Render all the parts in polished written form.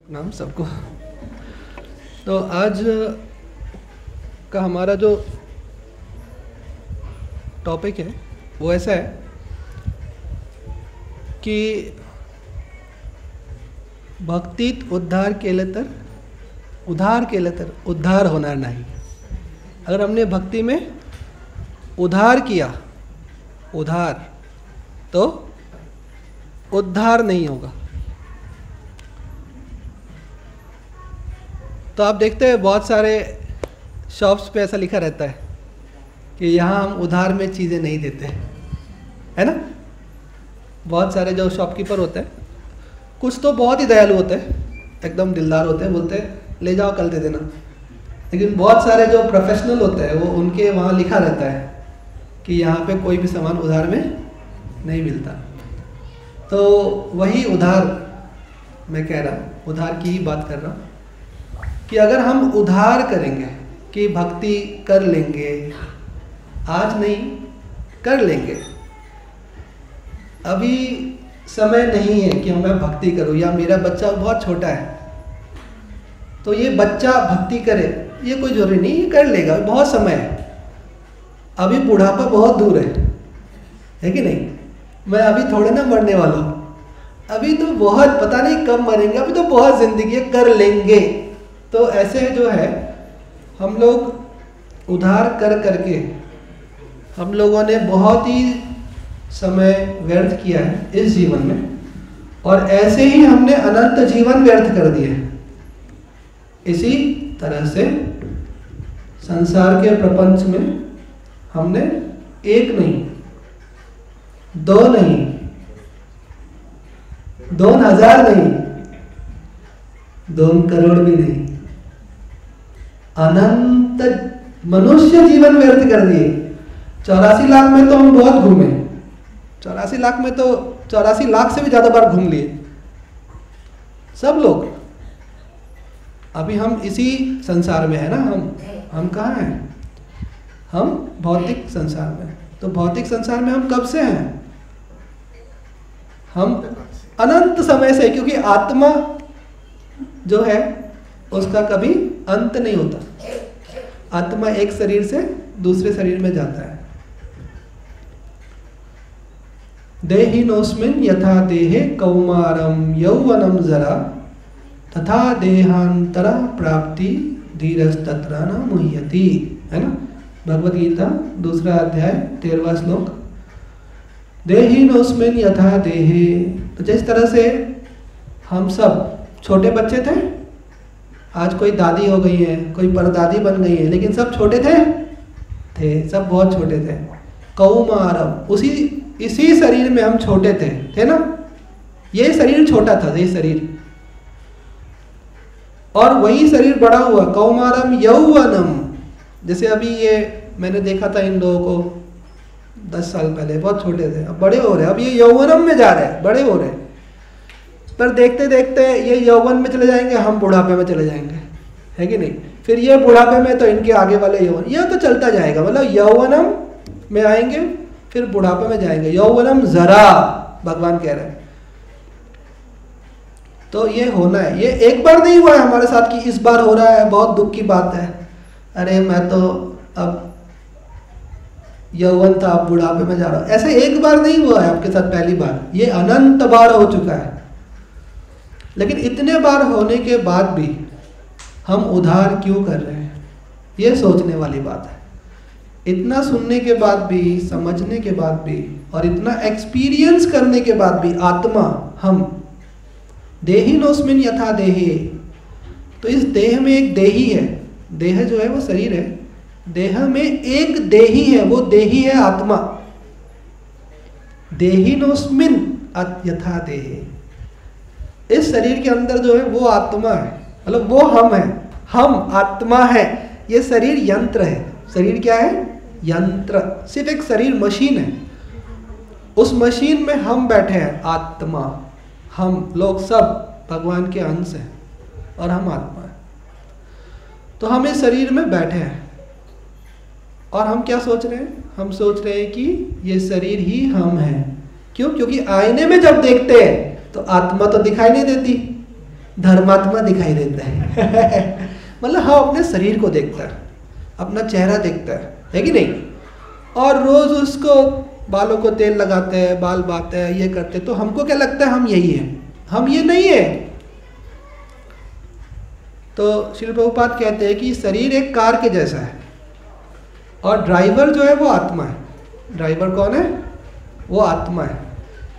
नाम सबको। तो आज का हमारा जो टॉपिक है वो ऐसा है कि भक्तीत उद्धार केले तर उद्धार होना नहीं। अगर हमने भक्ति में उद्धार किया तो उद्धार नहीं होगा। तो आप देखते हैं बहुत सारे शॉप्स पे ऐसा लिखा रहता है कि यहाँ हम उधार में चीज़ें नहीं देते, है ना। बहुत सारे जो शॉपकीपर होते हैं, कुछ तो बहुत ही दयालु होते हैं, एकदम दिलदार होते हैं, बोलते हैं ले जाओ कल दे देना। लेकिन बहुत सारे जो प्रोफेशनल होते हैं वो उनके वहाँ लिखा रहता है कि यहाँ पे कोई भी सामान उधार में नहीं मिलता। तो वही उधार मैं कह रहा हूँ, उधार की ही बात कर रहा हूँ कि अगर हम उधार करेंगे कि भक्ति कर लेंगे, आज नहीं कर लेंगे, अभी समय नहीं है कि मैं भक्ति करूं, या मेरा बच्चा बहुत छोटा है तो ये बच्चा भक्ति करे, ये कोई जरूरी नहीं, ये कर लेगा, बहुत समय है, अभी बुढ़ापा बहुत दूर है कि नहीं। मैं अभी थोड़े ना मरने वाला हूँ, अभी तो बहुत पता नहीं कब मरेंगे, अभी तो बहुत जिंदगी है, कर लेंगे। तो ऐसे जो है हम लोग उधार कर करके हम लोगों ने बहुत ही समय व्यर्थ किया है इस जीवन में, और ऐसे ही हमने अनंत जीवन व्यर्थ कर दिए। इसी तरह से संसार के प्रपंच में हमने एक नहीं, दो नहीं, 2000 नहीं, 2 करोड़ भी नहीं, अनंत मनुष्य जीवन व्यर्थ कर दिए। 84 लाख में तो हम बहुत घूमे, 84 लाख में तो 84 लाख से भी ज्यादा बार घूम लिए सब लोग। अभी हम इसी संसार में है ना, हम कहाँ हैं, हम भौतिक संसार में। तो भौतिक संसार में हम कब से हैं, हम अनंत समय से, क्योंकि आत्मा जो है उसका कभी अंत नहीं होता। आत्मा एक शरीर से दूसरे शरीर में जाता है। देहिनोस्मिन् यथा देहे कौमारम यौवनम जरा तथा देहांतरा प्राप्ति धीरस्तत्र न मुह्यति, है ना। भगवद गीता 2 अध्याय 13वां श्लोक। देहिनोस्मिन् यथा देहे, तो जिस तरह से हम सब छोटे बच्चे थे, आज कोई दादी हो गई है, कोई परदादी बन गई है, लेकिन सब छोटे थे सब बहुत छोटे थे। कौमारम, इसी शरीर में हम छोटे थे ना। ये शरीर छोटा था, ये शरीर, और वही शरीर बड़ा हुआ। कौमारम यौवनम, जैसे अभी ये मैंने देखा था इन लोगों को 10 साल पहले बहुत छोटे थे, अब बड़े हो रहे हैं, अब ये यौवनम में जा रहे हैं, बड़े हो रहे हैं। पर देखते देखते ये यौवन में चले जाएंगे, हम बुढ़ापे में चले जाएंगे, है कि नहीं। फिर ये बुढ़ापे में तो इनके आगे वाले यौवन, यह तो चलता जाएगा। मतलब यौवनम में आएंगे, फिर बुढ़ापे में जाएंगे, यौवनम जरा, भगवान कह रहे हैं। तो ये होना है, ये एक बार नहीं हुआ है हमारे साथ कि इस बार हो रहा है, बहुत दुख की बात है, अरे मैं तो अब यौवन था, अब बुढ़ापे में जा रहा हूं। ऐसे एक बार नहीं हुआ है आपके साथ पहली बार, ये अनंत बार हो चुका है। लेकिन इतने बार होने के बाद भी हम उधार क्यों कर रहे हैं, ये सोचने वाली बात है। इतना सुनने के बाद भी, समझने के बाद भी, और इतना एक्सपीरियंस करने के बाद भी, आत्मा हम देहिनोस्मिन् यथा देहे, तो इस देह में एक देही है। देह जो है वो शरीर है, देह में एक देही है, वो देही है आत्मा। देहिनोस्मिन् यथा देहे, इस शरीर के अंदर जो है वो आत्मा है, मतलब वो हम है, हम आत्मा है। ये शरीर यंत्र है। शरीर क्या है, यंत्र, सिर्फ एक शरीर मशीन है। उस मशीन में हम बैठे हैं, आत्मा। हम लोग सब भगवान के अंश हैं और हम आत्मा है। तो हम इस शरीर में बैठे हैं और हम क्या सोच रहे हैं, हम सोच रहे हैं कि ये शरीर ही हम हैं। क्यों? क्योंकि आईने में जब देखते हैं तो आत्मा तो दिखाई नहीं देती, धर्मात्मा दिखाई देता है। मतलब हम अपने शरीर को देखता है, अपना चेहरा देखता है कि नहीं, और रोज उसको बालों को तेल लगाते हैं, बाल बाते हैं, ये करते हैं, तो हमको क्या लगता है हम यही है, हम ये नहीं है। तो श्रील प्रभुपाद कहते हैं कि शरीर एक कार के जैसा है और ड्राइवर जो है वो आत्मा है। ड्राइवर कौन है? वो आत्मा है।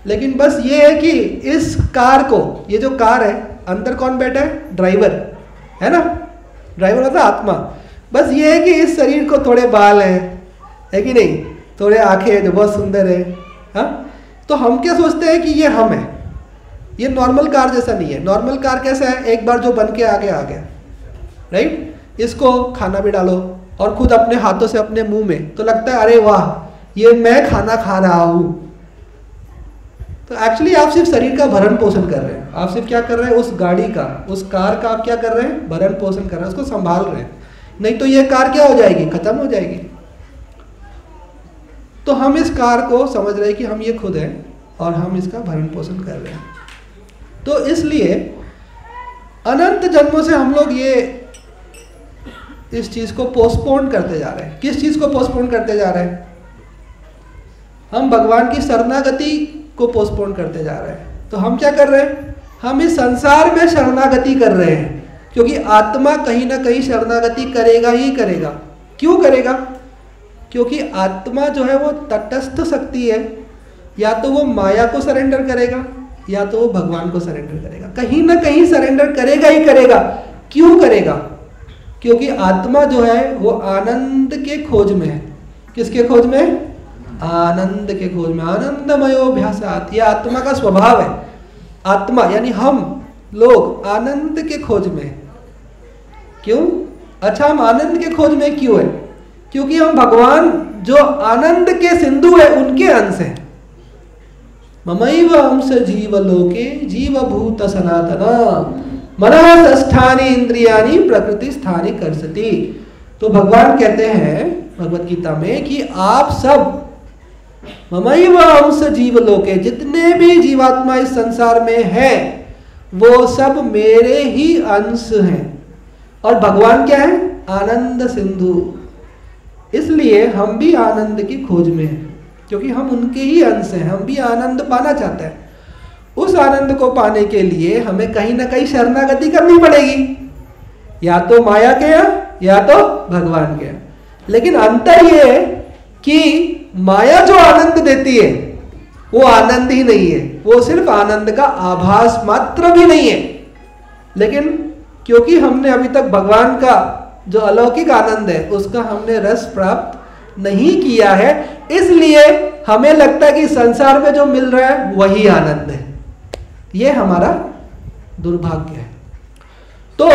लेकिन बस ये है कि इस कार को, ये जो कार है, अंदर कौन बैठा है? ड्राइवर है ना, ड्राइवर होता है आत्मा। बस ये है कि इस शरीर को थोड़े बाल है कि नहीं, थोड़े आंखें हैं जो बहुत सुंदर है, हाँ। तो हम क्या सोचते हैं कि ये हम है, ये नॉर्मल कार जैसा नहीं है। नॉर्मल कार कैसा है? एक बार जो बन के आ गया, राइट। इसको खाना भी डालो और खुद अपने हाथों से अपने मुंह में, तो लगता है अरे वाह ये मैं खाना खा रहा हूं। तो एक्चुअली आप सिर्फ शरीर का भरण पोषण कर रहे हैं। आप सिर्फ क्या कर रहे हैं? उस गाड़ी का, उस कार का आप क्या कर रहे हैं? भरण पोषण कर रहे हैं, उसको संभाल रहे हैं। नहीं तो ये कार क्या हो जाएगी? खत्म हो जाएगी। तो हम इस कार को समझ रहे हैं कि हम ये खुद हैं और हम इसका भरण पोषण कर रहे हैं। तो इसलिए अनंत जन्मों से हम लोग ये इस चीज को पोस्टपोन करते जा रहे हैं। किस चीज को पोस्टपोन करते जा रहे हैं? हम भगवान की शरणागति को पोस्टपोन करते जा रहे हैं। तो हम क्या कर रहे हैं? हम इस संसार में शरणागति कर रहे हैं, क्योंकि आत्मा कहीं ना कहीं शरणागति करेगा ही करेगा। क्यों करेगा? क्योंकि आत्मा जो है वो तटस्थ शक्ति है, या तो वो माया को सरेंडर करेगा या तो वो भगवान को सरेंडर करेगा। कहीं ना कहीं सरेंडर करेगा ही करेगा। क्यों करेगा? क्योंकि आत्मा जो है वो आनंद के खोज में है। किसके खोज में? आनंद के खोज में। आनंदमयोभ्यासात्, ये आत्मा का स्वभाव है। आत्मा यानी हम लोग आनंद के खोज में है। क्यों? अच्छा, हम आनंद के खोज में क्यों है? क्योंकि हम भगवान जो आनंद के सिंधु है उनके अंश हैं। ममैव अंश जीवलोके जीवभूत सनातना मनः स्थानि इंद्रियाणि प्रकृति स्थानि कर्षति। तो भगवान कहते हैं भगवत गीता में कि आप सब ममैव अंश जीवलोके, जितने भी जीवात्मा इस संसार में हैं वो सब मेरे ही अंश हैं। और भगवान क्या है? आनंद सिंधु। इसलिए हम भी आनंद की खोज में हैं, क्योंकि हम उनके ही अंश हैं। हम भी आनंद पाना चाहते हैं। उस आनंद को पाने के लिए हमें कहीं ना कहीं शरणागति करनी पड़ेगी, या तो माया के या तो भगवान के। लेकिन अंतर ये है कि माया जो आनंद देती है वो आनंद ही नहीं है, वो सिर्फ आनंद का आभास मात्र भी नहीं है। लेकिन क्योंकि हमने अभी तक भगवान का जो अलौकिक आनंद है उसका हमने रस प्राप्त नहीं किया है, इसलिए हमें लगता है कि संसार में जो मिल रहा है वही आनंद है। ये हमारा दुर्भाग्य है। तो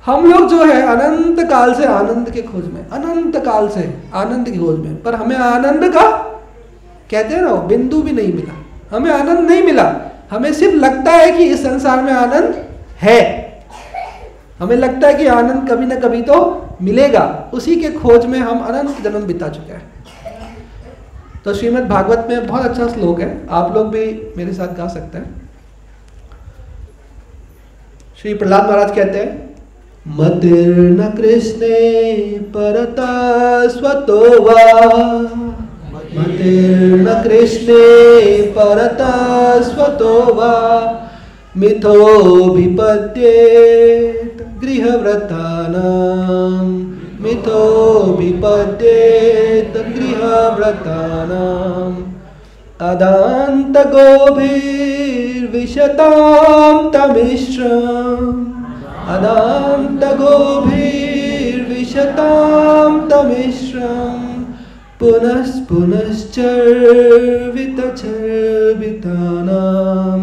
हम लोग जो है अनंत काल से आनंद के खोज में, अनंत काल से आनंद की खोज में, पर हमें आनंद का, कहते हैं ना, बिंदु भी नहीं मिला। हमें आनंद नहीं मिला। हमें सिर्फ लगता है कि इस संसार में आनंद है। हमें लगता है कि आनंद कभी ना कभी तो मिलेगा। उसी के खोज में हम अनंत जन्म बिता चुके हैं। तो श्रीमद् भागवत में बहुत अच्छा श्लोक है, आप लोग भी मेरे साथ गा सकते हैं। श्री प्रहलाद महाराज कहते हैं, मतिर्न कृष्णे परता स्वतो वा, मतिर्न कृष्णे परता स्वतो वा, मिथोभिपद्येत गृहव्रतानां, मिथोभिपद्येत गृहव्रतानां, अदान्तगोभिर्विशतां तमिश्रम्, अदान्तगोभिर्विशतां तमिश्रम्, पुनश्च पुनश्चर्वितचर्वितानां,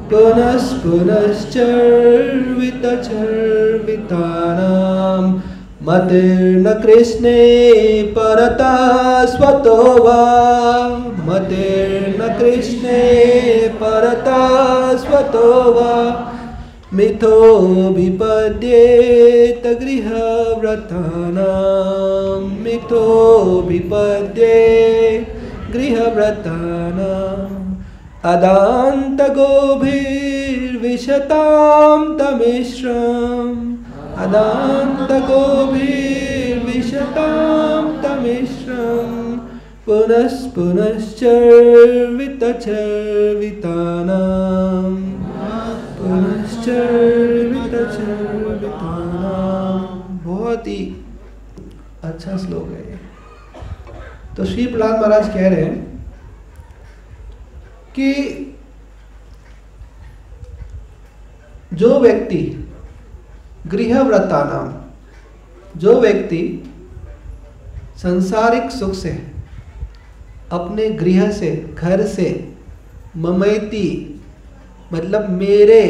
पुनश्च पुनश्चर्वितचर्वितानां, मतिर्न कृष्णे परता स्वतो वा, मतिर्न कृष्णे परता स्वतो वा, मिथोभिपद्येत गृहव्रतानां, मिथोभिपद्येत गृहव्रतानां, अदान्तगोभिर्विशतां गोभिर्विशतां तमिश्रम् अदान्तगोभिर्विशतां तमिश्रम् पुनश्चर्वितचर्वितानां पुनश्चर्वितचर्वितानां। बहुत ही अच्छा श्लोक है ये। तो श्री प्रहलाद महाराज कह रहे हैं कि जो व्यक्ति गृहव्रतानां, जो व्यक्ति सांसारिक सुख से, अपने गृह से, घर से, ममैति मतलब मेरे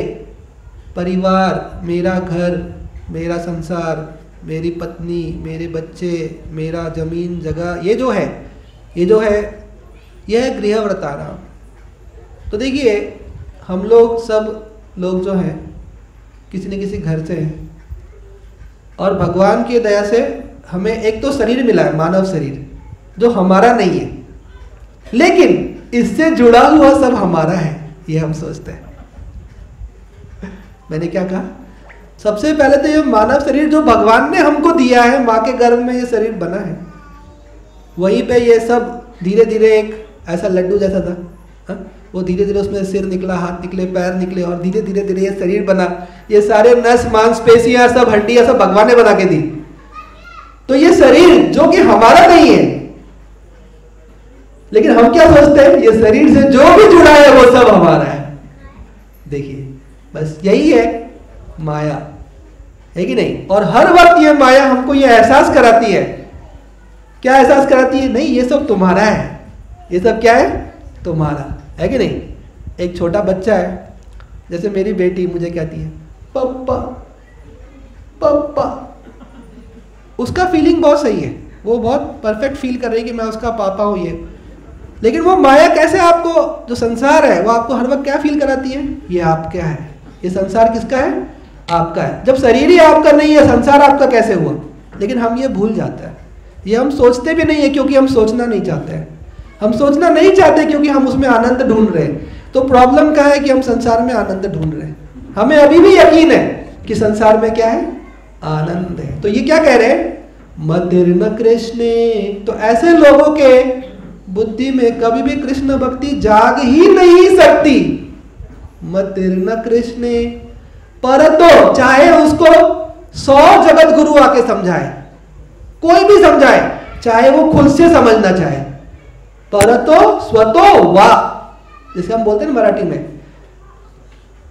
परिवार, मेरा घर, मेरा संसार, मेरी पत्नी, मेरे बच्चे, मेरा जमीन जगह, ये जो है यह है गृहव्रतानां। तो देखिए हम लोग सब लोग जो हैं किसी न किसी घर से हैं, और भगवान की दया से हमें एक तो शरीर मिला है, मानव शरीर, जो हमारा नहीं है, लेकिन इससे जुड़ा हुआ सब हमारा है, ये हम सोचते हैं। मैंने क्या कहा? सबसे पहले तो ये मानव शरीर जो भगवान ने हमको दिया है, माँ के गर्भ में ये शरीर बना है, वहीं पे ये सब धीरे धीरे एक ऐसा लड्डू जैसा था, हा? वो धीरे धीरे उसमें सिर निकला, हाथ निकले, पैर निकले, और धीरे धीरे धीरे ये शरीर बना। ये सारे नस मांसपेशियां सब हड्डियां सब भगवान ने बना के दी। तो ये शरीर जो कि हमारा नहीं है, लेकिन हम क्या सोचते हैं, ये शरीर से जो भी जुड़ा है वो सब हमारा है। देखिए बस यही है माया, है कि नहीं? और हर वक्त ये माया हमको ये एहसास कराती है, क्या एहसास कराती है? नहीं, ये सब तुम्हारा है, ये सब क्या है? तुम्हारा है कि नहीं? एक छोटा बच्चा है, जैसे मेरी बेटी मुझे कहती है पप्पा पप्पा, उसका फीलिंग बहुत सही है, वो बहुत परफेक्ट फील कर रही है कि मैं उसका पापा हूँ ये। लेकिन वो माया कैसे आपको, जो संसार है वो आपको हर वक्त क्या फील कराती है? ये आपका है, ये संसार किसका है? आपका है। जब शरीर ही आपका नहीं है, संसार आपका कैसे हुआ? लेकिन हम ये भूल जाते हैं, ये हम सोचते भी नहीं है, क्योंकि हम सोचना नहीं चाहते हैं। हम सोचना नहीं चाहते क्योंकि हम उसमें आनंद ढूंढ रहे हैं। तो प्रॉब्लम क्या है कि हम संसार में आनंद ढूंढ रहे हैं। हमें अभी भी यकीन है कि संसार में क्या है? आनंद है। तो ये क्या कह रहे हैं? मतिर्न कृष्णे। तो ऐसे लोगों के बुद्धि में कभी भी कृष्ण भक्ति जाग ही नहीं सकती। मतिर्न कृष्णे परतो, चाहे उसको 100 जगत गुरु आके समझाए, कोई भी समझाए, चाहे वो खुद से समझना चाहे, परतो स्वतो वा, जिसे हम बोलते हैं मराठी में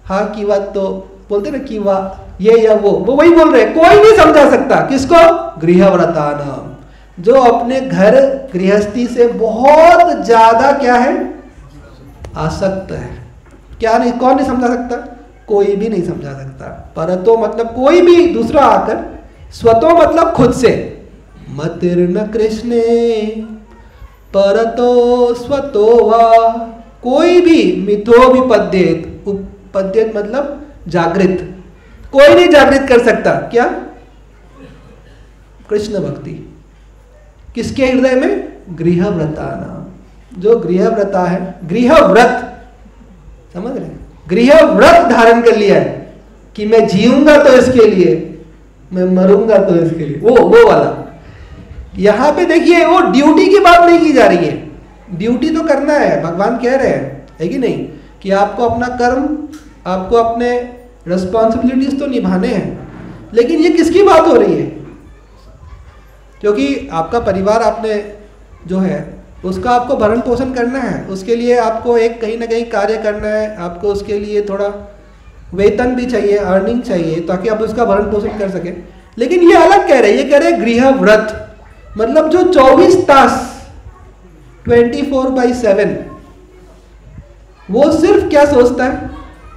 हाँ की बात, तो बोलते ना कि वाह ये या वो वही बोल रहे। कोई नहीं समझा सकता किसको? गृहव्रतानां, जो अपने घर गृहस्थी से बहुत ज्यादा क्या है? आसक्त है। क्या नहीं, कौन नहीं समझा सकता? कोई भी नहीं समझा सकता। परतो मतलब कोई भी दूसरा आकर, स्वतो मतलब खुद से। मतिर्न कृष्णे परतो स्वतो वा, कोई भी मिथो विपद्येत, उपद्येत मतलब जागृत, कोई नहीं जागृत कर सकता क्या? कृष्ण भक्ति। किसके हृदय में? गृहव्रतानां। जो गृहव्रता है, गृहव्रत समझ रहे? गृहव्रत धारण कर लिया है कि मैं जीऊंगा तो इसके लिए, मैं मरूंगा तो इसके लिए, वो वाला। यहां पे देखिए वो ड्यूटी की बात नहीं की जा रही है। ड्यूटी तो करना है, भगवान कह रहे हैं, है कि नहीं, कि आपको अपना कर्म, आपको अपने रिस्पॉन्सिबिलिटीज तो निभाने हैं। लेकिन ये किसकी बात हो रही है? क्योंकि आपका परिवार आपने जो है उसका आपको भरण पोषण करना है, उसके लिए आपको एक कहीं ना कहीं कार्य करना है, आपको उसके लिए थोड़ा वेतन भी चाहिए, अर्निंग चाहिए, ताकि आप उसका भरण पोषण कर सकें। लेकिन ये अलग कह रहे हैं, ये कह रहे हैं गृहव्रत, मतलब जो 24 तास 24/7 वो सिर्फ क्या सोचता है?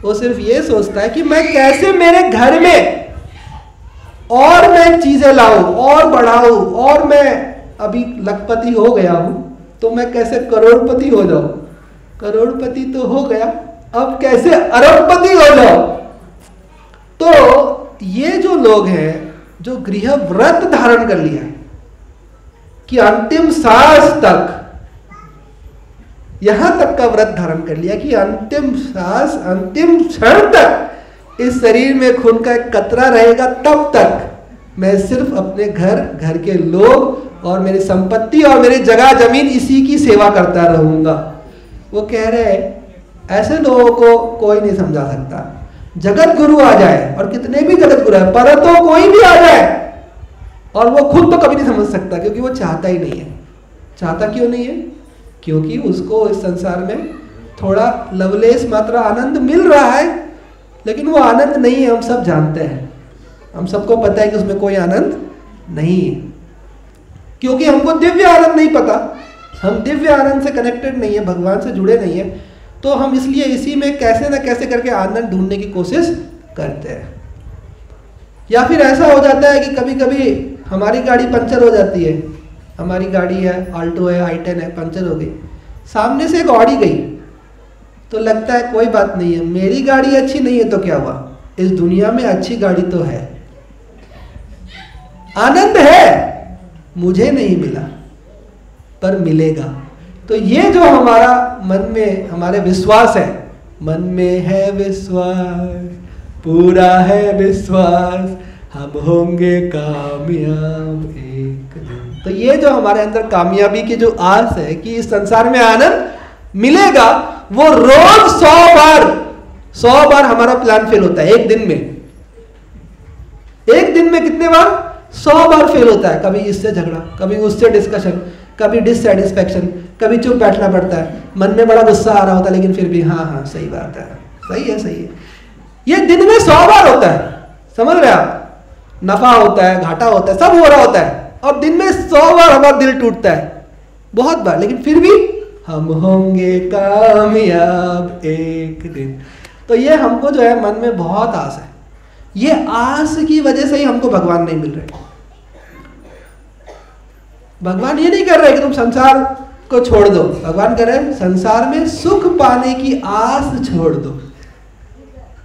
वो सिर्फ ये सोचता है कि मैं कैसे मेरे घर में और मैं चीजें लाऊं और बढ़ाऊं, और मैं अभी लखपति हो गया हूं तो मैं कैसे करोड़पति हो जाऊं। करोड़पति तो हो गया, अब कैसे अरबपति हो जाऊं। तो ये जो लोग हैं जो गृहव्रत धारण कर लिया कि अंतिम सांस तक यहां तक का व्रत धारण कर लिया कि अंतिम सांस, अंतिम क्षण तक इस शरीर में खून का एक कतरा रहेगा, तब तक मैं सिर्फ अपने घर के लोग और मेरी संपत्ति और मेरी जगह जमीन इसी की सेवा करता रहूंगा। वो कह रहे ऐसे लोगों को कोई नहीं समझा सकता। जगत गुरु आ जाए, और कितने भी जगत गुरु है, पर तो कोई भी आ जाए, और वो खुद तो कभी नहीं समझ सकता, क्योंकि वो चाहता ही नहीं है। चाहता क्यों नहीं है? क्योंकि उसको इस संसार में थोड़ा लवलेश मात्रा आनंद मिल रहा है, लेकिन वो आनंद नहीं है। हम सब जानते हैं, हम सबको पता है कि उसमें कोई आनंद नहीं है, क्योंकि हमको दिव्य आनंद नहीं पता। हम दिव्य आनंद से कनेक्टेड नहीं है, भगवान से जुड़े नहीं है, तो हम इसलिए इसी में कैसे ना कैसे करके आनंद ढूंढने की कोशिश करते हैं। या फिर ऐसा हो जाता है कि कभी कभी हमारी गाड़ी पंचर हो जाती है। हमारी गाड़ी है, आल्टो है, i10 है, पंचर हो गई, सामने से एक ऑडी गई, तो लगता है कोई बात नहीं है, मेरी गाड़ी अच्छी नहीं है तो क्या हुआ, इस दुनिया में अच्छी गाड़ी तो है, आनंद है, मुझे नहीं मिला पर मिलेगा। तो ये जो हमारा मन में हमारे विश्वास है, मन में है विश्वास, पूरा है विश्वास, हम होंगे कामयाब एक दिन। तो ये जो हमारे अंदर कामयाबी की जो आस है कि इस संसार में आनंद मिलेगा, वो रोज 100 बार हमारा प्लान फेल होता है। एक दिन में कितने बार? 100 बार फेल होता है। कभी इससे झगड़ा, कभी उससे डिस्कशन, कभी डिससेटिस्फैक्शन, कभी चुप बैठना पड़ता है, मन में बड़ा गुस्सा आ रहा होता है, लेकिन फिर भी हाँ सही बात है, सही है। ये दिन में 100 बार होता है, समझ रहे आप? नफा होता है, घाटा होता है, सब हो रहा होता है, और दिन में 100 बार हमारा दिल टूटता है, बहुत बार, लेकिन फिर भी हम होंगे कामयाब एक दिन। तो ये हमको जो है मन में बहुत आस है। ये आस की वजह से ही हमको भगवान नहीं मिल रहे। भगवान ये नहीं कर रहे कि तुम संसार को छोड़ दो, भगवान कह रहे हैं संसार में सुख पाने की आस छोड़ दो।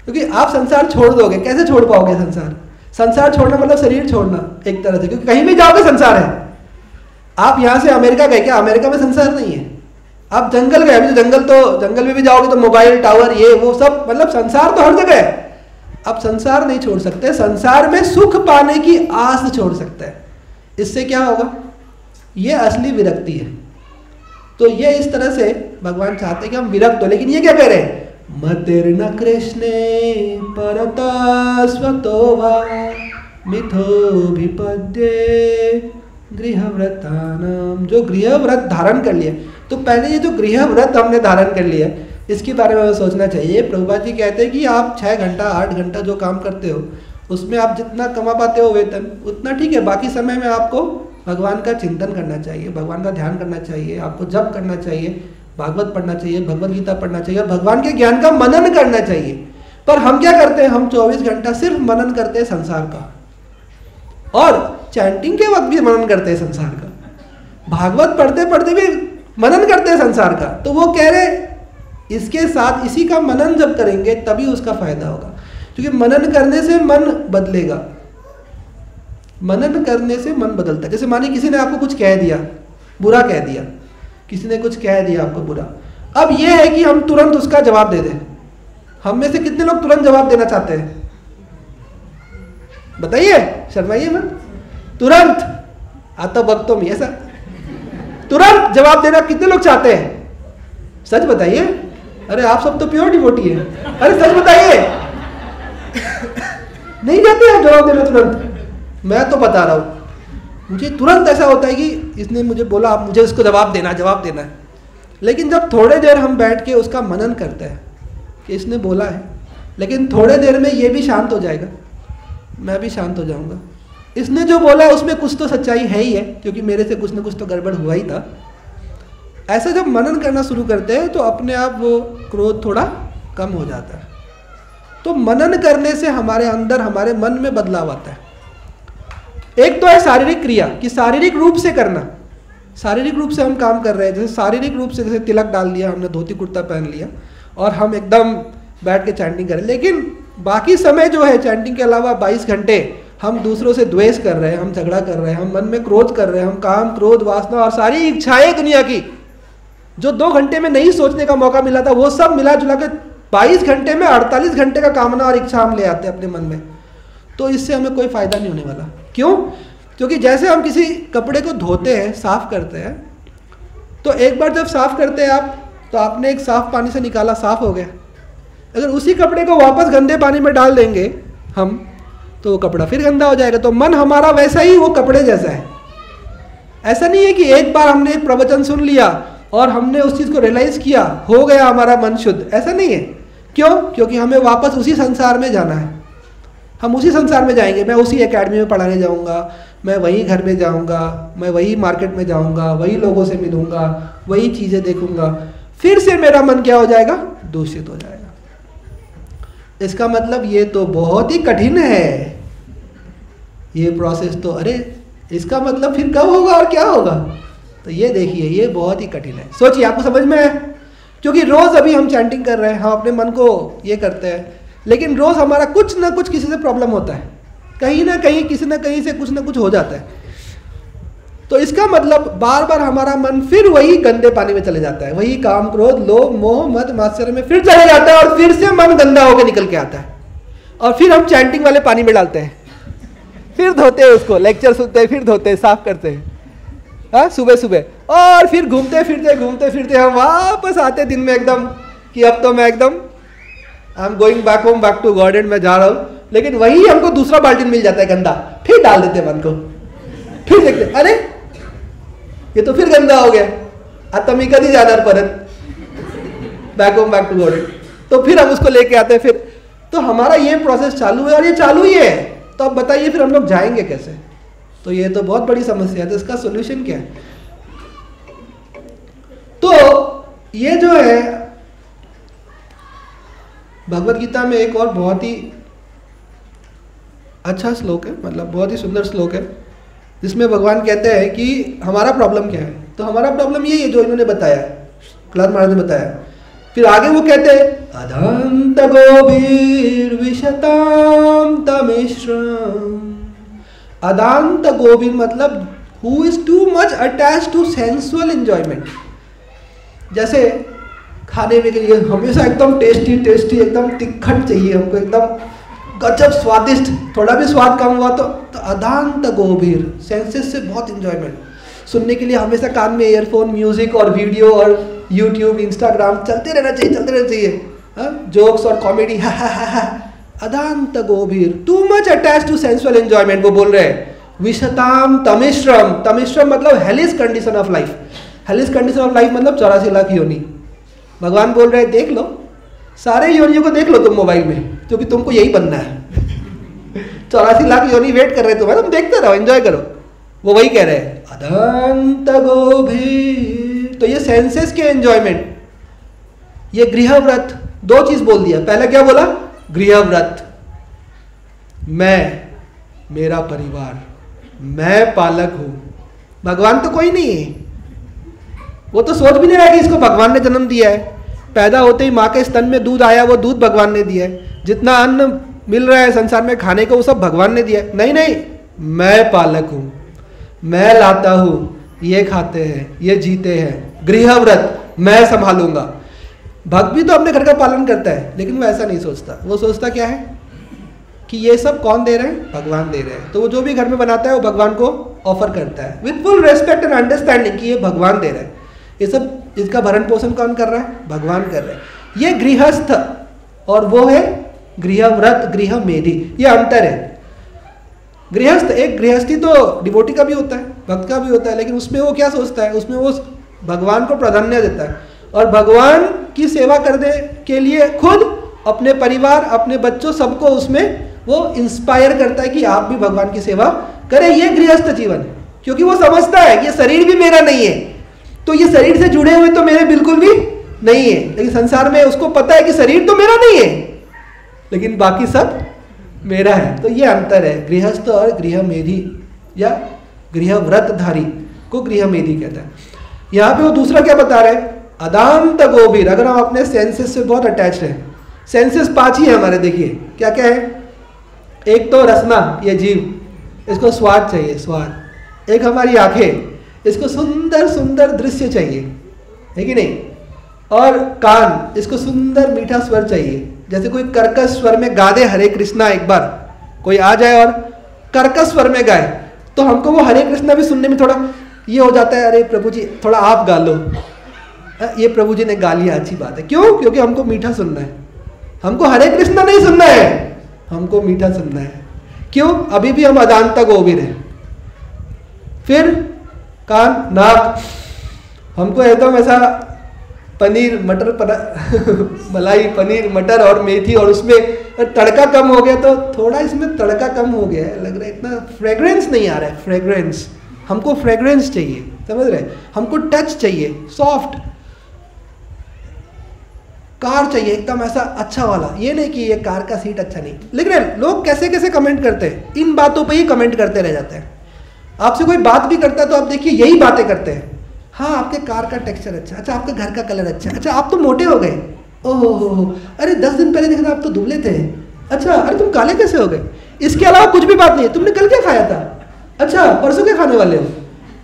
क्योंकि आप संसार छोड़ दोगे, कैसे छोड़ पाओगे संसार? संसार छोड़ना मतलब शरीर छोड़ना एक तरह से, क्योंकि कहीं भी जाओगे संसार है। आप यहां से अमेरिका गए, क्या अमेरिका में संसार नहीं है? आप जंगल गए, अभी तो जंगल में भी जाओगे तो मोबाइल टावर ये वो सब, मतलब संसार तो हर जगह है। आप संसार नहीं छोड़ सकते, संसार में सुख पाने की आस छोड़ सकते हैं। इससे क्या होगा? ये असली विरक्ति है। तो ये इस तरह से भगवान चाहते हैं कि हम विरक्त हो, लेकिन ये क्या कह रहे हैं? मतिर्न कृष्णे परता स्वतो वा मिथोभिपद्ये गृहव्रतानाम। जो गृहव्रत धारण कर लिया, तो पहले ये जो गृहव्रत हमने धारण कर लिया, इसके बारे में सोचना चाहिए। प्रभुपाद जी कहते हैं कि आप 6 घंटा 8 घंटा जो काम करते हो, उसमें आप जितना कमा पाते हो वेतन, उतना ठीक है। बाकी समय में आपको भगवान का चिंतन करना चाहिए, भगवान का ध्यान करना चाहिए, आपको जप करना चाहिए, भागवत पढ़ना चाहिए, भगवत गीता पढ़ना चाहिए, और भगवान के ज्ञान का मनन करना चाहिए। पर हम क्या करते हैं? हम 24 घंटा सिर्फ मनन करते हैं संसार का, और चैंटिंग के वक्त भी मनन करते हैं संसार का, भागवत पढ़ते पढ़ते भी मनन करते हैं संसार का। तो वो कह रहे इसके साथ इसी का मनन जब करेंगे तभी उसका फायदा होगा, क्योंकि मनन करने से मन बदलेगा। मनन करने से मन बदलता है। जैसे मानिए किसी ने आपको कुछ कह दिया, बुरा कह दिया, किसी ने कुछ कह दिया आपको बुरा, अब यह है कि हम तुरंत उसका जवाब दे दें। हम में से कितने लोग तुरंत जवाब देना चाहते हैं? बताइए, शर्माइए मत। तुरंत आता वक्तों में ऐसा तुरंत जवाब देना कितने लोग चाहते हैं? सच बताइए। अरे आप सब तो प्योर डिवोटी है, अरे सच बताइए। नहीं जाते हैं जवाब देना तुरंत। मैं तो बता रहा हूं, मुझे तुरंत ऐसा होता है कि इसने मुझे बोला, आप मुझे इसको जवाब देना है। लेकिन जब थोड़े देर हम बैठ के उसका मनन करते हैं कि इसने बोला है, लेकिन थोड़े देर में ये भी शांत हो जाएगा, मैं भी शांत हो जाऊंगा। इसने जो बोला है उसमें कुछ तो सच्चाई है ही है, क्योंकि मेरे से कुछ ना कुछ तो गड़बड़ हुआ ही था। ऐसा जब मनन करना शुरू करते हैं तो अपने आप वो क्रोध थोड़ा कम हो जाता है। तो मनन करने से हमारे अंदर, हमारे मन में बदलाव आता है। एक तो है शारीरिक क्रिया, कि शारीरिक रूप से करना, शारीरिक रूप से हम काम कर रहे हैं। जैसे शारीरिक रूप से, जैसे तिलक डाल लिया हमने, धोती कुर्ता पहन लिया, और हम एकदम बैठ के चैंटिंग करें। लेकिन बाकी समय जो है, चैंटिंग के अलावा 22 घंटे हम दूसरों से द्वेष कर रहे हैं, हम झगड़ा कर रहे हैं, हम मन में क्रोध कर रहे हैं, हम काम क्रोध वासना और सारी इच्छाएं दुनिया की जो 2 घंटे में नहीं सोचने का मौका मिला था, वो सब मिला जुला के 22 घंटे में 48 घंटे का कामना और इच्छा हम ले आते हैं अपने मन में। तो इससे हमें कोई फायदा नहीं होने वाला। क्यों? क्योंकि जैसे हम किसी कपड़े को धोते हैं, साफ करते हैं, तो एक बार जब साफ करते हैं आप, तो आपने एक साफ पानी से निकाला, साफ हो गया। अगर उसी कपड़े को वापस गंदे पानी में डाल देंगे हम, तो वो कपड़ा फिर गंदा हो जाएगा। तो मन हमारा वैसा ही वो कपड़े जैसा है। ऐसा नहीं है कि एक बार हमने एक प्रवचन सुन लिया और हमने उस चीज़ को रियलाइज किया, हो गया हमारा मन शुद्ध, ऐसा नहीं है। क्यों? क्योंकि हमें वापस उसी संसार में जाना है। हम उसी संसार में जाएंगे। मैं उसी एकेडमी में पढ़ाने जाऊंगा, मैं वही घर में जाऊंगा, मैं वही मार्केट में जाऊंगा, वही लोगों से मिलूंगा, वही चीज़ें देखूंगा। फिर से मेरा मन क्या हो जाएगा? दूषित हो जाएगा। इसका मतलब ये तो बहुत ही कठिन है ये प्रोसेस तो। अरे इसका मतलब फिर कब होगा और क्या होगा? तो ये देखिए, ये बहुत ही कठिन है। सोचिए, आपको समझ में है? क्योंकि रोज अभी हम चैंटिंग कर रहे हैं, हम अपने मन को ये करते हैं, लेकिन रोज हमारा कुछ ना कुछ किसी से प्रॉब्लम होता है, कहीं ना कहीं किसी ना कहीं से कुछ ना कुछ हो जाता है। तो इसका मतलब बार बार हमारा मन फिर वही गंदे पानी में चले जाता है, वही काम क्रोध लोभ मोह मद मात्सर्य में फिर चले जाता है, और फिर से मन गंदा होकर निकल के आता है, और फिर हम चैंटिंग वाले पानी में डालते हैं, फिर धोते हैं उसको, लेक्चर सुनते हैं, फिर धोते हैं, साफ करते हैं, हाँ, सुबह सुबह, और फिर घूमते फिरते हम वापस आते दिन में एकदम कि अब तो मैं एकदम I am going back home, back to God and मैं जा रहा हूँ। लेकिन वही हमको दूसरा बाल्टी मिल जाता है गंदा, फिर डाल देते मन को, फिर देखते अरे ये तो फिर गंदा हो गया, आता मी कभी जाणार परत back home back to God, तो फिर हम उसको लेके आते हैं फिर। तो हमारा ये प्रोसेस चालू है और ये चालू ही है। तो अब बताइए फिर हम लोग जाएंगे कैसे? तो ये तो बहुत बड़ी समस्या है। तो इसका सोल्यूशन क्या है? तो ये जो है भगवत गीता में एक और बहुत ही अच्छा श्लोक है, मतलब बहुत ही सुंदर श्लोक है, जिसमें भगवान कहते हैं कि हमारा प्रॉब्लम क्या है। तो हमारा प्रॉब्लम यही है जो इन्होंने बताया, प्रहलाद महाराज ने बताया। फिर आगे वो कहते हैं अदंत गोभीर विशताम तमिश्रम। अदांत गोभीर मतलब who is too much attached to sensual enjoyment. जैसे खाने में के लिए हमेशा एकदम टेस्टी टेस्टी, एकदम तिखट चाहिए हमको, एकदम गजब स्वादिष्ट, थोड़ा भी स्वाद कम हुआ तो अदांत गोभीर, सेंसेस से बहुत एंजॉयमेंट। सुनने के लिए हमेशा कान में ईयरफोन, म्यूजिक और वीडियो और यूट्यूब इंस्टाग्राम चलते रहना चाहिए, जोक्स और कॉमेडी, अदांत गोभीर, too much attach to sensual enjoyment. वो बोल रहे हैं विशताम तमिश्रम। तमिश्रम मतलब hellish condition of life. Hellish condition of life मतलब 84 लाख योनि। भगवान बोल रहे हैं देख लो, सारे योनियों को देख लो तुम मोबाइल में, क्योंकि तुमको यही बनना है। 84 लाख योनि वेट कर रहे हैं तुम्हें, तुम देखते रहो, एंजॉय करो। वो वही कह रहे हैं अदंत गोभीर। तो ये सेंसेस के एंजॉयमेंट, ये गृहव्रत, दो चीज बोल दिया। पहला क्या बोला? गृहव्रत, मैं, मेरा परिवार, मैं पालक हूं, भगवान तो कोई नहीं है। वो तो सोच भी नहीं रहा कि इसको भगवान ने जन्म दिया है। पैदा होते ही माँ के स्तन में दूध आया, वो दूध भगवान ने दिया है। जितना अन्न मिल रहा है संसार में खाने को, वो सब भगवान ने दिया है। नहीं नहीं, मैं पालक हूं, मैं लाता हूं, ये खाते हैं, ये जीते हैं, गृहव्रत मैं संभालूंगा। भक्त भी तो अपने घर का पालन करता है, लेकिन वो ऐसा नहीं सोचता। वो सोचता क्या है कि ये सब कौन दे रहे हैं? भगवान दे रहे हैं। तो वो जो भी घर में बनाता है वो भगवान को ऑफर करता है with full respect and understanding कि ये भगवान दे रहे हैं। ये सब, इसका भरण पोषण कौन कर रहा है? भगवान कर रहे हैं। ये गृहस्थ और वो है गृहव्रत, गृह मेधी, ये अंतर है। गृहस्थ, एक गृहस्थी तो डिवोटी का भी होता है, भक्त का भी होता है, लेकिन उसमें वो क्या सोचता है? उसमें वो भगवान को प्राधान्य देता है और भगवान की सेवा करने के लिए खुद, अपने परिवार, अपने बच्चों, सबको उसमें वो इंस्पायर करता है कि आप भी भगवान की सेवा करें। ये गृहस्थ जीवन है, क्योंकि वो समझता है कि ये शरीर भी मेरा नहीं है, तो ये शरीर से जुड़े हुए तो मेरे बिल्कुल भी नहीं है। लेकिन संसार में उसको पता है कि शरीर तो मेरा नहीं है, लेकिन बाकी सब मेरा है। तो ये अंतर है गृहस्थ और गृहमेधी या गृहव्रतधारी को गृहमेधी कहता है। यहाँ पे वो दूसरा क्या बता रहे हैं? अदांत गोभीर। अगर हम अपने सेंसेस से बहुत अटैच्ड हैं, सेंसेस 5 ही है हमारे, देखिए क्या क्या है। एक तो रसना, ये जीव, इसको स्वाद चाहिए, स्वाद। एक हमारी आंखें, इसको सुंदर सुंदर दृश्य चाहिए, है कि नहीं? और कान, इसको सुंदर मीठा स्वर चाहिए। जैसे कोई कर्कश स्वर में गा दे हरे कृष्णा, एक बार कोई आ जाए और कर्कश स्वर में गाए, तो हमको वो हरे कृष्णा भी सुनने में थोड़ा ये हो जाता है, अरे प्रभु जी थोड़ा आप गा लो। ये प्रभु जी ने गा लिया, अच्छी बात है। क्यों? क्योंकि हमको मीठा सुनना है, हमको हरे कृष्णा नहीं सुनना है, हमको मीठा सुनना है। क्यों? अभी भी हम अदांता गोविर हैं। फिर कान, नाक, हमको एकदम ऐसा पनीर मटर मलाई पनीर मटर और मेथी, और उसमें तड़का कम हो गया तो थोड़ा इसमें तड़का कम हो गया है, लग रहा है इतना फ्रेग्रेंस नहीं आ रहा है। फ्रेग्रेंस, हमको फ्रेग्रेंस चाहिए, समझ रहे? हमको टच चाहिए, सॉफ्ट। कार चाहिए एकदम ऐसा अच्छा वाला, ये नहीं कि ये कार का सीट अच्छा नहीं। लेकिन लोग कैसे कैसे कमेंट करते हैं, इन बातों पे ही कमेंट करते रह जाते हैं। आपसे कोई बात भी करता है तो आप देखिए यही बातें करते हैं। हाँ, आपके कार का टेक्सचर अच्छा, अच्छा आपके घर का कलर अच्छा, अच्छा आप तो मोटे हो गए, ओहो हो, अरे 10 दिन पहले देखा था आप तो दुबले थे, अच्छा अरे तुम काले कैसे हो गए। इसके अलावा कुछ भी बात नहीं है। तुमने कल क्या खाया था, अच्छा परसों क्या खाने वाले हो,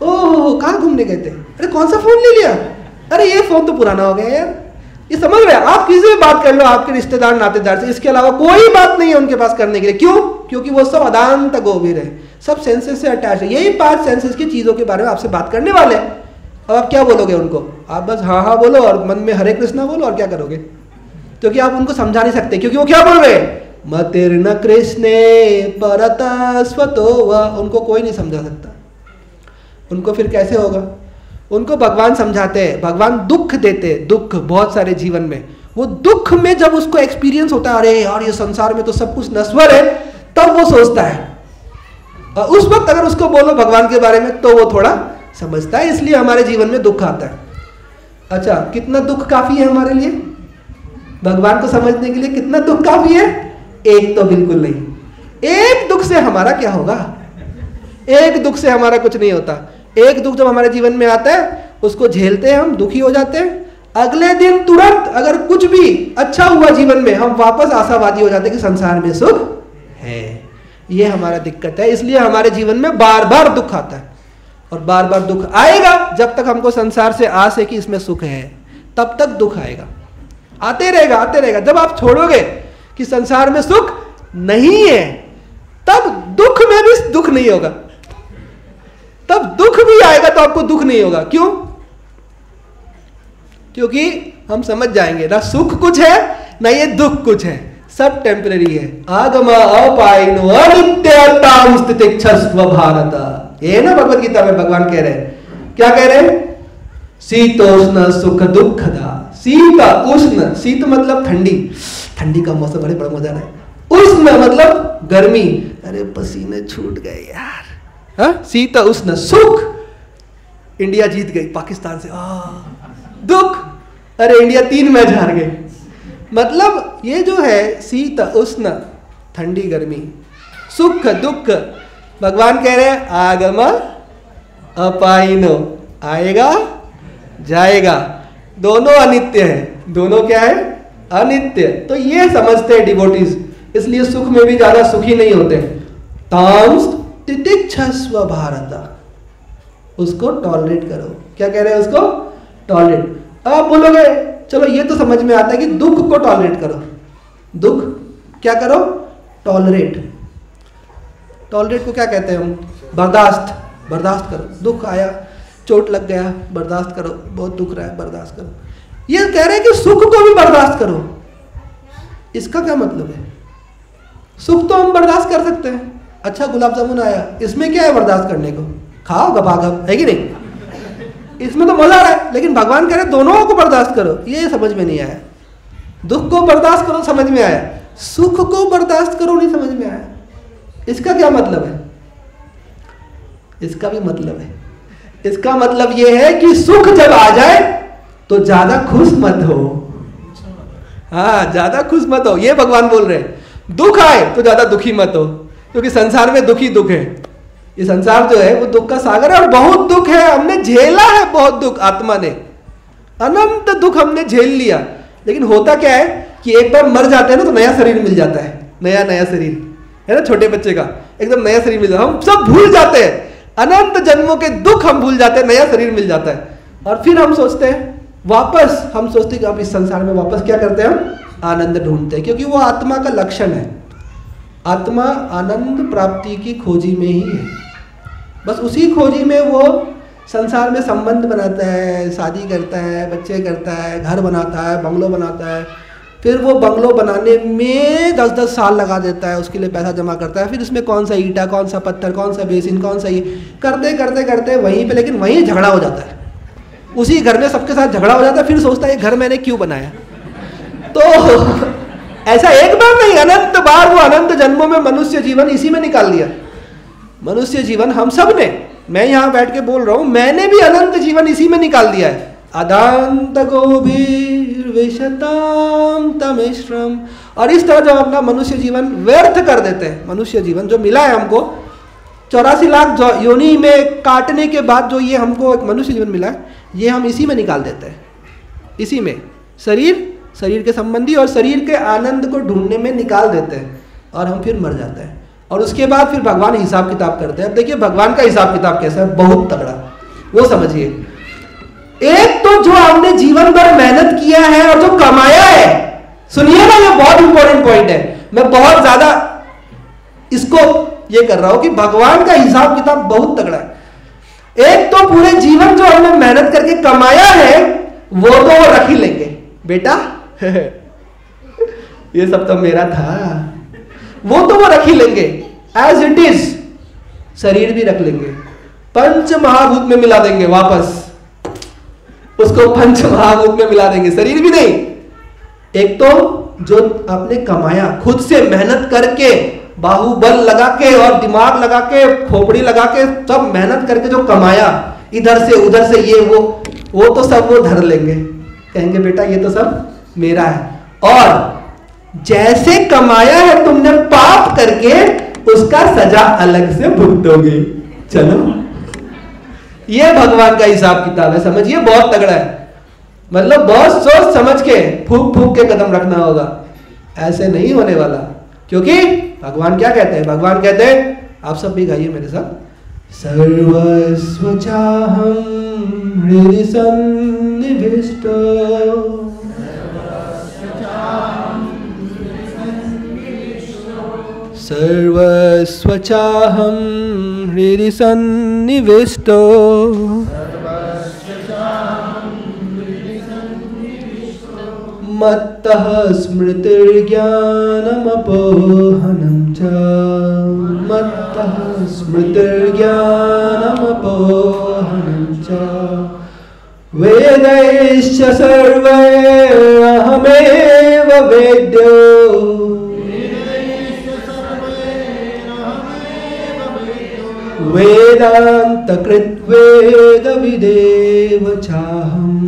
ओहो कहाँ घूमने गए थे, अरे कौन सा फोन ले लिया, अरे ये फोन तो पुराना हो गया यार। ये समझ रहे हैं? आप किसी से बात कर लो, आपके रिश्तेदार नातेदार से, इसके अलावा कोई बात नहीं है उनके पास करने के लिए। क्यों? क्योंकि वो सब अदांत गोविर है, सब सेंसेस से अटैच है। यही 5 सेंसेस की चीजों के बारे में आपसे बात करने वाले हैं। अब आप क्या बोलोगे उनको? आप बस हाँ हाँ बोलो और मन में हरे कृष्णा बोलो, और क्या करोगे? क्योंकि आप उनको समझा नहीं सकते, क्योंकि वो क्या बोल रहे हैं, मतिर्न कृष्णे परत स्वतो व, उनको कोई नहीं समझा सकता। उनको फिर कैसे होगा? उनको भगवान समझाते हैं, भगवान दुख देते हैं, दुख बहुत सारे जीवन में। वो दुख में जब उसको एक्सपीरियंस होता है, अरे यार ये संसार में तो सब कुछ नश्वर है, तब वो सोचता है। और उस वक्त अगर उसको बोलो भगवान के बारे में तो वो थोड़ा समझता है। इसलिए हमारे जीवन में दुख आता है। अच्छा, कितना दुख काफी है हमारे लिए? भगवान को समझने के लिए कितना दुख काफी है? एक तो बिल्कुल नहीं। एक दुख से हमारा क्या होगा? एक दुख से हमारा कुछ नहीं होता। एक दुख जब हमारे जीवन में आता है, उसको झेलते हैं, हम दुखी हो जाते हैं। अगले दिन तुरंत अगर कुछ भी अच्छा हुआ जीवन में, हम वापस आशावादी हो जाते हैं कि संसार में सुख है। ये हमारा दिक्कत है। इसलिए हमारे जीवन में बार बार दुख आता है, और बार बार दुख आएगा जब तक हमको संसार से आस है कि इसमें सुख है, तब तक दुख आएगा, आते रहेगा आते रहेगा। जब आप छोड़ोगे कि संसार में सुख नहीं है, तब दुख में भी दुख नहीं होगा, तब दुख भी आएगा तो आपको दुख नहीं होगा। क्यों? क्योंकि हम समझ जाएंगे ना सुख कुछ है ना ये दुख कुछ है, सब टेम्पररी है। आगम अपायनो अनित्यतां स्थितिच्छस्व भारत, ये ना भगवत गीता में भगवान कह रहे हैं। क्या कह रहे हैं? शीतोष्ण सुख दुखदा। शीत उष्ण, शीत मतलब ठंडी, ठंडी का मौसम बड़े बड़ा मजा है। उष्ण मतलब गर्मी, अरे पसीने छूट गए यार। शीत उष्ण सुख, इंडिया जीत गई पाकिस्तान से, दुख, अरे इंडिया 3 मैच हार गए। मतलब ये जो है शीत उष्ण, ठंडी गर्मी, सुख दुख, भगवान कह रहे हैं आगम अपायनो, आएगा जाएगा, दोनों अनित्य है। दोनों क्या है? अनित्य। तो ये समझते हैं डिवोटीज, इसलिए सुख में भी ज्यादा सुखी नहीं होते। तांस तितिक्षस्व भारत, उसको टॉलरेट करो। क्या कह रहे हैं? उसको टॉलरेट। आप बोलोगे चलो ये तो समझ में आता है कि दुख को टॉलरेट करो। दुख क्या करो? टॉलरेट। टॉलरेट को क्या कहते हैं हम? बर्दाश्त। बर्दाश्त करो, दुख आया, चोट लग गया, बर्दाश्त करो, बहुत दुख रहा है, बर्दाश्त करो। ये कह रहे हैं कि सुख को भी बर्दाश्त करो। इसका क्या मतलब है? सुख तो हम बर्दाश्त कर सकते हैं। अच्छा गुलाब जामुन आया, इसमें क्या है बर्दाश्त करने को? खाओ गपागप, है कि नहीं? इसमें तो मजा आ रहा है, लेकिन भगवान कह रहे दोनों को बर्दाश्त करो। ये समझ में नहीं आया। दुख को बर्दाश्त करो समझ में आया, सुख को बर्दाश्त करो नहीं समझ में आया। इसका क्या मतलब है? इसका भी मतलब है। इसका मतलब ये है कि सुख जब आ जाए तो ज्यादा खुश मत हो। हाँ, ज्यादा खुश मत हो, ये भगवान बोल रहे हैं। दुख आए तो ज्यादा दुखी मत हो, क्योंकि संसार में दुख ही दुख है। ये संसार जो है वो दुख का सागर है, और बहुत दुख है, हमने झेला है बहुत दुख। आत्मा ने अनंत दुख हमने झेल लिया। लेकिन होता क्या है कि एक बार मर जाते हैं ना तो नया शरीर मिल जाता है, नया नया शरीर है ना, छोटे बच्चे का एकदम नया शरीर मिल जाता है। हम सब भूल जाते हैं, अनंत जन्मों के दुख हम भूल जाते हैं, नया शरीर मिल जाता है। और फिर हम सोचते हैं वापस हम सोचते कि अब इस संसार में वापस क्या करते हैं, हम आनंद ढूंढते हैं, क्योंकि वो आत्मा का लक्षण है। आत्मा आनंद प्राप्ति की खोजी में ही है, बस उसी खोजी में वो संसार में संबंध बनाता है, शादी करता है, बच्चे करता है, घर बनाता है, बंगलो बनाता है, फिर वो बंगलो बनाने में 10-10 साल लगा देता है, उसके लिए पैसा जमा करता है, फिर उसमें कौन सा ईंटा, कौन सा पत्थर, कौन सा बेसिन, कौन सा ये करते करते करते वहीं पे, लेकिन वहीं झगड़ा हो जाता है, उसी घर में सबके साथ झगड़ा हो जाता है, फिर सोचता है ये घर मैंने क्यों बनाया। तो ऐसा एक बार नहीं, अनंत बार वो अनंत जन्मों में मनुष्य जीवन इसी में निकाल लिया। मनुष्य जीवन हम सब ने, मैं यहाँ बैठ के बोल रहा हूँ, मैंने भी अनंत जीवन इसी में निकाल दिया है। अदांत गोभीर्विशताम तमिश्रम। और इस तरह जो अपना मनुष्य जीवन व्यर्थ कर देते हैं, मनुष्य जीवन जो मिला है हमको 84 लाख योनि में काटने के बाद जो ये हमको एक मनुष्य जीवन मिला है, ये हम इसी में निकाल देते हैं, इसी में शरीर के संबंधी और शरीर के आनंद को ढूंढने में निकाल देते हैं, और हम फिर मर जाते हैं। और उसके बाद फिर भगवान हिसाब किताब करते हैं। अब देखिए भगवान का हिसाब किताब कैसा है, बहुत तगड़ा, वो समझिए। एक तो जो हमने जीवन भर मेहनत किया है और जो कमाया है, सुनिए ना, ये बहुत इंपॉर्टेंट पॉइंट है, मैं बहुत ज्यादा इसको ये कर रहा हूं कि भगवान का हिसाब किताब बहुत तगड़ा है। एक तो पूरे जीवन जो हमने मेहनत करके कमाया है वो तो वो रख ही लेंगे, बेटा ये सब तो मेरा था, वो तो वो रख ही लेंगे एज इट इज। शरीर भी रख लेंगे, पंच महाभूत में मिला देंगे, वापस उसको पंच महाभूत में मिला देंगे, शरीर भी नहीं। एक तो जो आपने कमाया खुद से मेहनत करके, बाहुबल लगा के और दिमाग लगा के, खोपड़ी लगा के, सब मेहनत करके जो कमाया, इधर से उधर से ये वो तो सब वो धर लेंगे, कहेंगे बेटा ये तो सब मेरा है। और जैसे कमाया है तुमने पाप करके, उसका सजा अलग से भुगतोगे। चलो, ये भगवान का हिसाब किताब है, समझिए, बहुत तगड़ा है। मतलब बहुत सोच समझ के, फूक फूक के कदम रखना होगा, ऐसे नहीं होने वाला। क्योंकि भगवान क्या कहते हैं, भगवान कहते हैं, आप सब भी गाइए मेरे साथ, सर्वस्व चाहं हृदि सन्निविष्टो, सर्वस्व चाहं हृदि सन्निविष्टो, मत्तः स्मृतिर्ज्ञानमपोहनं च, मत्तः स्मृतिर्ज्ञानमपोहनं च, वेदैश्च सर्वैरहमेव वेद्यो, वेदान्तकृत् वेदविदेव चाहम्,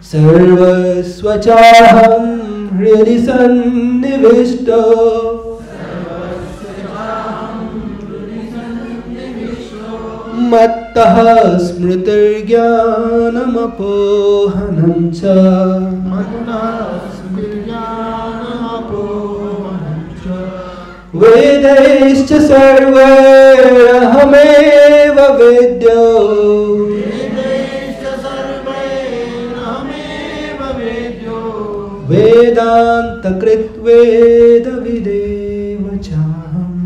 सर्वस्व चाहं हृदि सन्निविष्टो, मत्तः स्मृतिर्ज्ञानमपोहनं च, वेदैश्च सर्वैरहमेव वेद्यो, वेदान्तकृत् वेदविदेव चाहम्।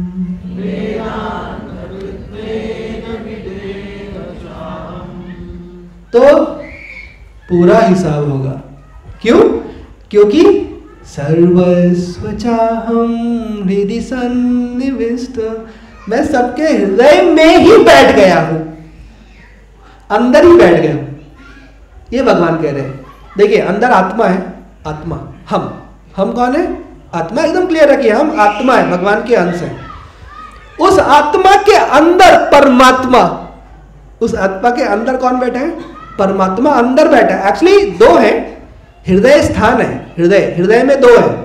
तो पूरा हिसाब होगा, क्यों? क्योंकि सर्वस्व चाहं हृदि सन्निविष्ट, मैं सबके हृदय में ही बैठ गया हूं, अंदर ही बैठ गया हूं, ये भगवान कह रहे हैं। देखिए अंदर आत्मा है, आत्मा हम कौन है? आत्मा, एकदम क्लियर रखिए, हम आत्मा है, भगवान के अंश है। उस आत्मा के अंदर परमात्मा, उस आत्मा के अंदर कौन बैठा है? परमात्मा अंदर बैठा है। एक्चुअली दो है, हृदय स्थान है, हृदय में दो है,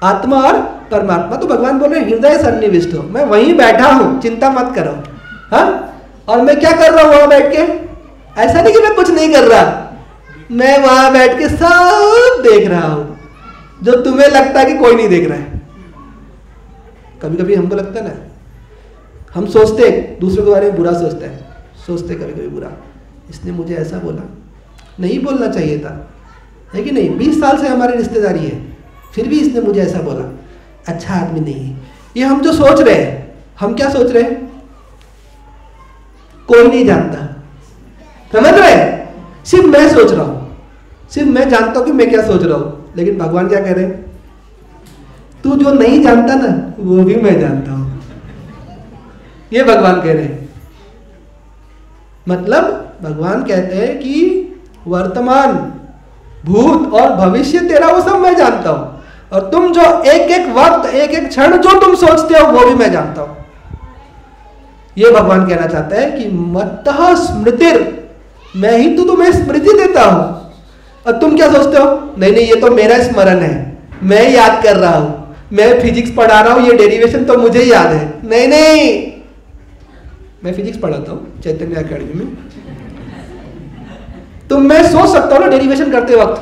आत्मा और परमात्मा। तो भगवान बोल रहे हृदय सन्निविष्ट हो, मैं वहीं बैठा हूं, चिंता मत करो। हाँ, और मैं क्या कर रहा हूं वहां बैठ के? ऐसा नहीं कि मैं कुछ नहीं कर रहा, मैं वहां बैठ के सब देख रहा हूं, जो तुम्हें लगता है कि कोई नहीं देख रहा है। कभी कभी हमको लगता है ना, हम सोचते दूसरों के बारे में बुरा सोचते हैं, सोचते कभी कभी बुरा, इसने मुझे ऐसा बोला, नहीं बोलना चाहिए था, है कि नहीं। 20 साल से हमारी रिश्तेदारी है, फिर भी इसने मुझे ऐसा बोला, अच्छा आदमी नहीं है। ये हम जो सोच रहे हैं, हम क्या सोच रहे हैं? कोई नहीं जानता, समझ रहे हैं? सिर्फ मैं सोच रहा हूं, सिर्फ मैं जानता हूं कि मैं क्या सोच रहा हूं। लेकिन भगवान क्या कह रहे हैं? तू जो नहीं जानता ना, वो भी मैं जानता हूं। ये भगवान कह रहे हैं। मतलब भगवान कहते हैं कि वर्तमान, भूत और भविष्य तेरा वो सब मैं जानता हूं, और तुम जो एक एक वक्त, एक एक क्षण जो तुम सोचते हो, वो भी मैं जानता हूं। ये भगवान कहना चाहता है कि मत्तः स्मृतिर, मैं ही तो तुम्हें स्मृति देता हूं, और तुम क्या सोचते हो? नहीं नहीं, ये तो मेरा स्मरण है, मैं याद कर रहा हूं, मैं फिजिक्स पढ़ा रहा हूं, ये डेरिवेशन तो मुझे याद है। नहीं नहीं, मैं फिजिक्स पढ़ाता हूं चैतन्य अकेडमी में, तो मैं सोच सकता हूं ना डेरिवेशन करते वक्त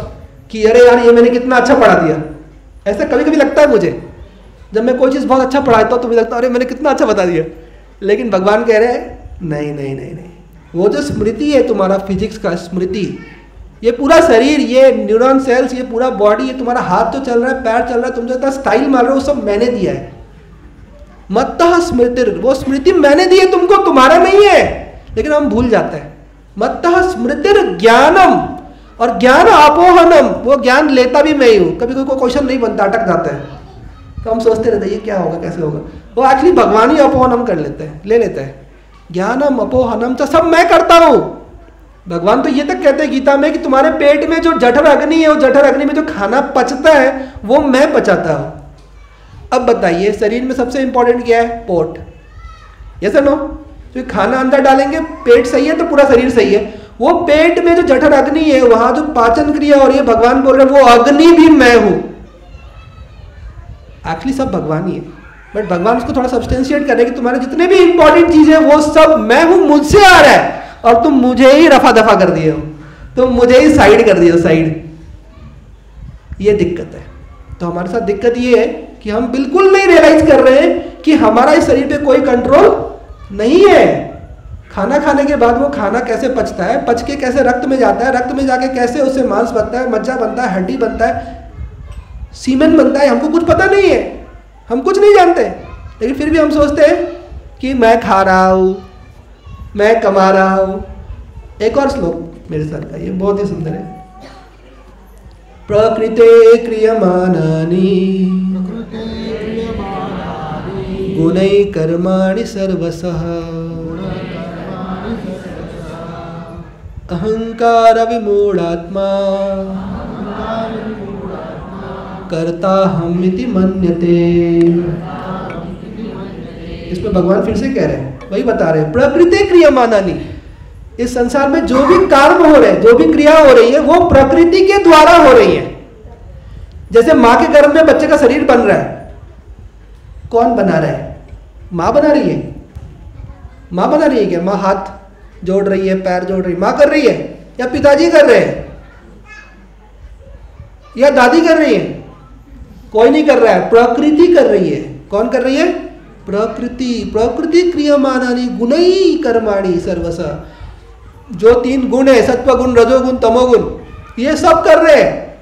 कि अरे यार ये मैंने कितना अच्छा पढ़ा दिया। ऐसा कभी कभी लगता है मुझे, जब मैं कोई चीज बहुत अच्छा पढ़ाता हूं तो मुझे लगता है अरे मैंने कितना अच्छा बता दिया। लेकिन भगवान कह रहे हैं नहीं नहीं नहीं नहीं, वो जो स्मृति है तुम्हारा, फिजिक्स का स्मृति, ये पूरा शरीर, ये न्यूरॉन सेल्स, ये पूरा बॉडी, ये तुम्हारा हाथ जो चल रहा है, पैर चल रहा है, तुम जो इतना स्टाइल मार रहे हो, सब मैंने दिया है। मत्तः स्मृति, वो स्मृति मैंने दी है तुमको, तुम्हारा नहीं है। लेकिन हम भूल जाते हैं। मत्तः स्मृतिर ज्ञानम, और ज्ञान अपोहनम, वो ज्ञान लेता भी मैं ही हूं। कभी कोई क्वेश्चन नहीं बनता, अटक जाता है, तो हम सोचते रहते हैं ये क्या होगा, कैसे होगा। वो एक्चुअली भगवान ही अपोहनम कर लेते हैं, ले लेते हैं। ज्ञानम अपोहनम तो सब मैं करता हूं। भगवान तो ये तक कहते हैं गीता में कि तुम्हारे पेट में जो जठर अग्नि है, वो जठर अग्नि में जो खाना पचता है, वो मैं पचाता हूं। अब बताइए, शरीर में सबसे इंपॉर्टेंट क्या है? पोट, यस और नो? तो खाना अंदर डालेंगे, पेट सही है तो पूरा शरीर सही है। वो पेट में जो जठर अग्नि है, वहां जो पाचन क्रिया हो रही है, भगवान बोल रहे हैं वो अग्नि भी मैं हूं। एक्चुअली सब भगवान ही है, बट भगवान उसको थोड़ा सब्सटेंशिएट कर रहे हैं कि तुम्हारे जितने भी इंपॉर्टेंट चीजें वो सब मैं हूं, मुझसे आ रहा है, और तुम मुझे ही रफा दफा कर दिए हो, तुम मुझे ही साइड कर दिए हो, साइड। ये दिक्कत है। तो हमारे साथ दिक्कत ये है कि हम बिल्कुल नहीं रियलाइज कर रहे हैं कि हमारा इस शरीर पे कोई कंट्रोल नहीं है। खाना खाने के बाद वो खाना कैसे पचता है, पच के कैसे रक्त में जाता है, रक्त में जाके कैसे उससे मांस बनता है, मज्जा बनता है, हड्डी बनता है, सीमेंट बनता है, हमको कुछ पता नहीं है, हम कुछ नहीं जानते। लेकिन फिर भी हम सोचते हैं कि मैं खा रहा हूं, मैं कमा रहा हूं। एक और श्लोक मेरे साथ का, ये बहुत ही सुंदर है। प्रकृते क्रियमाणानि गुणै कर्माणि सर्वशः अहंकार विमूढ़ात्मा कर्ता हम इति मन्यते। इसमें भगवान फिर से कह रहे हैं, वही बता रहे हैं, प्रकृति क्रियमाणानि, इस संसार में जो भी कर्म हो रहे हैं, जो भी क्रिया हो रही है, वो प्रकृति के द्वारा हो रही है। जैसे मां के गर्भ में बच्चे का शरीर बन रहा है, कौन बना रहा है? मां बना रही है। मां बना रही है क्या? मां हाथ जोड़ रही है, पैर जोड़ रही है, मां कर रही है, या पिताजी कर रहे हैं, या दादी कर रही है? कोई नहीं कर रहा है, प्रकृति कर रही है। कौन कर रही है? प्रकृति। प्रकृति क्रियमाणानि गुणै कर्माणि सर्वशः, जो 3 गुण है, सत्व गुण, रजोगुण, तमोगुण, ये सब कर रहे हैं,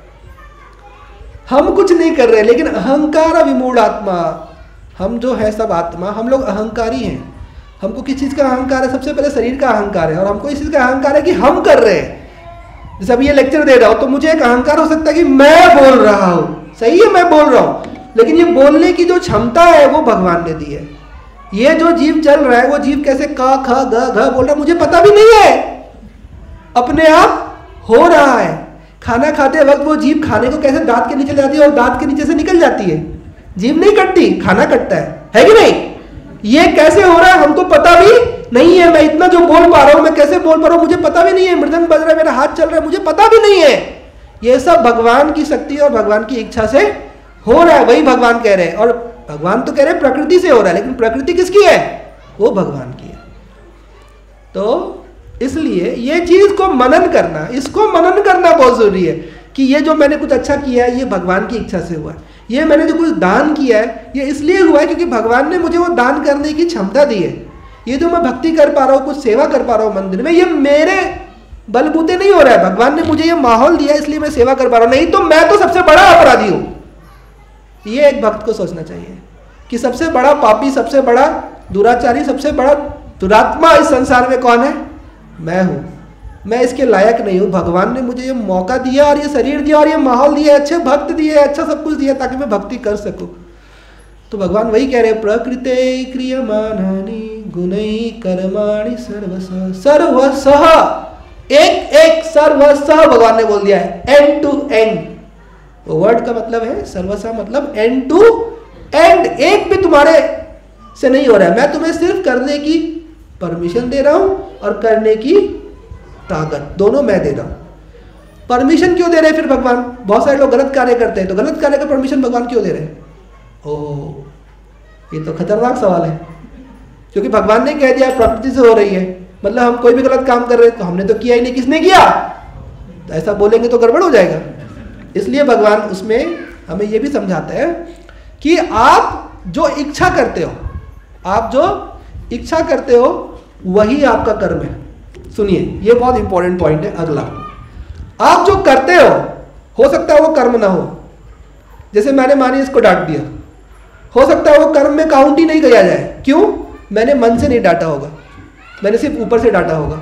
हम कुछ नहीं कर रहे। लेकिन अहंकार विमूढ़ आत्मा, हम जो है सब आत्मा, हम लोग अहंकारी हैं। हमको किस चीज का अहंकार है? सबसे पहले शरीर का अहंकार है, और हमको इस चीज का अहंकार है कि हम कर रहे हैं। जैसे अभी ये लेक्चर दे रहा हूं तो मुझे एक अहंकार हो सकता है कि मैं बोल रहा हूं, सही है, मैं बोल रहा हूं, लेकिन ये बोलने की जो क्षमता है वो भगवान ने दी है। ये जो जीव चल रहा है, वो जीव कैसे क ख ग घ बोल रहा है मुझे पता भी नहीं है, अपने आप हो रहा है। खाना खाते वक्त वो जीव खाने को कैसे दांत के नीचे ले जाती है और दांत के नीचे से निकल जाती है। जीव नहीं कटती, खाना कटता है कि नहीं? ये कैसे हो रहा है हमको पता भी नहीं है। मैं इतना जो बोल पा रहा हूं, मैं कैसे बोल पा रहा हूं मुझे पता भी नहीं है। मृदंग बज रहा है, मेरा हाथ चल रहा है, मुझे पता भी नहीं है। ये सब भगवान की शक्ति और भगवान की इच्छा से हो रहा है, वही भगवान कह रहे हैं। और भगवान तो कह रहे हैं प्रकृति से हो रहा है, लेकिन प्रकृति किसकी है? वो भगवान की है। तो इसलिए ये चीज को मनन करना, इसको मनन करना बहुत जरूरी है कि ये जो मैंने कुछ अच्छा किया है, ये भगवान की इच्छा से हुआ है। ये मैंने जो कुछ दान किया है ये इसलिए हुआ है क्योंकि भगवान ने मुझे वो दान करने की क्षमता दी है। ये जो मैं भक्ति कर पा रहा हूँ, कुछ सेवा कर पा रहा हूँ मंदिर में, ये मेरे बलबूते नहीं हो रहा है, भगवान ने मुझे ये माहौल दिया है इसलिए मैं सेवा कर पा रहा हूँ, नहीं तो मैं तो सबसे बड़ा अपराधी हूँ। ये एक भक्त को सोचना चाहिए कि सबसे बड़ा पापी, सबसे बड़ा दुराचारी, सबसे बड़ा दुरात्मा इस संसार में कौन है? मैं हूँ। मैं इसके लायक नहीं हूँ। भगवान ने मुझे ये मौका दिया और ये शरीर दिया और ये माहौल दिया, अच्छे भक्त दिए, अच्छा सब कुछ दिया ताकि मैं भक्ति कर सकूं। तो भगवान वही कह रहे हैं, प्रकृते क्रियमाणानि गुणैः कर्माणि सर्वशः। सर्वशः, एक एक सर्वशः भगवान ने बोल दिया है, एंड टू एंड। वो वर्ड का मतलब है सर्वशः, मतलब एंड टू एंड। एक भी तुम्हारे से नहीं हो रहा है, मैं तुम्हें सिर्फ करने की परमिशन दे रहा हूं और करने की ताकत, दोनों मैं दे रहा हूं। परमिशन क्यों दे रहे हैं फिर भगवान? बहुत सारे लोग गलत कार्य करते हैं, तो गलत कार्य का परमिशन भगवान क्यों दे रहे हैं? ओह, ये तो खतरनाक सवाल है, क्योंकि भगवान ने कह दिया प्रकृति से हो रही है, मतलब हम कोई भी गलत काम कर रहे हैं तो हमने तो किया ही नहीं, किसने किया? तो ऐसा बोलेंगे तो गड़बड़ हो जाएगा। इसलिए भगवान उसमें हमें ये भी समझाता है कि आप जो इच्छा करते हो, आप जो इच्छा करते हो वही आपका कर्म है। सुनिए, ये बहुत इंपॉर्टेंट पॉइंट है। अगला, आप जो करते हो सकता है वो कर्म ना हो। जैसे मैंने मानी इसको डांट दिया, हो सकता है वो कर्म में काउंट ही नहीं किया जाए। क्यों? मैंने मन से नहीं डांटा होगा, मैंने सिर्फ ऊपर से डांटा होगा।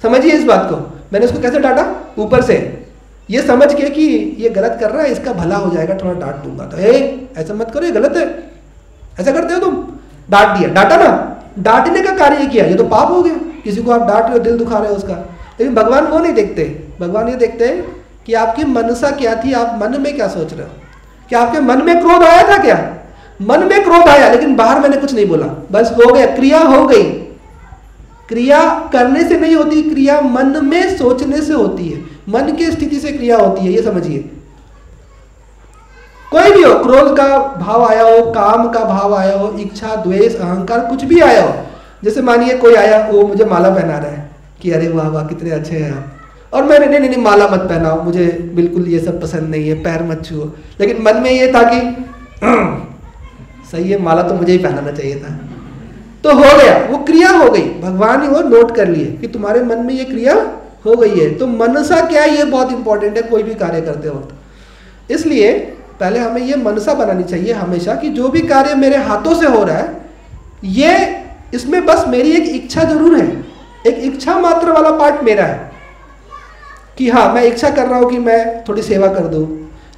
समझिए इस बात को, मैंने उसको कैसे डांटा? ऊपर से, ये समझ के कि ये गलत कर रहा है, इसका भला हो जाएगा, थोड़ा डांट दूंगा। तो ऐसा मत करो, ये गलत है, ऐसा करते हो तुम। डांट दिया, डांटा ना, डांटने का कार्य किया, ये तो पाप हो गया। किसी को आप डांट रहे हो, दिल दुखा रहे हो उसका। लेकिन भगवान वो नहीं देखते। भगवान ये देखते हैं कि आपकी मनसा क्या थी, आप मन में क्या सोच रहे हो। क्या आपके मन में क्रोध आया था? क्या मन में क्रोध आया, लेकिन बाहर मैंने कुछ नहीं बोला, बस हो गया, क्रिया हो गई। क्रिया करने से नहीं होती, क्रिया मन में सोचने से होती है, मन की स्थिति से क्रिया होती है, ये समझिए। कोई भी हो, क्रोध का भाव आया हो, काम का भाव आया हो, इच्छा, द्वेष, अहंकार, कुछ भी आया हो। जैसे मानिए कोई आया, वो मुझे माला पहना रहा है कि अरे वाह वाह कितने अच्छे हैं आप, और मैंने नहीं नहीं माला मत पहनाओ, मुझे बिल्कुल ये सब पसंद नहीं है, पैर मत छुओ। लेकिन मन में ये था कि सही है, माला तो मुझे ही पहनाना चाहिए था। तो हो गया, वो क्रिया हो गई। भगवान ही वो नोट कर लिए कि तुम्हारे मन में ये क्रिया हो गई है। तो मनसा क्या है, ये बहुत इंपॉर्टेंट है कोई भी कार्य करते वक्त। इसलिए पहले हमें ये मनसा बनानी चाहिए हमेशा कि जो भी कार्य मेरे हाथों से हो रहा है, ये इसमें बस मेरी एक इच्छा जरूर है, एक इच्छा मात्र वाला पार्ट मेरा है कि हाँ मैं इच्छा कर रहा हूं कि मैं थोड़ी सेवा कर दूं,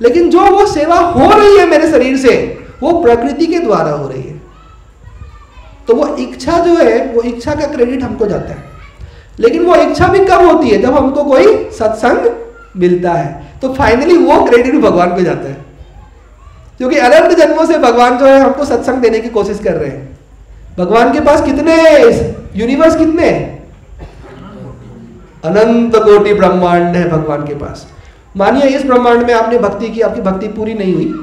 लेकिन जो वो सेवा हो रही है मेरे शरीर से, वो प्रकृति के द्वारा हो रही है। तो वो इच्छा जो है, वो इच्छा का क्रेडिट हमको जाता है। लेकिन वो इच्छा भी कब होती है? जब हमको कोई सत्संग मिलता है, तो फाइनली वो क्रेडिट भगवान को जाता है। क्योंकि अनंत जन्मों से भगवान जो है हमको सत्संग देने की कोशिश कर रहे हैं। भगवान के पास कितने यूनिवर्स, कितने अनंत कोटि ब्रह्मांड है भगवान के पास। मानिए इस ब्रह्मांड में आपने भक्ति की, आपकी भक्ति पूरी नहीं हुई,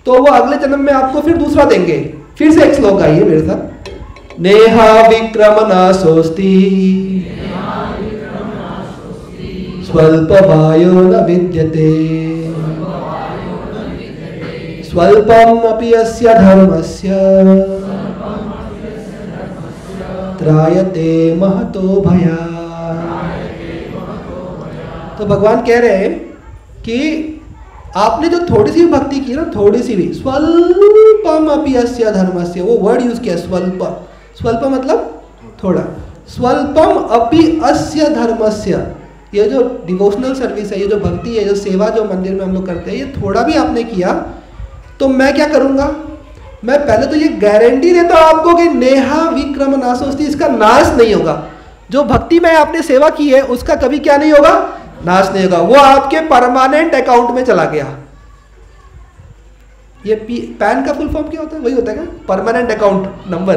तो वो अगले जन्म में आपको फिर दूसरा देंगे। फिर से एक श्लोक आइए मेरे साथ, नेहा विक्रम नासोस्ति स्वल्प वायो न विद्यते स्वल्पम अपि अस्य धर्मस्य त्रायते महतो भयात्। तो भगवान कह रहे हैं कि आपने जो थोड़ी सी भक्ति की ना, थोड़ी सी भी, स्वल्पम अपि अस्य धर्मस्य, वो वर्ड यूज किया स्वल्प। स्वल्प मतलब थोड़ा, स्वल्पम अपि अस्य धर्मस्य। ये जो डिवोशनल सर्विस है, ये जो भक्ति है, जो सेवा जो मंदिर में हम लोग करते हैं, ये थोड़ा भी आपने किया तो मैं क्या करूंगा? मैं पहले तो ये गारंटी देता हूं आपको कि नेहा विक्रम नासोस्ति, इसका नाश नहीं होगा। जो भक्ति में आपने सेवा की है उसका कभी क्या नहीं होगा? नाश नहीं होगा। वो आपके परमानेंट अकाउंट में चला गया। ये पैन का फुल फॉर्म क्या होता है? वही होता है क्या? Permanent account number.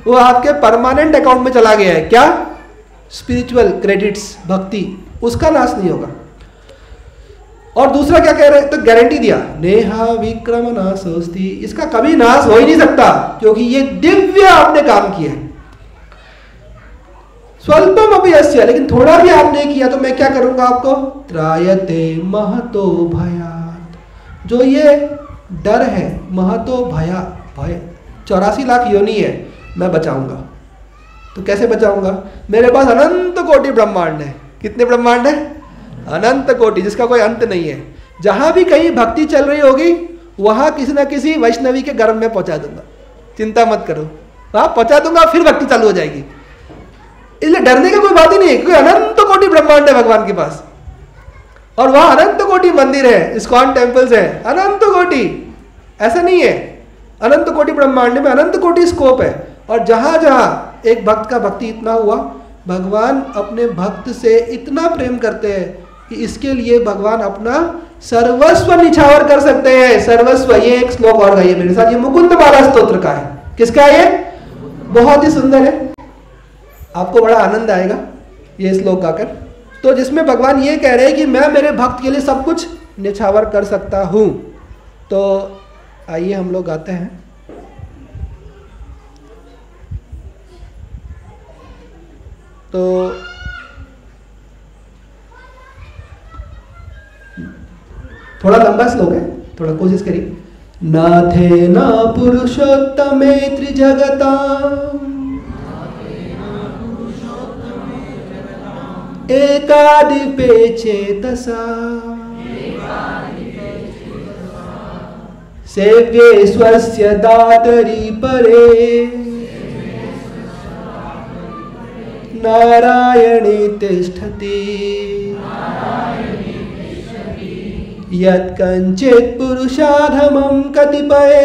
वो आपके परमानेंट अकाउंट में चला गया है। क्या? स्पिरिचुअल क्रेडिट्स, भक्ति, उसका नाश नहीं होगा। और दूसरा क्या कह रहे हैं? तो गारंटी दिया, नेहा विक्रम नासोस्ति, इसका कभी नाश हो ही नहीं सकता, क्योंकि ये दिव्य आपने काम किया है। स्वल्पम अपि अस्य, लेकिन थोड़ा भी आपने किया तो मैं क्या करूंगा आपको? त्रायते महतो भयात्। जो ये डर है, महतो भया भय, 84 लाख योनि है, मैं बचाऊंगा। तो कैसे बचाऊंगा? मेरे पास अनंत कोटि ब्रह्मांड है। कितने ब्रह्मांड है? अनंत कोटि, जिसका कोई अंत नहीं है। जहां भी कहीं भक्ति चल रही होगी वहां किसी ना किसी वैष्णवी के गर्भ में पहुंचा दूंगा, चिंता मत करो, वहां पहुंचा दूंगा, फिर भक्ति चालू हो जाएगी। इसलिए डरने की कोई बात ही नहीं है, क्योंकि अनंत कोटि ब्रह्मांड है भगवान के पास, और वहां अनंत कोटि मंदिर है, इस्कॉन टेम्पल्स है, अनंत कोटि। ऐसा नहीं है, अनंत कोटि ब्रह्मांड में अनंत कोटि स्कोप है। और जहां जहां एक भक्त का भक्ति इतना हुआ, भगवान अपने भक्त से इतना प्रेम करते हैं कि इसके लिए भगवान अपना सर्वस्व निछावर कर सकते हैं। सर्वस्व, ये एक श्लोक और गाइए मेरे साथ, ये मुकुंद माला स्तोत्र का है। किसका है ये? बहुत ही सुंदर है, आपको बड़ा आनंद आएगा ये श्लोक गाकर। तो जिसमें भगवान ये कह रहे हैं कि मैं मेरे भक्त के लिए सब कुछ निछावर कर सकता हूं। तो आइए हम लोग गाते हैं। तो थोड़ा लंबा श्लोक है, थोड़ा कोशिश करिए। नाथे न पुरुषोत्तमे त्रिजगताम् एकाधिपे चेतसा सेव्ये स्वस्य दातरि परे नारायणे तिष्ठति यत्कंचित् पुरुषाधमं कतिपये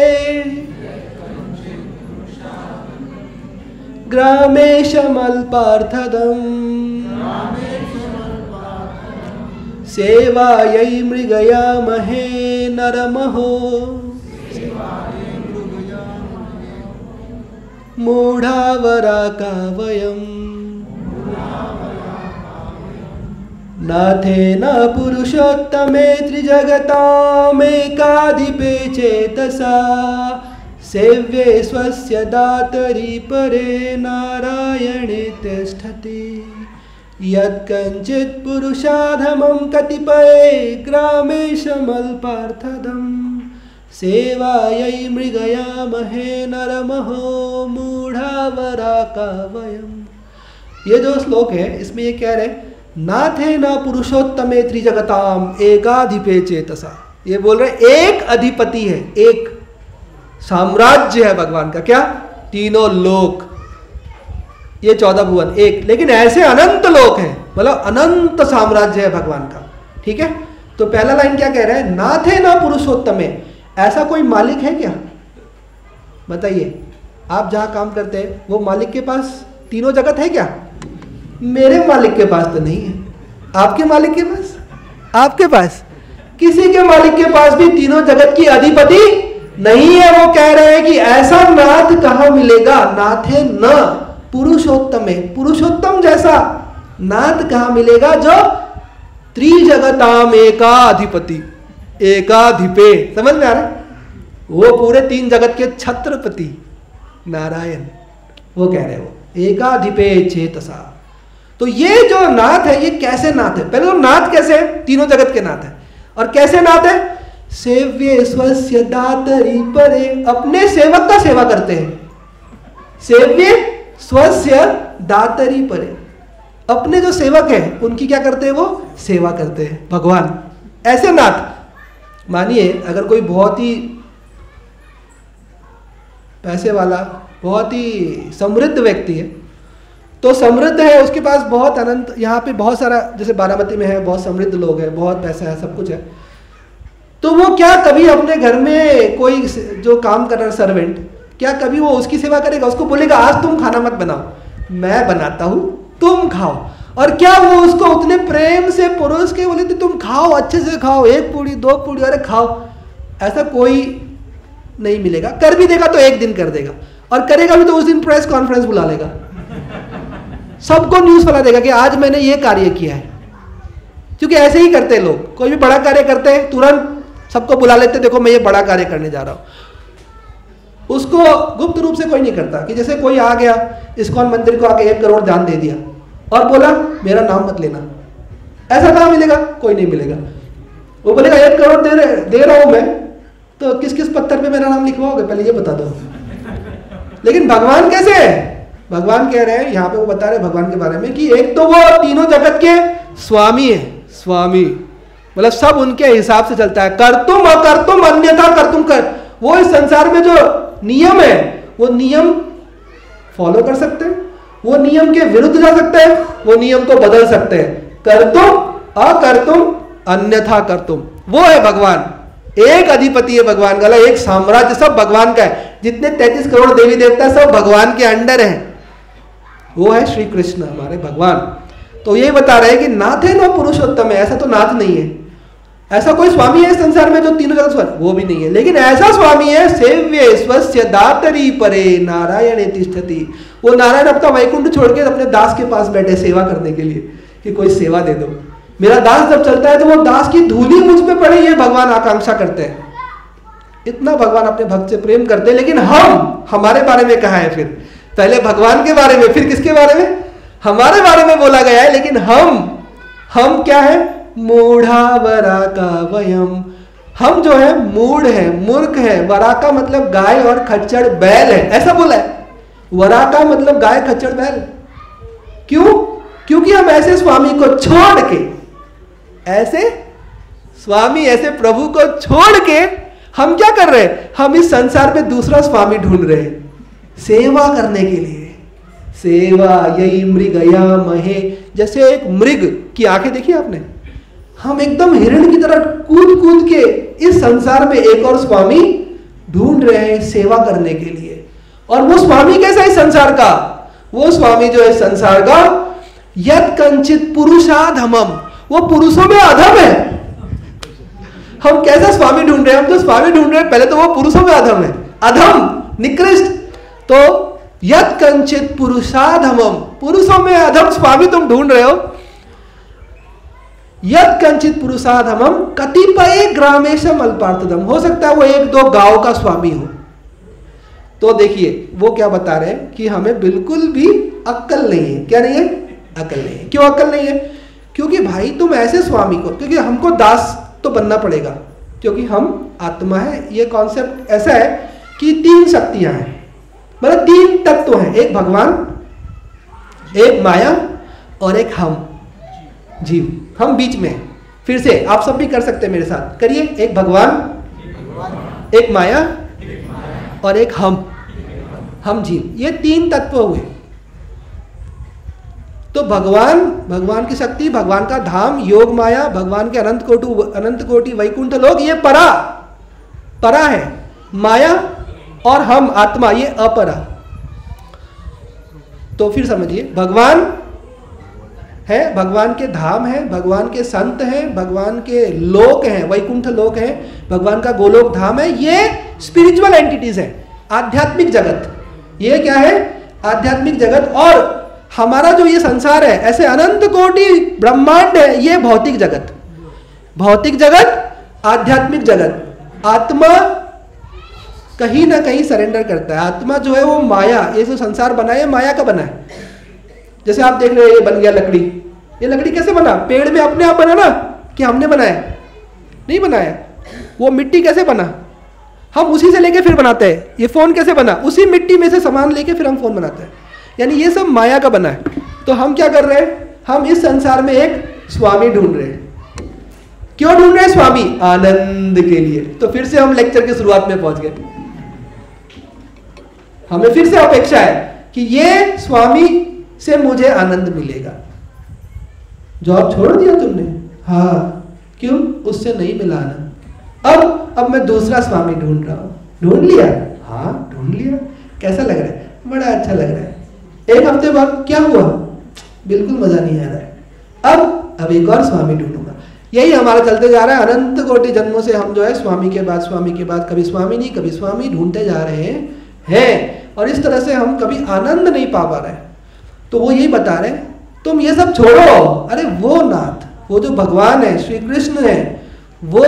ग्रामेशमल्पार्थदम् सेवायै मृगयामहे नरमहो मूढ़ावराका वयम् नाथेन पुरुषोत्तमे त्रिजगतामेकाधिपे चेतसा सेव्ये स्वस्य दातरि परे नारायणे तिष्ठति यत्कंचित् पुरुषाधमं कतिपये ग्रामेशमल्पार्थदम् सेवायै मृगयामहे नरमहो मूढ़ावराका वयम्। ये जो श्लोक है इसमें ये कह रहे नाथे न पुरुषोत्तमे त्रिजगताम एकाधिपे चेतसा। ये बोल रहे एक अधिपति है, एक साम्राज्य है भगवान का। क्या? तीनों लोक, ये 14 भुवन एक, लेकिन ऐसे अनंत लोक हैं, मतलब अनंत साम्राज्य है भगवान का। ठीक है, तो पहला लाइन क्या कह रहा है? नाथे न पुरुषोत्तमे। ऐसा कोई मालिक है क्या? बताइए, आप जहां काम करते हैं वो मालिक के पास तीनों जगत है क्या? मेरे मालिक के पास तो नहीं है। आपके मालिक के पास? आपके पास? किसी के मालिक के पास भी तीनों जगत की अधिपति नहीं है। वो कह रहे हैं कि ऐसा नाथ कहां मिलेगा? नाथे न पुरुषोत्तमे, पुरुषोत्तम जैसा नाथ कहां मिलेगा जो त्रिजगताम एकाधिपति, एकाधिपे, समझ में आ रहा है? वो पूरे तीन जगत के छत्रपति नारायण, वो कह रहे हैं वो एकाधिपे चेतसा। तो ये जो नाथ है ये कैसे नाथ है? पहले तो नाथ कैसे है? तीनों जगत के नाथ है। और कैसे नाथ है? सेव्ये स्वस्य दातरि परे, अपने सेवक का सेवा करते हैं। सेव्ये स्वस्य दातरि परे, अपने जो सेवक हैं उनकी क्या करते हैं? वो सेवा करते हैं भगवान। ऐसे नाथ। मानिए अगर कोई बहुत ही पैसे वाला, बहुत ही समृद्ध व्यक्ति है, तो समृद्ध है, उसके पास बहुत अनंत, यहाँ पे बहुत सारा, जैसे बारामती में है बहुत समृद्ध लोग हैं, बहुत पैसा है, सब कुछ है, तो वो क्या कभी अपने घर में कोई जो काम कर रहा है सर्वेंट, क्या कभी वो उसकी सेवा करेगा? उसको बोलेगा आज तुम खाना मत बनाओ, मैं बनाता हूँ, तुम खाओ। और क्या वो उसको उतने प्रेम से परोस के बोले तुम खाओ, अच्छे से खाओ, एक पूड़ी दो पूड़ी, अरे खाओ? ऐसा कोई नहीं मिलेगा। कर भी देगा तो एक दिन कर देगा, और करेगा भी तो उस दिन प्रेस कॉन्फ्रेंस बुला लेगा, सबको न्यूज फैला देगा कि आज मैंने ये कार्य किया है। क्योंकि ऐसे ही करते हैं लोग, कोई भी बड़ा कार्य करते हैं तुरंत सबको बुला लेते, देखो मैं ये बड़ा कार्य करने जा रहा हूं। उसको गुप्त रूप से कोई नहीं करता। कि जैसे कोई आ गया इस्कॉन मंदिर को आके 1 करोड़ दान दे दिया और बोला मेरा नाम मत लेना, ऐसा कहां मिलेगा? कोई नहीं मिलेगा। वो बोलेगा 1 करोड़ दे रहा हूं मैं, तो किस किस पत्थर पे मेरा नाम लिखवाओगे, पहले ये बता दो। लेकिन भगवान कैसे है? भगवान कह रहे हैं, यहाँ पे वो बता रहे हैं भगवान के बारे में कि एक तो वो तीनों जगत के स्वामी है, स्वामी मतलब सब उनके हिसाब से चलता है, कर्तुम अकर्तुम अन्यथा कर्तुम कर। वो इस संसार में जो नियम है वो नियम फॉलो कर सकते हैं, वो नियम के विरुद्ध जा सकते हैं, वो नियम को बदल सकते हैं। कर्तुम अकर्तुम अन्यथा कर्तुम, वो है भगवान। एक अधिपति है भगवान का, एक साम्राज्य सब भगवान का है। जितने 33 करोड़ देवी देवता सब भगवान के अंडर हैं। वो है श्री कृष्ण हमारे भगवान। तो ये बता रहे हैं कि नाथ है न पुरुषोत्तम है, ऐसा तो नाथ नहीं है। ऐसा कोई स्वामी है इस संसार में जो तीनों जगत स्वामी, वो भी नहीं है। लेकिन ऐसा स्वामी है सेव्य स्वस्य दातरी परे नारायण तिष्ठति। वो नारायण अपना वैकुंठ छोड़ के अपने दास के पास बैठे सेवा करने के लिए कि कोई सेवा दे दो। मेरा दास जब चलता है तो वो दास की धूली मुझ पे पड़े, ये भगवान आकांक्षा करते हैं। इतना भगवान अपने भक्त से प्रेम करते हैं। लेकिन हम हमारे बारे में कहा है, फिर पहले भगवान के बारे में, फिर किसके बारे में? हमारे बारे में बोला गया है। लेकिन हम क्या है? मूढ़ावरा का वयम। हम जो है मूढ़ है, मूर्ख है। वराका मतलब गाय और खच्चर बैल है, ऐसा बोला है। वराका मतलब गाय खच्चर बैल। क्यों? क्योंकि हम ऐसे स्वामी को छोड़ के, ऐसे स्वामी ऐसे प्रभु को छोड़ के हम क्या कर रहे हैं? हम इस संसार में दूसरा स्वामी ढूंढ रहे हैं सेवा करने के लिए। सेवा यही मृगया महे, जैसे एक मृग की आंखें देखी आपने, हम एकदम हिरण की तरह कूद कूद के इस संसार में एक और स्वामी ढूंढ रहे हैं सेवा करने के लिए। और वो स्वामी कैसा है इस संसार का? वो स्वामी जो है संसार का यद कंचित पुरुषाधमम, वो पुरुषों में अधम है। हम कैसा स्वामी ढूंढ रहे हैं? हम जो स्वामी ढूंढ रहे हैं पहले तो वो पुरुषों में अधम है, अधम निकृष्ट। तो यद कंचित पुरुषाधमम, पुरुषों में अधम स्वामी तुम ढूंढ रहे हो। यद कंचित पुरुषाधमम कतिपय ग्रामेशम अल्पार्थदम, हो सकता है वो एक दो गांव का स्वामी हो। तो देखिए वो क्या बता रहे हैं कि हमें बिल्कुल भी अक्ल नहीं है। क्या नहीं है? अक्ल नहीं है। क्यों अक्ल नहीं है? क्योंकि भाई तुम ऐसे स्वामी को, क्योंकि हमको दास तो बनना पड़ेगा क्योंकि हम आत्मा है। ये कॉन्सेप्ट ऐसा है कि तीन शक्तियां हैं, मतलब तीन तत्व हैं, एक भगवान, एक माया और एक हम जीव। हम बीच में। फिर से आप सब भी कर सकते हैं मेरे साथ, करिए। एक भगवान, एक माया और एक हम जीव। ये तीन तत्व हुए। तो भगवान की शक्ति, भगवान का धाम, योग माया, भगवान के अनंत कोटि वैकुंठ लोक, ये परा है। माया और हम आत्मा, ये अपरा। तो फिर समझिए, भगवान है, भगवान के धाम है, भगवान के संत हैं, भगवान के लोक हैं, वैकुंठ लोक है, भगवान का गोलोक धाम है। ये स्पिरिचुअल एंटिटीज है, आध्यात्मिक जगत। ये क्या है? आध्यात्मिक जगत। और हमारा जो ये संसार है, ऐसे अनंत कोटि ब्रह्मांड है, ये भौतिक जगत। भौतिक जगत, आध्यात्मिक जगत। आत्मा कहीं ना कहीं सरेंडर करता है। आत्मा जो है वो माया, ये जो संसार बना है माया का बना है। जैसे आप देख रहे हो, ये बन गया लकड़ी। ये लकड़ी कैसे बना? पेड़ में अपने आप बना ना, कि हमने बनाया? नहीं बनाया। वो मिट्टी कैसे बना? हम उसी से लेके फिर बनाते हैं। ये फोन कैसे बना? उसी मिट्टी में से सामान लेके फिर हम फोन बनाते हैं। यानी ये सब माया का बना है। तो हम क्या कर रहे हैं? हम इस संसार में एक स्वामी ढूंढ रहे हैं। क्यों ढूंढ रहे हैं स्वामी? आनंद के लिए। तो फिर से हम लेक्चर की शुरुआत में पहुंच गए। हमें फिर से अपेक्षा है कि ये स्वामी से मुझे आनंद मिलेगा। जॉब छोड़ दिया तुमने? हाँ। क्यों? उससे नहीं मिला आनंद। अब मैं दूसरा स्वामी ढूंढ रहा हूं। ढूंढ लिया? हाँ ढूंढ लिया। कैसा लग रहा है? बड़ा अच्छा लग रहा है। एक हफ्ते बाद क्या हुआ? बिल्कुल मजा नहीं आ रहा है। अब एक और स्वामी ढूंढूंगा। यही हमारा चलते जा रहा है। अनंत कोटि जन्मों से हम जो है स्वामी के बाद कभी स्वामी नहीं, कभी स्वामी ढूंढते जा रहे हैं। और इस तरह से हम कभी आनंद नहीं पा रहे। तो वो यही बता रहे हैं, तुम ये सब छोड़ो। अरे वो नाथ, वो जो भगवान है, श्री कृष्ण है, वो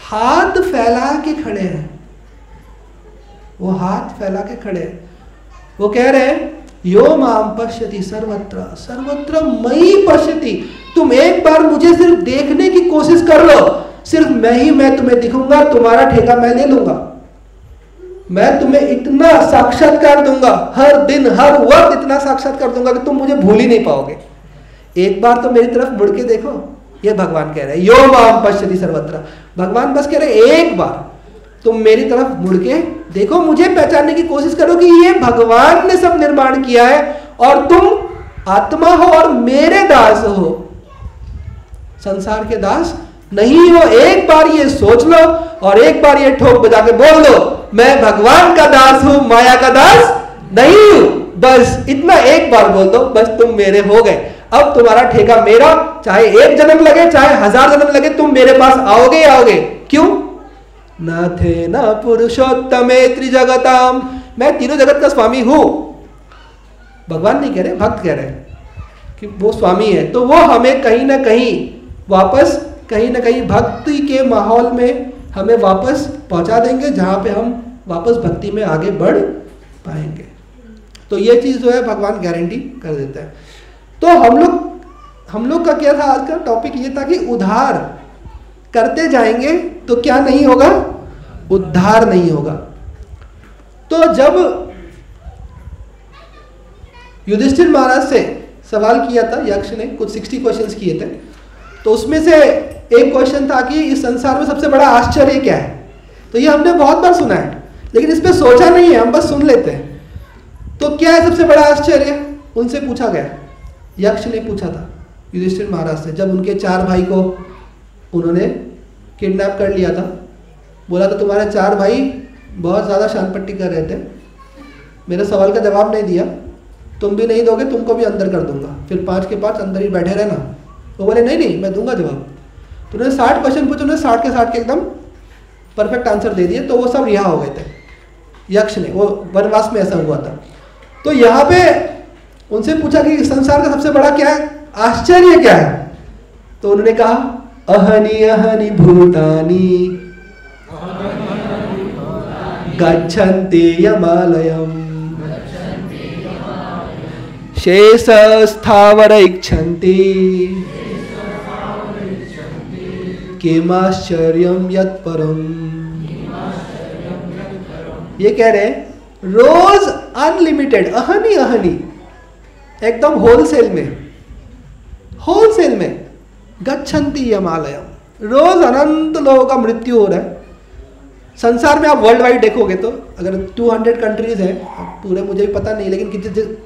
हाथ फैला के खड़े हैं। वो हाथ फैला के खड़े हैं। वो कह रहे हैं, यो माम पश्यति सर्वत्र सर्वत्र मयि पश्यति। तुम एक बार मुझे सिर्फ देखने की कोशिश कर लो, सिर्फ मैं तुम्हें दिखूंगा, तुम्हारा ठेका मैं ले लूंगा। मैं तुम्हें इतना साक्षात्कार दूंगा, हर दिन हर वक्त इतना साक्षात्कार दूंगा कि तुम मुझे भूल ही नहीं पाओगे। एक बार तो मेरी तरफ मुड़ के देखो, ये भगवान कह रहे हैं, यो माम पश्यति सर्वत्र। भगवान बस कह रहे एक बार तुम मेरी तरफ मुड़ के देखो, मुझे पहचानने की कोशिश करो कि ये भगवान ने सब निर्माण किया है और तुम आत्मा हो और मेरे दास हो, संसार के दास नहीं हो। एक बार ये सोच लो और एक बार ये ठोक बजा के बोल दो, मैं भगवान का दास हूं, माया का दास नहीं हूं। बस इतना एक बार बोल दो, बस तुम मेरे हो गए। अब तुम्हारा ठेका मेरा, चाहे 1 जन्म लगे चाहे 1000 जन्म लगे, तुम मेरे पास आओगे ही आओगे। क्यों? न थे न पुरुषोत्तमे त्रिजगताम, मैं तीनों जगत का स्वामी हूं। भगवान नहीं कह रहे, भक्त कह रहे हैं कि वो स्वामी है। तो वो हमें कहीं ना कहीं वापस, कहीं ना कहीं भक्ति के माहौल में हमें वापस पहुंचा देंगे, जहां पे हम वापस भक्ति में आगे बढ़ पाएंगे। तो ये चीज जो है भगवान गारंटी कर देता है। तो हम लोग का क्या था आज का टॉपिक, ये था कि उद्धार करते जाएंगे तो क्या नहीं होगा, उद्धार नहीं होगा। तो जब युधिष्ठिर महाराज से सवाल किया था यक्ष ने, कुछ 60 क्वेश्चंस किए थे, तो उसमें से एक क्वेश्चन था कि इस संसार में सबसे बड़ा आश्चर्य क्या है। तो ये हमने बहुत बार सुना है, लेकिन इस पे सोचा नहीं है, हम बस सुन लेते हैं। तो क्या है सबसे बड़ा आश्चर्य, उनसे पूछा गया। यक्ष ने पूछा था युधिष्ठिर महाराज से, जब उनके 4 भाई को उन्होंने किडनैप कर लिया था, बोला था तुम्हारे 4 भाई बहुत ज़्यादा शान पट्टी कर रहे थे, मेरे सवाल का जवाब नहीं दिया, तुम भी नहीं दोगे, तुमको भी अंदर कर दूंगा, फिर 5 के 5 अंदर ही बैठे रहना। वो बोले नहीं मैं दूंगा जवाब। तो उन्होंने 60 क्वेश्चन पूछे, उन्होंने 60 के 60 के एकदम परफेक्ट आंसर दे दिए, तो वो सब रिहा हो गए थे यक्ष ने। वो वनवास में ऐसा हुआ था। तो यहाँ पे उनसे पूछा कि संसार का सबसे बड़ा क्या है, आश्चर्य क्या है। तो उन्होंने कहा अहनि अहनि भूतानि गच्छन्ति यमालयम् शेषस्थावर इच्छन्ति किमाश्चर्यम यत्परम। ये कह रहे हैं रोज अनलिमिटेड, अहनी अहनी, एकदम होलसेल में गच्छन्ति यमालयम, रोज अनंत लोगों का मृत्यु हो रहा है। संसार में आप वर्ल्ड वाइड देखोगे तो अगर 200 कंट्रीज हैं, पूरे मुझे भी पता नहीं, लेकिन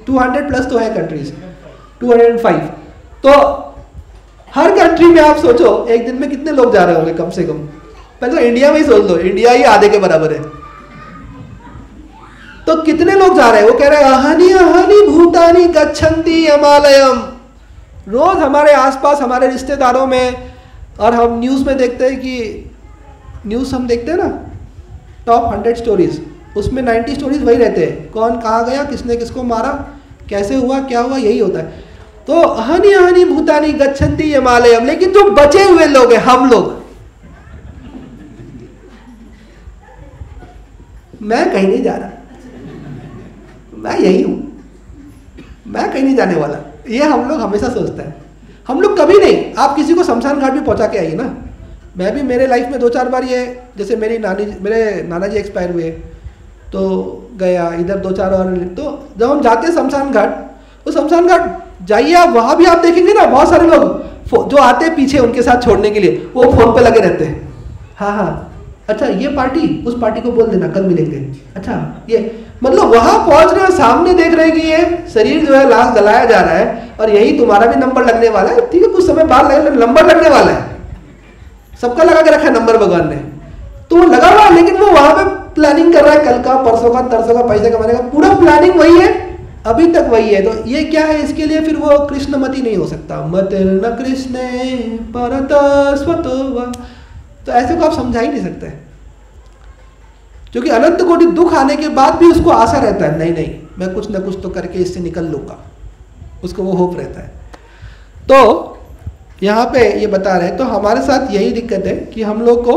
200 प्लस तो है कंट्रीज, 205। तो हर कंट्री में आप सोचो एक दिन में कितने लोग जा रहे होंगे कम से कम। पहले तो इंडिया में ही सोच लो, इंडिया ही आधे के बराबर है। तो कितने लोग जा रहे हैं। वो कह रहे हैं अहनी अहनी भूतानि गच्छन्ति यमालयम। रोज हमारे आसपास हमारे रिश्तेदारों में, और हम न्यूज़ में देखते हैं कि न्यूज़ हम देखते हैं ना, टॉप 100 स्टोरीज, उसमें 90 स्टोरीज वही रहते हैं, कौन कहाँ गया, किसने किसको मारा, कैसे हुआ, क्या हुआ, यही होता है। तो अहनी अहनी भूतानि गच्छन्ति यमालयम। लेकिन जो बचे हुए लोग हैं, हम लोग, मैं कहीं नहीं जा रहा, मैं यही हूं, मैं कहीं नहीं जाने वाला, ये हम लोग हमेशा सोचते हैं। हम लोग कभी नहीं, आप किसी को शमशान घाट भी पहुंचा के आइए ना। मैं भी मेरे लाइफ में 2-4 बार ये, जैसे मेरे नाना जी एक्सपायर हुए तो गया, इधर 2-4 और। तो जब हम जाते हैं शमशान घाट, तो शमशान घाट जाइए आप, वहाँ भी आप देखेंगे ना बहुत सारे लोग जो आते हैं पीछे उनके साथ छोड़ने के लिए, वो फोन पे लगे रहते हैं। हाँ अच्छा ये पार्टी, उस पार्टी को बोल देना कल मिलेंगे। अच्छा ये मतलब वहां पहुंच रहे हैं, सामने देख रहे हैं कि ये शरीर जो है लाश जलाया जा रहा है और यही तुम्हारा भी नंबर लगने वाला है। ठीक है, कुछ समय बाद नंबर लगने वाला है, सबका लगा के रखा है नंबर भगवान ने, तो वो लगा हुआ, लेकिन वो वहां पे प्लानिंग कर रहा है, कल का, परसों का, तरसों का, पैसे कमाने का, पूरा प्लानिंग वही है, अभी तक वही है। तो ये क्या है, इसके लिए फिर वो कृष्णमती नहीं हो सकता। मतिर्न कृष्णे परत स्वतो वा। तो ऐसे को आप समझा ही नहीं सकते, क्योंकि अनंत कोटि दुख आने के बाद भी उसको आशा रहता है, नहीं मैं कुछ ना कुछ तो करके इससे निकल लूंगा, उसको वो होप रहता है। तो यहाँ पे ये बता रहे हैं, तो हमारे साथ यही दिक्कत है कि हम लोग को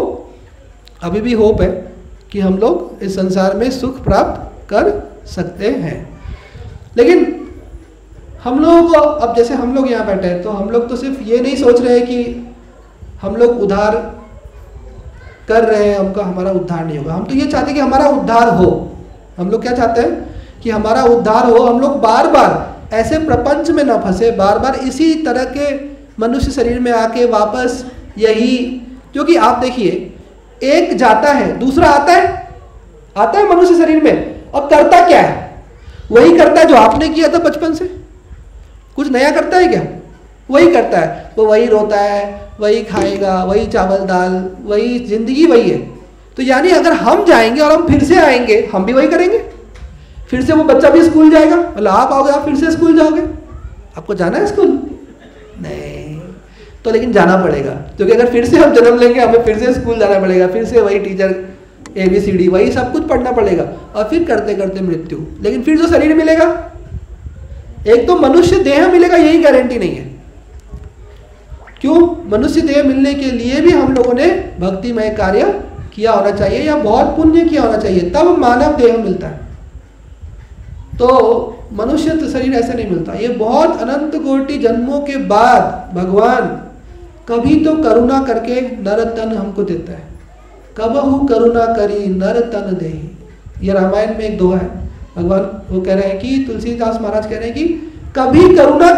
अभी भी होप है कि हम लोग इस संसार में सुख प्राप्त कर सकते हैं। लेकिन हम लोगों को, अब जैसे हम लोग यहाँ बैठे हैं, तो हम लोग तो सिर्फ ये नहीं सोच रहे कि हम लोग उधार कर रहे हैं हमका हमारा उद्धार नहीं होगा। हम तो ये चाहते हैं कि हमारा उद्धार हो। हम लोग क्या चाहते हैं कि हमारा उद्धार हो। हम लोग बार बार ऐसे प्रपंच में ना फंसे, बार बार इसी तरह के मनुष्य शरीर में आके वापस यही, क्योंकि आप देखिए एक जाता है दूसरा आता है मनुष्य शरीर में, अब करता क्या है? वही करता है जो आपने किया था बचपन से। कुछ नया करता है क्या? वही करता है। वो वही रोता है, वही खाएगा, वही चावल दाल, वही जिंदगी वही है। तो यानी अगर हम जाएंगे और हम फिर से आएंगे, हम भी वही करेंगे। फिर से वो बच्चा भी स्कूल जाएगा, मतलब आप आओगे, आप फिर से स्कूल जाओगे। आपको जाना है स्कूल? नहीं, तो लेकिन जाना पड़ेगा, क्योंकि अगर फिर से हम जन्म लेंगे हमें फिर से स्कूल जाना पड़ेगा, फिर से वही टीचर ABCD वही सब कुछ पढ़ना पड़ेगा, और फिर करते करते मृत्यु। लेकिन फिर जो शरीर मिलेगा, एक तो मनुष्य देह मिलेगा, यही गारंटी नहीं है। क्यों? मनुष्य देह मिलने के लिए भी हम लोगों ने भक्तिमय कार्य किया होना चाहिए या बहुत पुण्य किया होना चाहिए, तब मानव देह मिलता है। तो मनुष्य तो शरीर ऐसे नहीं मिलता। ये बहुत अनंत कोटि जन्मों के बाद भगवान कभी तो करुणा करके नर तन हमको देता है। कबहु करुणा करी नर तन देहि। ये रामायण में एक दोहा है। भगवान वो कह रहे हैं कि तुलसीदास महाराज कह रहे हैं कि कभी करुणा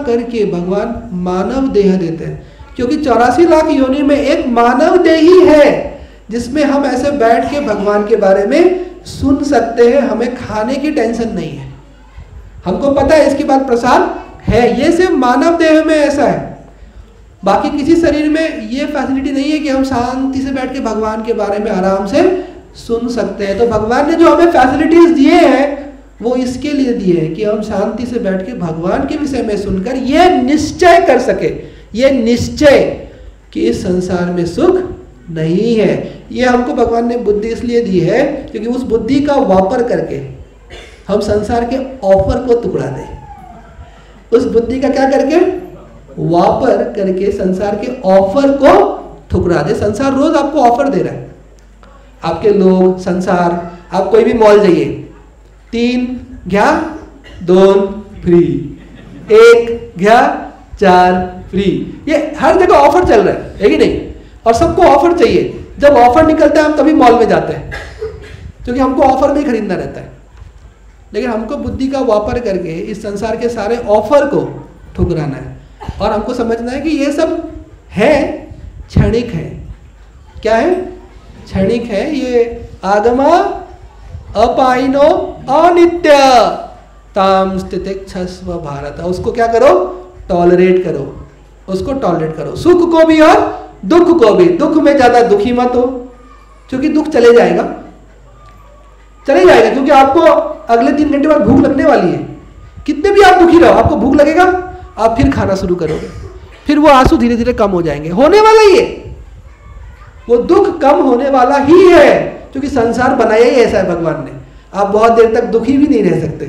करके भगवान मानव देह देते हैं, क्योंकि 84 लाख योनि में एक मानव देह ही है जिसमें हम ऐसे बैठ के भगवान के बारे में सुन सकते हैं। हमें खाने की टेंशन नहीं है, हमको पता है इसके बाद प्रसाद है। ये सिर्फ मानव देह में ऐसा है, बाकी किसी शरीर में ये फैसिलिटी नहीं है कि हम शांति से बैठ के भगवान के बारे में आराम से सुन सकते हैं। तो भगवान ने जो हमें फैसिलिटीज दिए हैं वो इसके लिए दिए हैं कि हम शांति से बैठ के भगवान के विषय में सुनकर ये निश्चय कर सके, ये निश्चय कि इस संसार में सुख नहीं है। ये हमको भगवान ने बुद्धि इसलिए दी है क्योंकि उस बुद्धि का वापर करके हम संसार के ऑफर को टुकड़ा दें। उस बुद्धि का क्या करके? वापर करके संसार के ऑफर को ठुकरा दे। संसार रोज आपको ऑफर दे रहा है, आपके लोग, संसार। आप कोई भी मॉल जाइए, 3 घ्या 2 फ्री, 1 घ्या 4 फ्री, ये हर जगह ऑफर चल रहा है कि नहीं? और सबको ऑफर चाहिए। जब ऑफर निकलता है हम तभी मॉल में जाते हैं, क्योंकि हमको ऑफर में ही खरीदना रहता है। लेकिन हमको बुद्धि का वापर करके इस संसार के सारे ऑफर को ठुकराना है, और हमको समझना है कि ये सब है क्षणिक है। क्या है? क्षणिक है। ये आगमा अपाइनो अनित्य ताम स्थितिक्षस्व भारत। उसको क्या करो? टॉलरेट करो, उसको टॉलरेट करो, सुख को भी और दुख को भी। दुख में ज्यादा दुखी मत हो, क्योंकि दुख चले जाएगा, क्योंकि आपको अगले 3 घंटे बाद भूख लगने वाली है। कितने भी आप दुखी रहो, आपको भूख लगेगा, आप फिर खाना शुरू करोगे, फिर वो आंसू धीरे धीरे कम हो जाएंगे। होने वाला ही है, वो दुख कम होने वाला ही है, क्योंकि संसार बनाया ही ऐसा है भगवान ने। आप बहुत देर तक दुखी भी नहीं रह सकते।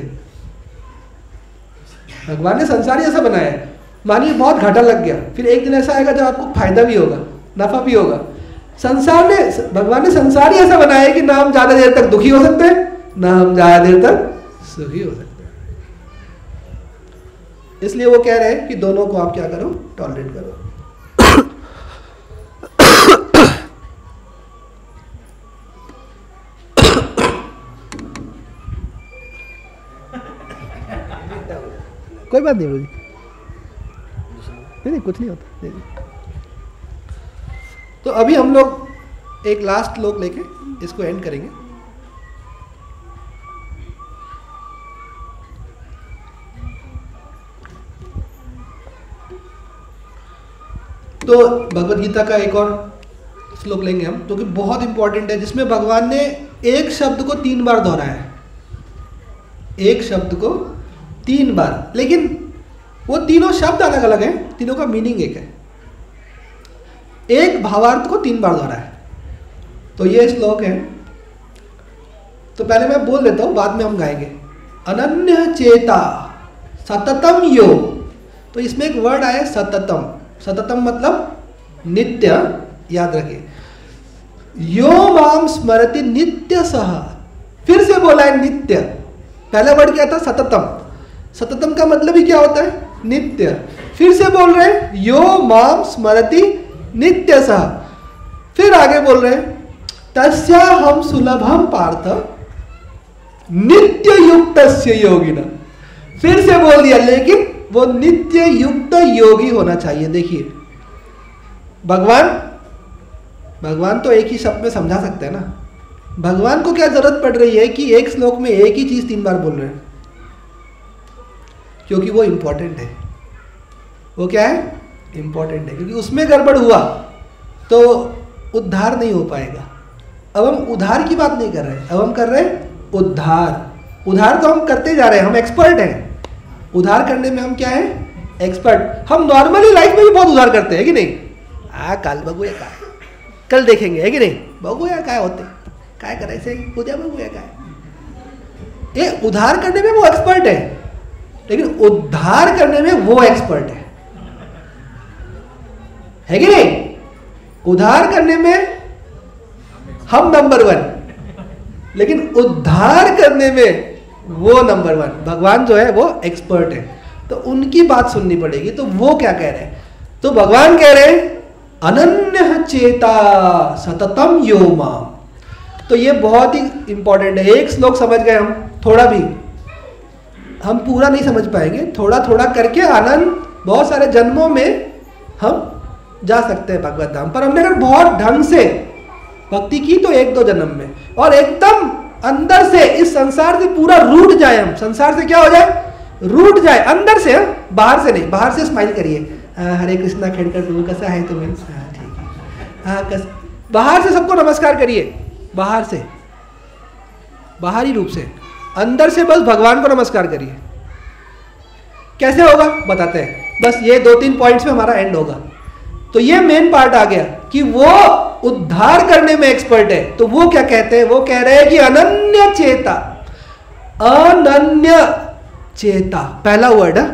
भगवान ने संसार ही ऐसा बनाया है। मानिए बहुत घाटा लग गया, फिर एक दिन ऐसा आएगा जब आपको फायदा भी होगा, नफा भी होगा। भगवान ने संसार ही ऐसा बनाया है कि ना हम ज्यादा देर तक दुखी हो सकते हैं, ना हम ज्यादा देर तक सुखी हो सकते हैं। इसलिए वो कह रहे हैं कि दोनों को आप क्या करो? टॉलरेट करो। कोई बात नहीं बोली, नहीं कुछ नहीं होता। तो अभी हम लोग एक लास्ट श्लोक लेके इसको एंड करेंगे। तो भगवत गीता का एक और श्लोक लेंगे हम, जो कि बहुत इंपॉर्टेंट है, जिसमें भगवान ने एक शब्द को 3 बार दोहराया है। एक शब्द को 3 बार, लेकिन वो तीनों शब्द अलग अलग हैं, तीनों का मीनिंग एक है। एक भावार्थ को 3 बार दोहराया है। तो ये श्लोक है, तो पहले मैं बोल देता हूं, बाद में हम गाएंगे। अनन्य चेता सततम यो। तो इसमें एक वर्ड आया सततम। सततम मतलब नित्य, याद रखिए। यो माम स्मरति नित्य सह। फिर से बोला है नित्य। पहला वर्ड क्या था? सततम। सततम का मतलब ही क्या होता है? नित्य। फिर से बोल रहे हैं यो माम स्मरति नित्य सह। फिर आगे बोल रहे हैं तस्या हम सुलभम पार्थ नित्य युक्त योगिना। फिर से बोल दिया, लेकिन वो नित्य युक्त योगी होना चाहिए। देखिए भगवान तो एक ही शब्द में समझा सकते हैं ना। भगवान को क्या जरूरत पड़ रही है कि एक श्लोक में एक ही चीज 3 बार बोल रहे हैं? क्योंकि वो इंपॉर्टेंट है। वो क्या है? इंपॉर्टेंट है, क्योंकि उसमें गड़बड़ हुआ तो उद्धार नहीं हो पाएगा। अब हम उद्धार की बात नहीं कर रहे हैं, अब हम कर रहे हैं उद्धार। उद्धार तो हम करते जा रहे हैं, हम एक्सपर्ट हैं उद्धार करने में। हम क्या है? एक्सपर्ट। हम नॉर्मली लाइफ में भी बहुत उद्धार करते हैं कि नहीं? काल बगुया काय, कल देखेंगे, है कि नहीं? बगुया काय होते, काय करायचे उद्या बगुया काय। ये उद्धार करने में वो एक्सपर्ट है, लेकिन उद्धार करने में वो एक्सपर्ट है कि नहीं? उद्धार करने में हम नंबर 1, लेकिन उद्धार करने में वो नंबर 1। भगवान जो है वो एक्सपर्ट है, तो उनकी बात सुननी पड़ेगी। तो वो क्या कह रहे हैं? तो भगवान कह रहे हैं अनन्य चेता सततम यो माम। तो ये बहुत ही इंपॉर्टेंट है। एक श्लोक समझ गए हम, थोड़ा भी हम पूरा नहीं समझ पाएंगे, थोड़ा थोड़ा करके आनंद बहुत सारे जन्मों में हम जा सकते हैं भगवत धाम। पर हमने अगर बहुत ढंग से भक्ति की तो 1-2 जन्म में, और एकदम अंदर से इस संसार से पूरा रूठ जाए हम। संसार से क्या हो जाए? रूठ जाए अंदर से, बाहर से नहीं। बाहर से स्माइल करिए, हरे कृष्णा खेड़कर प्रभु कैसा है तुम्हें, ठीक है, बाहर से सबको नमस्कार करिए, बाहर से, बाहरी रूप से। अंदर से बस भगवान को नमस्कार करिए। कैसे होगा बताते हैं, बस ये 2-3 पॉइंट्स में हमारा एंड होगा। तो ये मेन पार्ट आ गया कि वो उद्धार करने में एक्सपर्ट है। तो वो क्या कहते हैं? वो कह रहे हैं कि अनन्य चेता। अनन्य चेता पहला वर्ड है,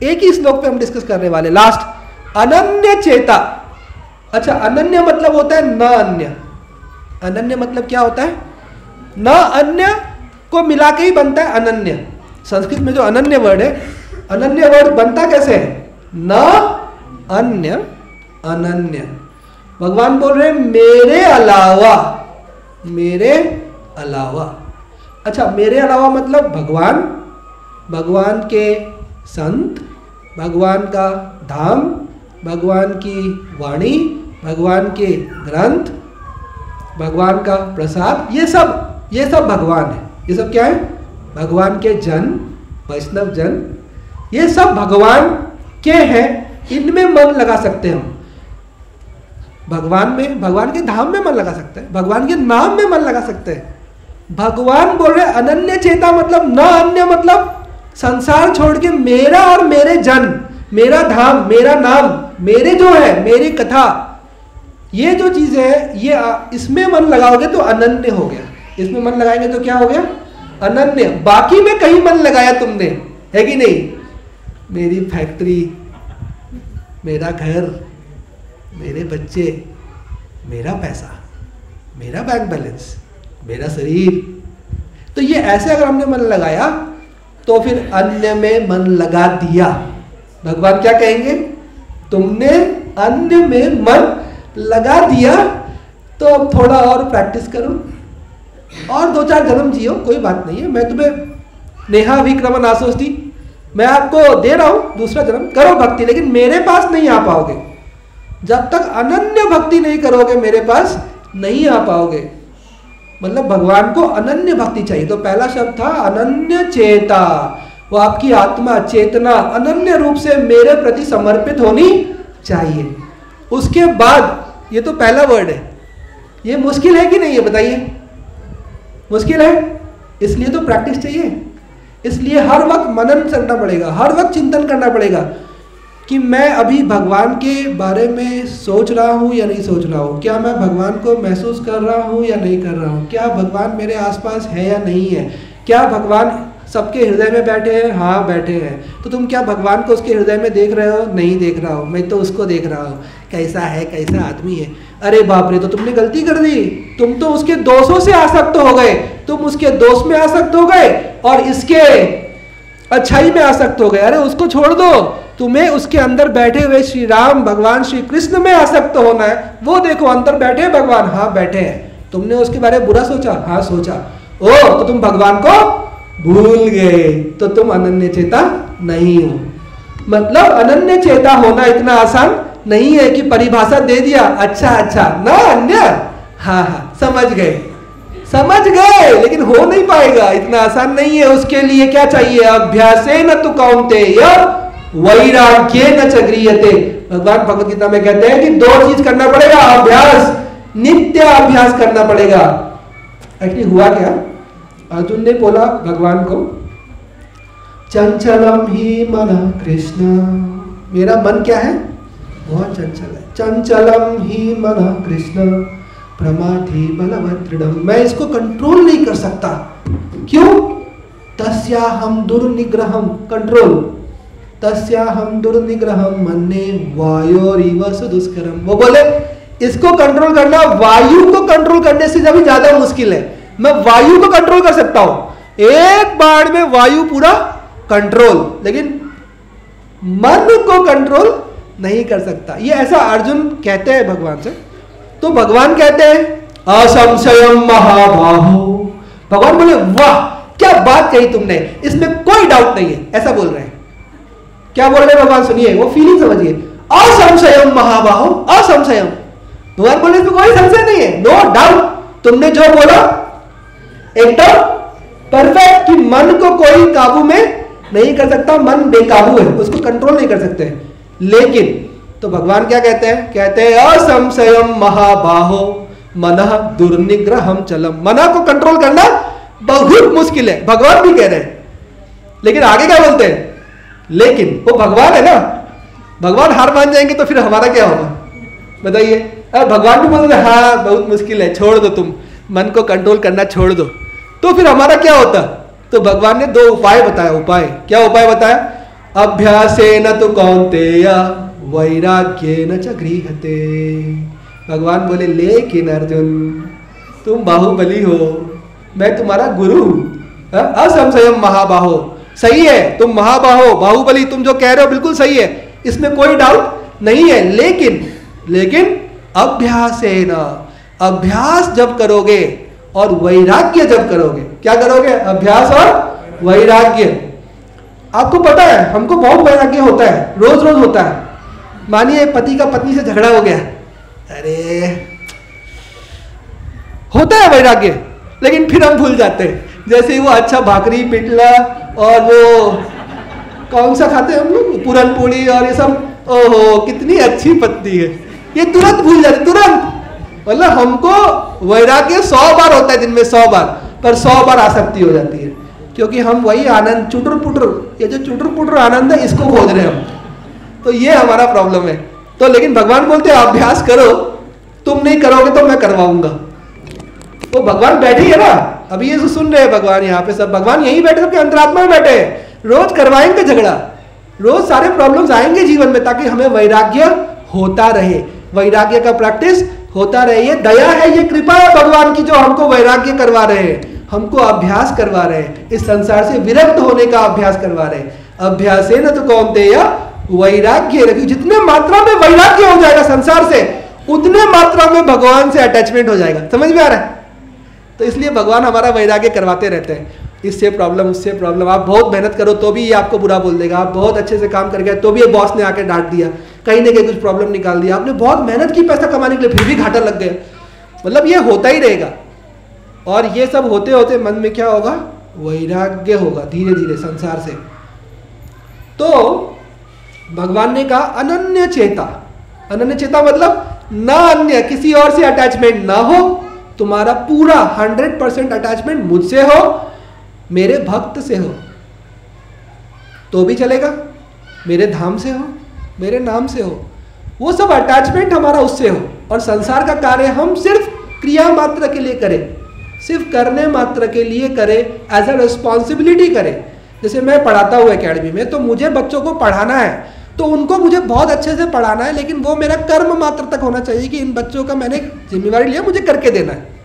एक ही श्लोक पे हम डिस्कस करने वाले लास्ट। अनन्य चेता। अच्छा, अनन्य मतलब होता है न अन्य। अनन्य मतलब क्या होता है? न अन्य को मिला के ही बनता है अनन्य। संस्कृत में जो अनन्य वर्ड है, अनन्य वर्ड बनता कैसे है? न अन्य, अनन्य। भगवान बोल रहे हैं मेरे अलावा, मेरे अलावा। अच्छा, मेरे अलावा मतलब भगवान, भगवान के संत, भगवान का धाम, भगवान की वाणी, भगवान के ग्रंथ, भगवान का प्रसाद, ये सब भगवान है। ये सब क्या है? भगवान के जन, वैष्णव जन, ये सब भगवान के हैं। इनमें मन लगा सकते हैं हम। भगवान में, भगवान के धाम में मन लगा सकते हैं, भगवान के नाम में मन लगा सकते हैं। भगवान बोल रहे अनन्य चेता मतलब न अन्य, मतलब संसार छोड़ के मेरा और मेरे जन, मेरा धाम, मेरा नाम, मेरे जो है, मेरी कथा, ये जो चीजें है, ये इसमें मन लगाओगे तो अनन्य हो गया। इसमें मन लगाएंगे तो क्या हो गया? अनन्य। बाकी में कहीं मन लगाया तुमने, है कि नहीं? मेरी फैक्ट्री, मेरा घर, मेरे बच्चे, मेरा पैसा, मेरा बैंक बैलेंस, मेरा शरीर, तो ये ऐसे अगर हमने मन लगाया तो फिर अन्य में मन लगा दिया। भगवान क्या कहेंगे? तुमने अन्य में मन लगा दिया, तो अब थोड़ा और प्रैक्टिस करो और 2-4 जन्म जियो, कोई बात नहीं है। मैं तुम्हें नेहा विक्रमन आसोस्ती, मैं आपको दे रहा हूं दूसरा जन्म, करो भक्ति, लेकिन मेरे पास नहीं आ पाओगे। जब तक अनन्य भक्ति नहीं करोगे मेरे पास नहीं आ पाओगे। मतलब भगवान को अनन्य भक्ति चाहिए। तो पहला शब्द था अनन्य चेता। वो आपकी आत्मा, चेतना अनन्य रूप से मेरे प्रति समर्पित होनी चाहिए। उसके बाद, ये तो पहला वर्ड है, ये मुश्किल है कि नहीं है बताइए? मुश्किल है, इसलिए तो प्रैक्टिस चाहिए। इसलिए हर वक्त मनन करना पड़ेगा, हर वक्त चिंतन करना पड़ेगा कि मैं अभी भगवान के बारे में सोच रहा हूँ या नहीं सोच रहा हूँ, क्या मैं भगवान को महसूस कर रहा हूँ या नहीं कर रहा हूँ, क्या भगवान मेरे आसपास है या नहीं है, क्या भगवान सबके हृदय में बैठे हैं? हाँ बैठे हैं। तो तुम क्या भगवान को उसके हृदय में देख रहे हो? नहीं देख रहा हो, मैं तो उसको देख रहा हूँ, कैसा है, कैसा आदमी है। अरे बाप रे, तो तुमने गलती कर दी, तुम तो उसके दोषों से आसक्त हो गए, तुम उसके दोष में आसक्त हो गए और इसके अच्छाई में आसक्त हो गए, अरे उसको छोड़ दो, तुम्हें उसके अंदर बैठे हुए श्री राम भगवान श्री कृष्ण में आसक्त होना है। वो देखो अंदर बैठे हैं भगवान, हाँ बैठे हैं। तुमने उसके बारे में बुरा सोचा, हाँ सोचा, ओ तो तुम भगवान को भूल गए, तो तुम अनन्य चेता नहीं हो। मतलब अनन्य चेता होना इतना आसान नहीं है कि परिभाषा दे दिया, अच्छा अच्छा न अन्य, हाँ हाँ समझ गए समझ गए, लेकिन हो नहीं पाएगा, इतना आसान नहीं है। उसके लिए क्या चाहिए? अभ्यासेन तु कौन्तेय वैराग्येन च गृह्यते। भगवान भगवत गीता में कहते हैं कि 2 चीज करना पड़ेगा, अभ्यास, नित्य अभ्यास करना पड़ेगा। एक्चुअली हुआ क्या, अर्जुन ने बोला भगवान को, चंचलम ही मन कृष्ण, मेरा मन क्या है? बहुत चंचल है। चंचलम ही मन कृष्ण प्रमाथि बलवदृढ़, मैं इसको कंट्रोल नहीं कर सकता। क्यों? तस्याहम दुर्निग्रहम, कंट्रोल, तस्याहम दुर्निग्रहम मन्ये वायोरिव सुदुष्करम। वो बोले इसको कंट्रोल करना वायु को कंट्रोल करने से भी ज्यादा मुश्किल है। मैं वायु को कंट्रोल कर सकता हूं, एक बार में वायु पूरा कंट्रोल, लेकिन मन को कंट्रोल नहीं कर सकता। ये ऐसा अर्जुन कहते हैं भगवान से। तो भगवान कहते हैं असंशयम महाबाहो, भगवान बोले वाह क्या बात कही तुमने, इसमें कोई डाउट नहीं है, ऐसा बोल रहे हैं। क्या बोल रहे हैं भगवान? सुनिए, वो फीलिंग समझिए। असंशयम महाबाहो, असंशयम, भगवान बोले इसमें कोई संशय नहीं है, नो डाउट, तुमने जो बोला एकदम परफेक्ट, कि मन को कोई काबू में नहीं कर सकता, मन बेकाबू है, उसको कंट्रोल नहीं कर सकते। लेकिन तो भगवान क्या कहते हैं? कहते हैं असंशयम महाबाहो मनः दुर्निग्रहम चलम, मना को कंट्रोल करना बहुत मुश्किल है, भगवान भी कह रहे हैं। लेकिन आगे क्या बोलते हैं? लेकिन वो भगवान है ना, भगवान हार मान जाएंगे तो फिर हमारा क्या होगा बताइए? अब भगवान भी बोलते हाँ बहुत मुश्किल है, छोड़ दो, तुम मन को कंट्रोल करना छोड़ दो, तो फिर हमारा क्या होता? तो भगवान ने 2 उपाय बताया। उपाय क्या? उपाय बताया अभ्यासेन तु कौन्तेय वैराग्येन च गृह्यते। भगवान बोले लेकिन अर्जुन तुम बाहुबली हो, मैं तुम्हारा गुरु हूं। असंशयम महाबाहो, सही है तुम महाबाहो बाहुबली, तुम जो कह रहे हो बिल्कुल सही है, इसमें कोई डाउट नहीं है। लेकिन अभ्यासेन, अभ्यास जब करोगे और वैराग्य जब करोगे, क्या करोगे? अभ्यास और वैराग्य। आपको पता है हमको बहुत वैराग्य होता है, रोज रोज होता है। मानिए पति का पत्नी से झगड़ा हो गया, अरे होता है वैराग्य, लेकिन फिर हम भूल जाते हैं। जैसे ही वो अच्छा भाकरी पिटला और वो कौन सा खाते हैं हम लोग, पूरन पूड़ी और ये सब, ओहो कितनी अच्छी पत्नी है, ये तुरंत भूल जाते, तुरंत। मतलब हमको वैराग्य 100 बार होता है दिन में, 100 बार, पर 100 बार आसक्ति हो जाती है, क्योंकि हम वही आनंद चुटर पुटर, ये जो चुटर पुटर आनंद है इसको खोज रहे हैं हम, तो ये हमारा प्रॉब्लम है। तो लेकिन भगवान बोलते हैं अभ्यास करो, तुम नहीं करोगे तो मैं करवाऊंगा। वो भगवान बैठे है ना, अभी ये सुन रहे हैं भगवान, यहाँ पे सब भगवान यही बैठे, सबके अंतरात्मा में बैठे हैं, रोज करवाएंगे झगड़ा, रोज सारे प्रॉब्लम्स आएंगे जीवन में, ताकि हमें वैराग्य होता रहे, वैराग्य का प्रैक्टिस होता रहे। ये दया है, ये कृपा है भगवान की, जो हमको वैराग्य करवा रहे हैं, हमको अभ्यास करवा रहे हैं, इस संसार से विरक्त होने का अभ्यास करवा रहे हैं। अभ्यासेन तु कौन्तेय वैराग्य रखिए, जितने मात्रा में वैराग्य हो जाएगा संसार से, उतने मात्रा में भगवान से अटैचमेंट हो जाएगा। समझ में आ रहा है? तो इसलिए भगवान हमारा वैराग्य करवाते रहते हैं, इससे प्रॉब्लम उससे प्रॉब्लम। आप बहुत मेहनत करो तो भी ये आपको बुरा बोल देगा, आप बहुत अच्छे से काम कर गए तो भी ये बॉस ने आके डांट दिया, कहीं ना कहीं कुछ प्रॉब्लम निकाल दिया, आपने बहुत मेहनत की पैसा कमाने के लिए फिर भी घाटा लग गया। मतलब ये होता ही रहेगा, और ये सब होते होते मन में क्या होगा? वैराग्य होगा धीरे धीरे संसार से। तो भगवान ने कहा अनन्य चेता, अनन्य चेता मतलब ना अन्य किसी और से अटैचमेंट ना हो, तुम्हारा पूरा 100% अटैचमेंट मुझसे हो, मेरे भक्त से हो तो भी चलेगा, मेरे धाम से हो, मेरे नाम से हो, वो सब अटैचमेंट हमारा उससे हो। और संसार का कार्य हम सिर्फ क्रिया मात्र के लिए करें, सिर्फ करने मात्र के लिए करें, एज अ रिस्पॉन्सिबिलिटी करें। जैसे मैं पढ़ाता हूँ एकेडमी में, तो मुझे बच्चों को पढ़ाना है, तो उनको मुझे बहुत अच्छे से पढ़ाना है, लेकिन वो मेरा कर्म मात्र तक होना चाहिए कि इन बच्चों का मैंने जिम्मेवारी लिया, मुझे करके देना है।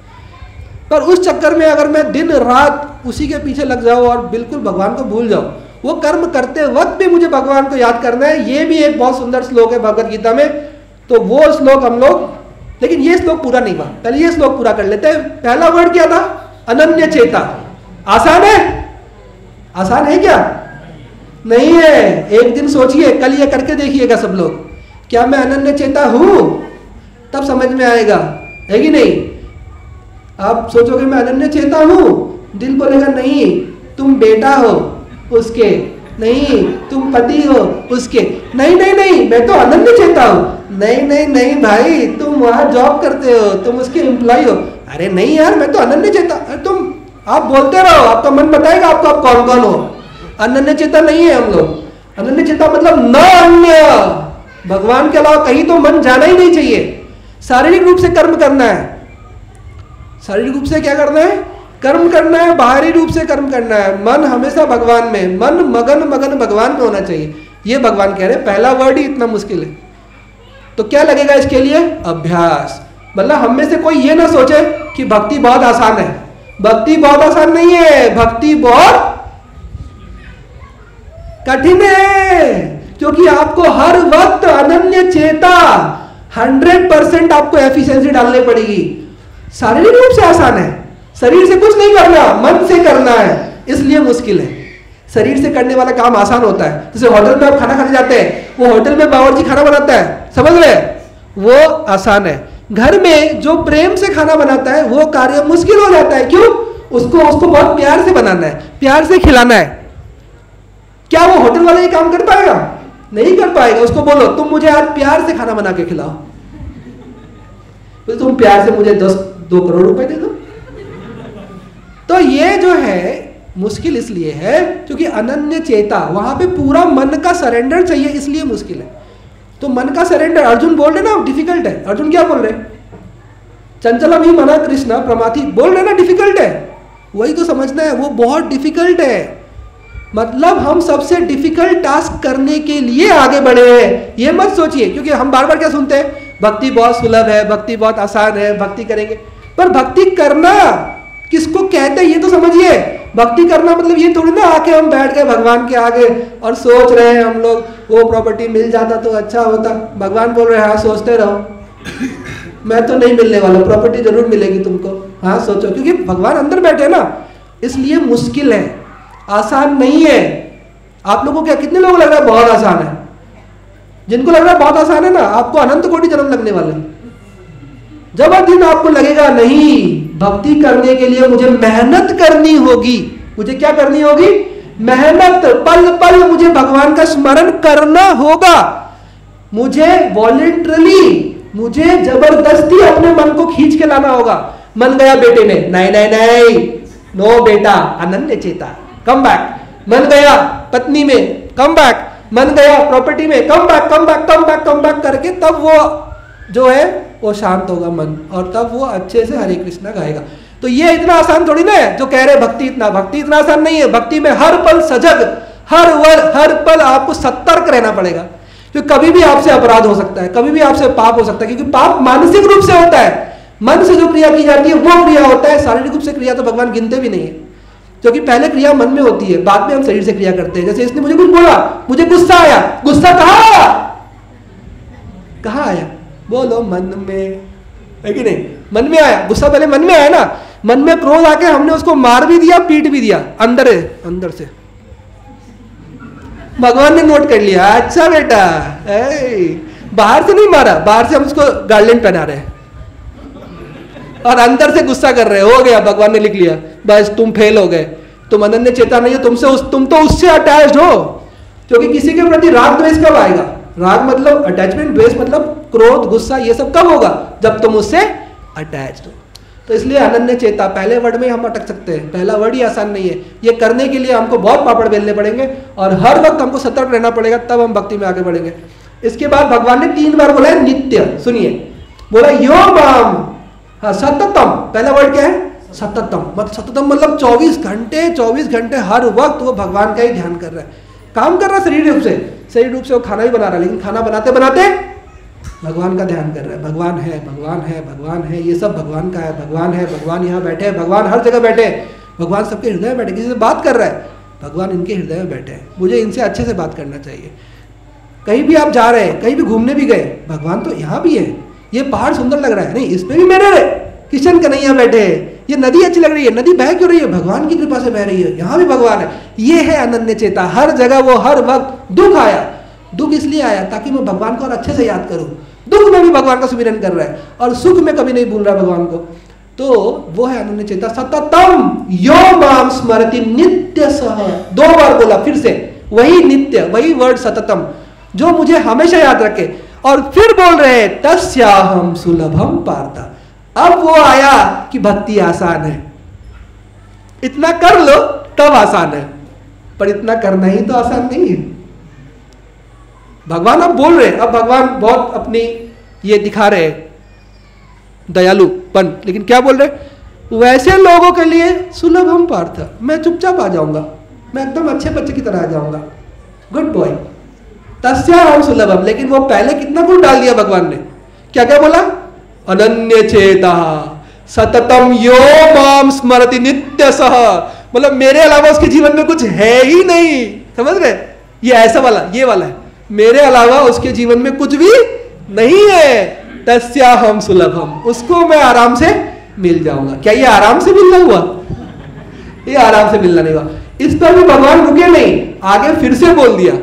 पर उस चक्कर में अगर मैं दिन रात उसी के पीछे लग जाऊँ और बिल्कुल भगवान को भूल जाऊँ, वो कर्म करते वक्त भी मुझे भगवान को याद करना है। ये भी एक बहुत सुंदर श्लोक है भगवत गीता में, तो वो श्लोक हम लोग, लेकिन ये श्लोक पूरा नहीं हुआ, पहले ये श्लोक पूरा कर लेते हैं। पहला वर्ड क्या था? अनन्य चेता। आसान है? आसान है क्या? नहीं है। एक दिन सोचिए, कल ये करके देखिएगा सब लोग, क्या मैं अनन्य चेता हूं? तब समझ में आएगा, है कि नहीं? आप सोचोगे मैं अनन्य चेता हूं, दिल बोलेगा नहीं तुम बेटा हो उसके, नहीं तुम पति हो उसके, नहीं नहीं नहीं मैं तो अनन्य चेता हूं, नहीं नहीं नहीं भाई तुम वहां जॉब करते हो, तुम उसके एम्प्लॉय हो, अरे नहीं यार मैं तो अनन्य चेता, तुम आप बोलते रहो, आपका मन बताएगा आपको आप कौन कौन हो। अनन्य चेता नहीं है हम लोग। अनन्य चेता मतलब न अन्य, भगवान के अलावा कहीं तो मन जाना ही नहीं चाहिए। शारीरिक रूप से कर्म करना है, शारीरिक रूप से क्या करना है? कर्म करना है, बाहरी रूप से कर्म करना है। मन हमेशा भगवान में, मन मगन मगन भगवान में होना चाहिए। ये भगवान कह रहे हैं, पहला वर्ड ही इतना मुश्किल है। तो क्या लगेगा इसके लिए? अभ्यास। मतलब हम में से कोई ये ना सोचे कि भक्ति बहुत आसान है। भक्ति बहुत आसान नहीं है, भक्ति बहुत कठिन है, क्योंकि आपको हर वक्त अनन्य चेता 100% आपको एफिशिएंसी डालनी पड़ेगी। शारीरिक रूप से आसान है, शरीर से कुछ नहीं करना, मन से करना है, इसलिए मुश्किल है। शरीर से करने वाला काम आसान होता है। जैसे होटल में आप खाना खाने जाते हैं, वो होटल में बावर्ची खाना बनाता है, समझ रहे, वो आसान है। घर में जो प्रेम से खाना बनाता है वो कार्य मुश्किल हो जाता है। क्यों? उसको बहुत प्यार से बनाना है, प्यार से खिलाना है। क्या वो होटल वाला ये काम कर पाएगा? नहीं कर पाएगा। उसको बोलो तुम मुझे आज प्यार से खाना बना के खिलाओ, तो तुम प्यार से मुझे 2 करोड़ रुपए दे दो। तो ये जो है मुश्किल इसलिए है क्योंकि अनन्य चेता, वहां पे पूरा मन का सरेंडर चाहिए, इसलिए मुश्किल है। तो मन का सरेंडर, अर्जुन बोल रहे ना डिफिकल्ट है। अर्जुन क्या बोल रहे? चंचलम ही मना कृष्णा प्रमाथि, बोल रहे ना डिफिकल्ट है। वही तो समझना है, वो बहुत डिफिकल्ट है। मतलब हम सबसे डिफिकल्ट टास्क करने के लिए आगे बढ़े हैं। ये मत सोचिए, क्योंकि हम बार बार क्या सुनते हैं, भक्ति बहुत सुलभ है, भक्ति बहुत आसान है, भक्ति करेंगे। पर भक्ति करना किसको कहते हैं ये तो समझिए। भक्ति करना मतलब ये थोड़ी ना आके हम बैठ गए भगवान के आगे और सोच रहे हैं हम लोग वो प्रॉपर्टी मिल जाता तो अच्छा होता। भगवान बोल रहे हैं हाँ सोचते रहो, मैं तो नहीं मिलने वाला, प्रॉपर्टी जरूर मिलेगी तुमको, हाँ सोचो। क्योंकि भगवान अंदर बैठे ना, इसलिए मुश्किल है, आसान नहीं है। आप लोगों को क्या, कितने लोगों को लग रहा है बहुत आसान है? जिनको लग रहा है बहुत आसान है ना, आपको अनंत कोटि जन्म लगने वाले। जब दिन आपको लगेगा नहीं, भक्ति करने के लिए मुझे मेहनत करनी होगी, मुझे क्या करनी होगी? मेहनत, पल पल मुझे भगवान का स्मरण करना होगा, मुझे वॉलेंटरली, मुझे जबरदस्ती अपने मन को खींच के लाना होगा। मन गया बेटे में, नहीं नहीं नहीं, नो बेटा, अनन्य चेता, कम बैक। मन गया पत्नी में, कम बैक। मन गया प्रॉपर्टी में, come back come back come back come back करके तब वो जो है वो शांत होगा मन, और तब वो अच्छे से हरे कृष्णा गाएगा। तो ये इतना आसान थोड़ी ना है जो कह रहे भक्ति इतना आसान नहीं है। भक्ति में हर पल सजग, हर पल आपको सतर्क रहना पड़ेगा, क्योंकि कभी भी आपसे अपराध हो सकता है, कभी भी आपसे पाप हो सकता है। क्योंकि पाप मानसिक रूप से होता है, मन से जो क्रिया की जाती है वो क्रिया होता है। शारीरिक रूप से क्रिया तो भगवान गिनते भी नहीं है, क्योंकि पहले क्रिया मन में होती है, बाद में हम शरीर से क्रिया करते हैं। जैसे इसने मुझे कुछ बोला, मुझे गुस्सा आया, गुस्सा कहाँ आया? बोलो मन में, है कि नहीं? मन में आया गुस्सा, पहले मन में आया ना। मन में क्रोध आके हमने उसको मार भी दिया, पीट भी दिया, अंदर से भगवान ने नोट कर लिया, अच्छा बेटा, बाहर से नहीं मारा, बाहर से हम उसको गार्डन पहना रहे हैं और अंदर से गुस्सा कर रहे, हो गया, भगवान ने लिख लिया, बस तुम फेल हो गए, तुम अनन्य चेता नहीं हो, तुम तो उससे अटैच्ड हो। क्योंकि किसी के प्रति राग द्वेष कब आएगा? राग मतलब अटैचमेंट, द्वेष मतलब क्रोध, गुस्सा, ये सब कब होगा? जब तुम उससे अटैच्ड हो। तो इसलिए अनन्य चेता, पहले वर्ड में हम अटक सकते हैं, पहला वर्ड ही आसान नहीं है। ये करने के लिए हमको बहुत पापड़ बेलने पड़ेंगे और हर वक्त हमको सतर्क रहना पड़ेगा, तब हम भक्ति में आगे बढ़ेंगे। इसके बाद भगवान ने 3 बार बोला है नित्य, सुनिए, बोला यो माम, हाँ सततम, पहला वर्ड क्या है? सततम। मतलब सततम मतलब 24 घंटे हर वक्त वो भगवान का ही ध्यान कर रहा है, काम कर रहा है शरीर रूप से वो खाना ही बना रहा है, लेकिन खाना बनाते बनाते भगवान का ध्यान कर रहा है। भगवान है, भगवान है, भगवान है, ये सब भगवान का है, भगवान है, भगवान यहाँ बैठे, भगवान हर जगह बैठे, भगवान सबके हृदय में बैठे, किसी से बात कर रहा है, भगवान इनके हृदय में बैठे हैं, मुझे इनसे अच्छे से बात करना चाहिए। कहीं भी आप जा रहे हैं, कहीं भी घूमने भी गए, भगवान तो यहाँ भी है, ये पहाड़ सुंदर लग रहा है, नहीं इस पे भी मेरे किशन कन्हैया बैठे हैं, ये नदी अच्छी लग रही है, नदी बह क्यों रही है, भगवान की कृपा से बह रही है, यहाँ भी भगवान है। ये है अनन्य चेता। हर जगह वो हर वक्त दुख आया, दुख इसलिए आया ताकि मैं भगवान को और अच्छे से याद करूं, दुख में भी भगवान का सुमिरन कर रहा है और सुख में कभी नहीं भूल रहा भगवान को, तो वो है अनन्य चेता। सततम यो माम स्मरति नित्य सह, 2 बार बोला फिर से, वही नित्य, वही वर्ड सततम, जो मुझे हमेशा याद रखे। और फिर बोल रहे हैं तस्याहम सुलभम पार्थ। अब वो आया कि भक्ति आसान है, इतना कर लो तब आसान है, पर इतना करना ही तो आसान नहीं है। भगवान अब बोल रहे, अब भगवान बहुत अपनी ये दिखा रहे दयालुपन, लेकिन क्या बोल रहे, वैसे लोगों के लिए सुलभम पार्थ, मैं चुपचाप आ जाऊंगा, मैं एकदम अच्छे बच्चे की तरह आ जाऊंगा, गुड बॉय, तस्याहम सुलभम। लेकिन वो पहले कितना गुण डाल दिया भगवान ने, क्या क्या बोला, अनन्य चेता सततम यो माम स्मरति नित्य सह, मतलब मेरे अलावा उसके जीवन में कुछ है ही नहीं, समझ रहे, ये ऐसा वाला, ये वाला है, मेरे अलावा उसके जीवन में कुछ भी नहीं है। तस्याहम सुलभम, उसको मैं आराम से मिल जाऊंगा। क्या ये आराम से मिलना हुआ, ये आराम से मिलना नहीं हुआ। इस पर भी भगवान रुके नहीं, आगे फिर से बोल दिया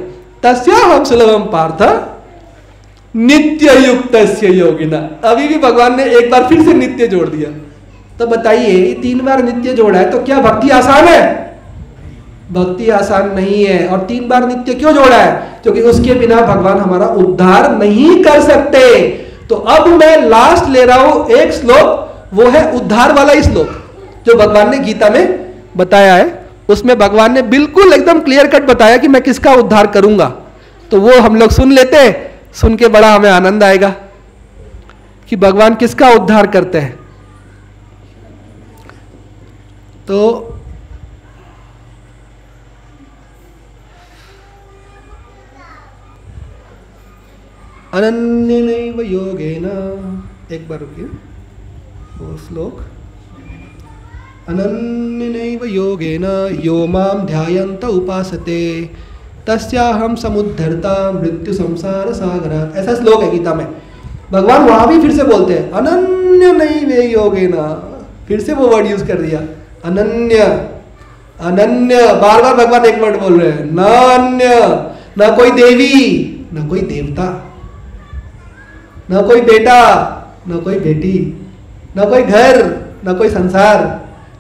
तस्याहम सुलभम पार्थ नित्य युक्त योगिना। अभी भी भगवान ने एक बार फिर से नित्य जोड़ दिया। तो बताइए 3 बार नित्य जोड़ा है, तो क्या भक्ति आसान है, भक्ति आसान नहीं है। और 3 बार नित्य क्यों जोड़ा है, क्योंकि उसके बिना भगवान हमारा उद्धार नहीं कर सकते। तो अब मैं लास्ट ले रहा हूं एक श्लोक, वो है उद्धार वाला ही श्लोक जो भगवान ने गीता में बताया है। उसमें भगवान ने बिल्कुल एकदम क्लियर कट बताया कि मैं किसका उद्धार करूंगा। तो वो हम लोग सुन लेते हैं, सुन के बड़ा हमें आनंद आएगा कि भगवान किसका उद्धार करते हैं। तो अनन्यनैव योगेन, एक बार रुकिए वो श्लोक, अनन्यनैव योगेन यो मां ध्यायन्त उपासते तस्याहम समुद्धरता मृत्यु संसार सागरात्। ऐसा श्लोक है गीता में। भगवान वहां भी फिर से बोलते हैं अनन्यनैव योगेन, फिर से वो वर्ड यूज कर दिया अनन्य, अनन्य, बार बार भगवान एक वर्ड बोल रहे हैं, न अन्य, न कोई देवी, न कोई देवता, न कोई बेटा, न कोई बेटी, न कोई घर, न कोई संसार,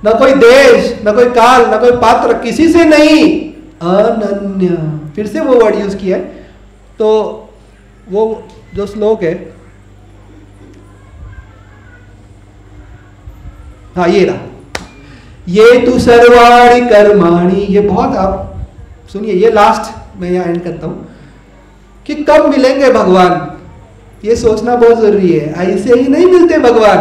न कोई देश, न कोई काल, न कोई पात्र, किसी से नहीं, अनन्य। फिर से वो वर्ड यूज किया है। तो वो जो श्लोक है, हाँ ये रहा, ये तू सर्वाणि कर्माणि, ये बहुत आप सुनिए, ये लास्ट मैं यहाँ एंड करता हूँ कि कब मिलेंगे भगवान, ये सोचना बहुत जरूरी है। ऐसे ही नहीं मिलते भगवान,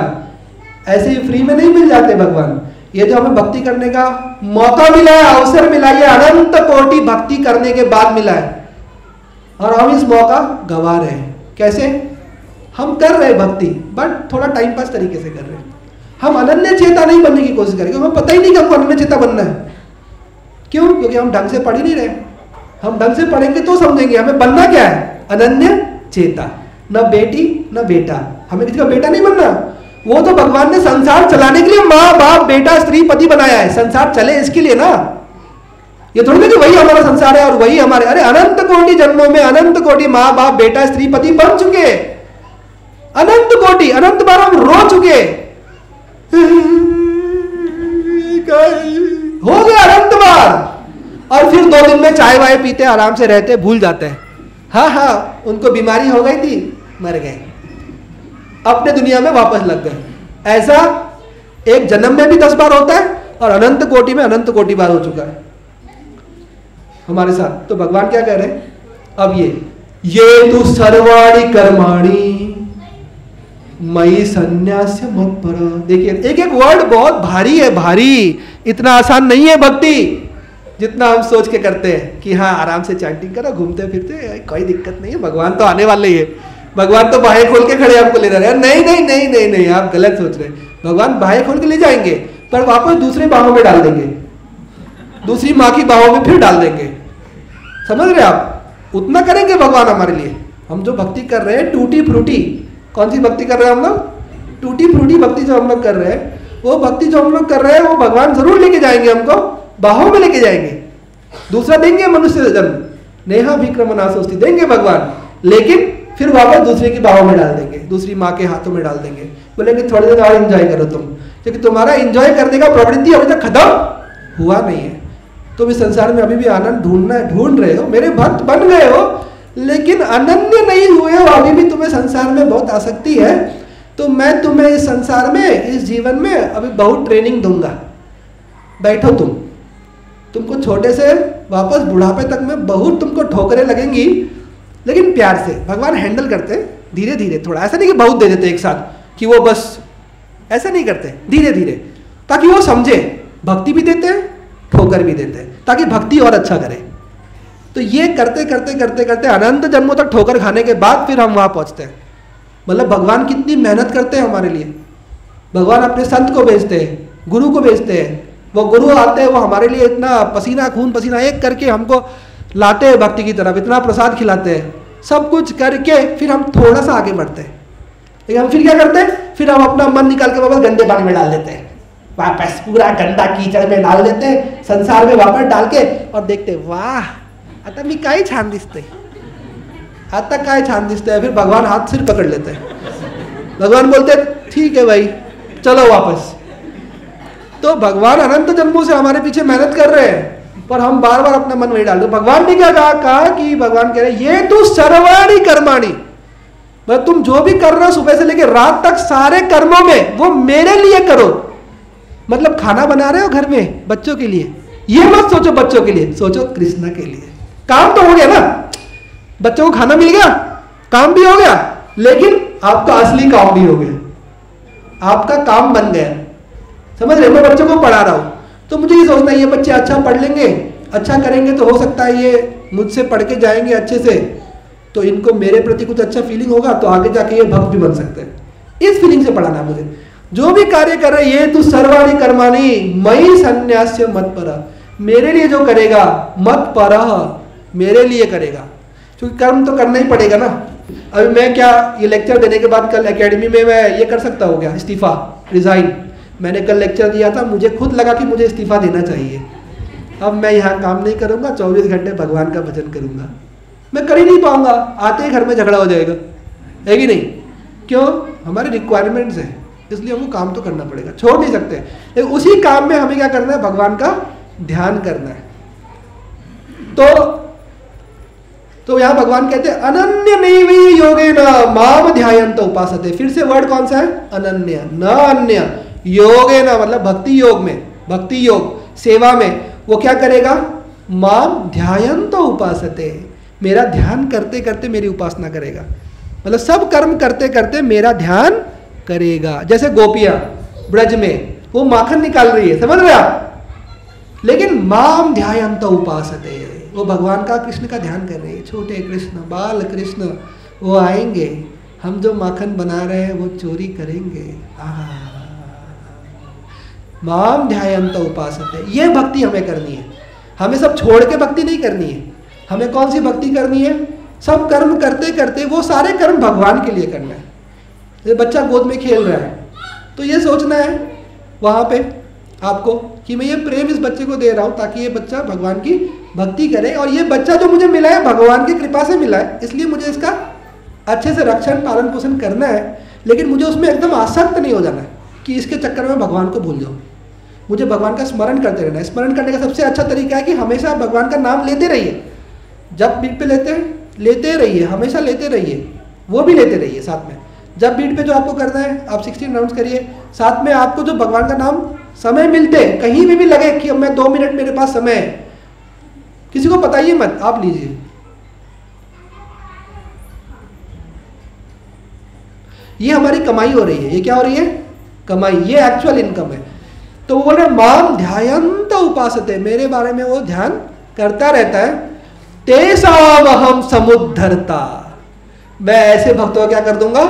ऐसे ही फ्री में नहीं मिल जाते भगवान। ये जो हमें भक्ति करने का मौका मिला है, अवसर मिला है, ये अनंत कोटि भक्ति करने के बाद मिला है और हम इस मौका गवा रहे हैं। कैसे, हम कर रहे हैं भक्ति बट थोड़ा टाइम पास तरीके से कर रहे हैं। हम अनन्य चेता नहीं बनने की कोशिश करेंगे, हमें पता ही नहीं कि हमको अनन्य चेता बनना है। क्यों, क्योंकि हम ढंग से पढ़ ही नहीं रहे। हम ढंग से पढ़ेंगे तो समझेंगे हमें बनना क्या है, अनन्य चेता। न बेटी न बेटा, हमें किसी का बेटा नहीं बनना। वो तो भगवान ने संसार चलाने के लिए माँ बाप बेटा स्त्री पति बनाया है, संसार चले इसके लिए ना। ये थोड़ी ना कि वही हमारा संसार है और वही हमारे, अरे अनंत कोटि जन्मों में अनंत कोटि माँ बाप बेटा स्त्री पति बन चुके, अनंत कोटि, अनंत बार हम रो चुके, हो गया अनंत बार। और फिर 2 दिन में चाय वाय पीते आराम से रहते, भूल जाते हैं। हाँ हाँ उनको बीमारी हो गई थी, मर गए, अपने दुनिया में वापस लग गए। ऐसा एक जन्म में भी 10 बार होता है और अनंत कोटि में अनंत कोटि बार हो चुका है हमारे साथ। तो भगवान क्या कह रहे हैं अब, ये तू सर्वाणि कर्माणि मयि संन्यास्य मत्पर। देखिए एक एक वर्ड बहुत भारी है, भारी, इतना आसान नहीं है भक्ति जितना हम सोच के करते हैं कि हाँ आराम से चैंटिंग करो, घूमते फिरते, कोई दिक्कत नहीं है, भगवान तो आने वाले ही है, भगवान तो बाहें खोल के खड़े आपको ले जा रहे हैं। नहीं नहीं नहीं नहीं नहीं, आप गलत सोच रहे हैं। भगवान बाहें खोल के ले जाएंगे पर वापस दूसरे बाहों में डाल देंगे। दूसरी माँ की बाहों में फिर डाल देंगे। समझ रहे आप? उतना करेंगे भगवान हमारे लिए। हम जो भक्ति कर रहे हैं टूटी फ्रूटी, कौन सी भक्ति कर रहे हैं हम लोग? टूटी फ्रूटी भक्ति जो हम लोग कर रहे हैं, वो भक्ति जो हम लोग कर रहे हैं वो भगवान जरूर लेके जाएंगे, हमको बाहों में लेके जाएंगे। दूसरा देंगे मनुष्य जन्म, नेहा विक्रमनाशोस्ति देंगे भगवान, लेकिन फिर वापस दूसरे की बाहों में डाल देंगे, दूसरी माँ के हाथों में डाल देंगे। बोलेंगे थोड़ी देर और एंजॉय करो तुम, क्योंकि तुम्हारा एंजॉय करने का प्रवृत्ति अभी तक खत्म हुआ नहीं है। तुम इस संसार में अभी भी आनंद ढूंढ रहे हो, मेरे भक्त बन गए हो, लेकिन अनन्य नहीं हुए हो, अभी भी तुम्हें संसार में बहुत आसक्ति है। तो मैं तुम्हें इस संसार में, इस जीवन में अभी बहुत ट्रेनिंग दूंगा, बैठो तुमको छोटे से वापस बुढ़ापे तक में बहुत तुमको ठोकरें लगेंगी, लेकिन प्यार से भगवान हैंडल करते हैं, धीरे धीरे थोड़ा। ऐसा नहीं कि बहुत दे देते एक साथ कि वो बस, ऐसा नहीं करते, धीरे धीरे, ताकि वो समझे। भक्ति भी देते हैं, ठोकर भी देते हैं, ताकि भक्ति और अच्छा करे। तो ये करते करते करते करते अनंत जन्मों तक ठोकर खाने के बाद फिर हम वहाँ पहुँचते हैं। मतलब भगवान कितनी मेहनत करते हैं हमारे लिए। भगवान अपने संत को भेजते हैं, गुरु को भेजते हैं, वो गुरु आते हैं, वो हमारे लिए इतना पसीना खून पसीना एक करके हमको लाते हैं भक्ति की तरफ, इतना प्रसाद खिलाते हैं, सब कुछ करके फिर हम थोड़ा सा आगे बढ़ते हैं। लेकिन हम फिर क्या करते हैं? फिर हम अपना मन निकाल के वापस गंदे पानी में डाल देते हैं, वापस पूरा गंदा कीचड़ में डाल देते हैं, संसार में वापस डाल के, और देखते वाह आता मी काय छान दिसते, आता काय छान दिसते है। फिर भगवान हाथ सिर पकड़ लेते हैं, भगवान बोलते हैं ठीक है भाई चलो वापस। तो भगवान अनंत जन्मों से हमारे पीछे मेहनत कर रहे हैं, पर हम बार बार अपना मन वही डाल दो। भगवान ने क्या कहा कि भगवान कह रहे ये तो सर्वाणी कर्माणी, मतलब तुम जो भी कर रहे हो सुबह से लेकर रात तक सारे कर्मों में वो मेरे लिए करो। मतलब खाना बना रहे हो घर में बच्चों के लिए, ये मत सोचो बच्चों के लिए, सोचो कृष्ण के लिए। काम तो हो गया ना, बच्चों को खाना मिल गया, काम भी हो गया, लेकिन आपका असली काम भी हो गया, आपका काम बन गया। समझ रहे? मैं बच्चों को पढ़ा रहा हूं, तो मुझे ये सोचना है ये बच्चे अच्छा पढ़ लेंगे, अच्छा करेंगे, तो हो सकता है ये मुझसे पढ़ के जाएंगे अच्छे से, तो इनको मेरे प्रति कुछ अच्छा फीलिंग होगा, तो आगे जाके ये भक्त भी बन सकते हैं। इस फीलिंग से पढ़ाना है मुझे। जो भी कार्य कर रहे ये तो सर्वाणी कर्माणी मयि संन्यास्य मत पर, मेरे लिए जो करेगा मत पर, मेरे लिए करेगा, क्योंकि कर्म तो करना ही पड़ेगा ना। अभी मैं क्या ये लेक्चर देने के बाद कल एकेडमी में मैं ये कर सकता हूँ क्या? इस्तीफा, रिजाइन। मैंने कल लेक्चर दिया था, मुझे खुद लगा कि मुझे इस्तीफा देना चाहिए। अब मैं यहाँ काम नहीं करूँगा, 24 घंटे भगवान का भजन करूँगा। मैं कर ही नहीं पाऊँगा, आते ही घर में झगड़ा हो जाएगा, है कि नहीं? क्यों? हमारे रिक्वायरमेंट्स हैं, इसलिए हमको काम तो करना पड़ेगा, छोड़ नहीं सकते। लेकिन उसी काम में हमें क्या करना है? भगवान का ध्यान करना है। तो यहाँ भगवान कहते हैं अनन्य नैव योगेन माम ध्यायन्त उपासते। फिर से वर्ड कौन सा है? अनन्य, न अन्य। योगेन मतलब भक्ति योग में, भक्ति योग सेवा में वो क्या करेगा? माम ध्यायन्त उपासते, मेरा ध्यान करते करते मेरी उपासना करेगा। मतलब सब कर्म करते करते मेरा ध्यान करेगा। जैसे गोपियां ब्रज में वो माखन निकाल रही है, समझ रहे आप? लेकिन माम ध्यायन्त उपासते, वो भगवान का, कृष्ण का ध्यान कर रही है। छोटे कृष्ण, बाल कृष्ण वो आएंगे, हम जो माखन बना रहे हैं वो चोरी करेंगे। माम ध्यायन्त उपासते, ये भक्ति हमें करनी है। हमें सब छोड़ के भक्ति नहीं करनी है। हमें कौन सी भक्ति करनी है? सब कर्म करते करते वो सारे कर्म भगवान के लिए करना है। जैसे बच्चा गोद में खेल रहा है, तो ये सोचना है वहाँ पे आपको कि मैं ये प्रेम इस बच्चे को दे रहा हूँ ताकि ये बच्चा भगवान की भक्ति करे, और ये बच्चा जो मुझे मिला है भगवान की कृपा से मिला है, इसलिए मुझे इसका अच्छे से रक्षण पालन पोषण करना है। लेकिन मुझे उसमें एकदम आसक्त नहीं हो जाना है कि इसके चक्कर में भगवान को भूल जाऊँ। मुझे भगवान का स्मरण करते रहना है। स्मरण करने का सबसे अच्छा तरीका है कि हमेशा भगवान का नाम लेते रहिए। जब बीट पे लेते हैं लेते रहिए, हमेशा लेते रहिए, वो भी लेते रहिए साथ में। जब बीट पे जो आपको करना है आप 16 राउंड्स करिए, साथ में आपको जो भगवान का नाम समय मिलते कहीं भी लगे कि अब मैं 2 मिनट मेरे पास समय है, किसी को बताइए मत, आप लीजिए। ये हमारी कमाई हो रही है। ये क्या हो रही है? कमाई, ये एक्चुअल इनकम है। तो वो बोल रहे माम ध्यायन्त उपासते, मेरे बारे में वो ध्यान करता रहता है। तेसाम अहम समुद्धरता, मैं ऐसे भक्तों क्या कर दूंगा?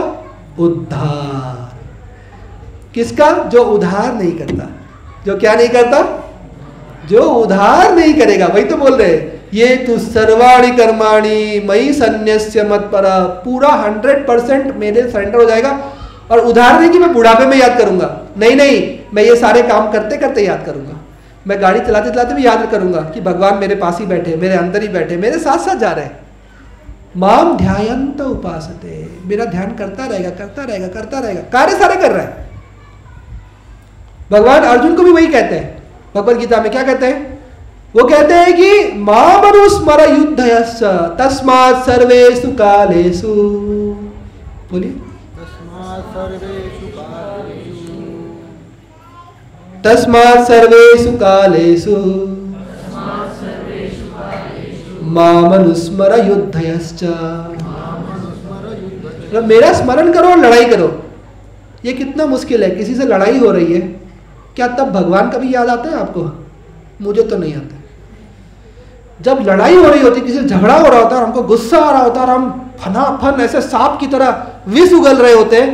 उद्धार। किसका? जो उद्धार नहीं करता, जो क्या नहीं करता? जो उधार नहीं करेगा, वही तो बोल रहे हैं, ये तू सर्वाणि कर्माणि मयि सन्न्यस्य मत्परा, पूरा 100% मेरे सरेंडर हो जाएगा। और उधार नहीं कि मैं बुढ़ापे में याद करूंगा, नहीं नहीं, मैं ये सारे काम करते करते याद करूंगा, मैं गाड़ी चलाते चलाते भी याद करूंगा कि भगवान मेरे पास ही बैठे, मेरे अंदर ही बैठे, मेरे साथ साथ जा रहे हैं। माम ध्यायन्त उपासते, मेरा ध्यान करता रहेगा करता रहेगा करता रहेगा, कार्य सारे कर रहा है। भगवान अर्जुन को भी वही कहते हैं भगवद गीता में, क्या कहते हैं? वो कहते हैं कि माम अनुस्मर युद्धयस्स तस्मात् सर्वेषु कालेषु, बोलिए, तस्मात् सर्वेषु कालेषु माम अनुस्मर युद्धयश्च, मेरा स्मरण करो और लड़ाई करो। ये कितना मुश्किल है, किसी से लड़ाई हो रही है, क्या तब भगवान कभी याद आता है आपको? मुझे तो नहीं आता। जब लड़ाई हो रही होती, किसी से झगड़ा हो रहा होता है, हमको गुस्सा आ रहा होता है और हम फनाफन ऐसे सांप की तरह विष उगल रहे होते हैं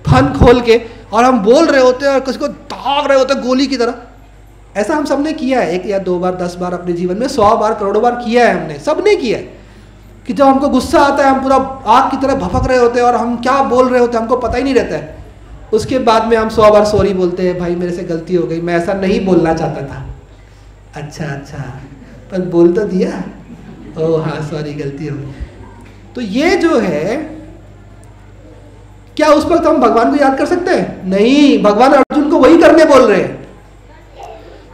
फन खोल के, और हम बोल रहे होते हैं और किसी को दाग रहे होते हैं गोली की तरह। ऐसा हम सबने किया है, 1 या 2 बार 10 बार अपने जीवन में, 100 बार करोड़ों बार किया है, हमने सबने किया है कि जब हमको गुस्सा आता है हम पूरा आग की तरह भपक रहे होते हैं और हम क्या बोल रहे होते हैं हमको पता ही नहीं रहता है। उसके बाद में हम 100 बार सॉरी बोलते हैं, भाई मेरे से गलती हो गई, मैं ऐसा नहीं बोलना चाहता था। अच्छा पर बोल तो दिया, ओ हाँ सॉरी गलती हो गई। तो ये जो है, क्या उस वक्त हम भगवान को याद कर सकते हैं? नहीं, भगवान अर्जुन को वही करने बोल रहे हैं,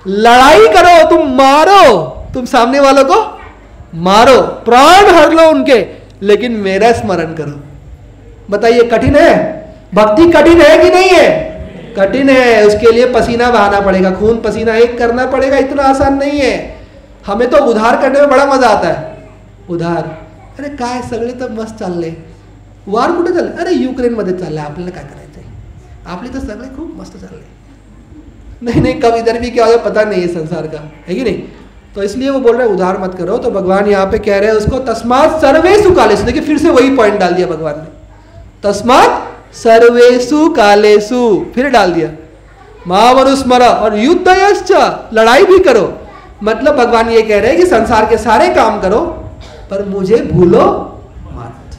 लड़ाई करो, तुम मारो, तुम सामने वालों को मारो, प्राण हर लो उनके, लेकिन मेरा स्मरण करो। बताइए कठिन है? भक्ति कठिन है कि नहीं है? कठिन है, उसके लिए पसीना बहाना पड़ेगा, खून पसीना एक करना पड़ेगा, इतना आसान नहीं है। हमें तो उधार करने में बड़ा मजा आता है। उधार, अरे काय सगळे तर मस्त चालले, वार कुठे चालले? अरे युक्रेन मध्ये चाललंय, आपल्याला काय करायचंय, आपले तर सगळे खूप मस्त चालले। नहीं कब इधर भी क्या हो पता नहीं है संसार का, है कि नहीं? तो इसलिए वो बोल रहे हैं उधार मत करो। तो भगवान यहाँ पे कह रहे हैं उसको तस्मात् सर्वेषु कालेषु, देखिए फिर से वही पॉइंट डाल दिया भगवान ने, तस्मात् सर्वेषु कालेषु फिर डाल दिया, माम अनुस्मर और युद्धयश्च, लड़ाई भी करो। मतलब भगवान ये कह रहे हैं कि संसार के सारे काम करो पर मुझे भूलो मत।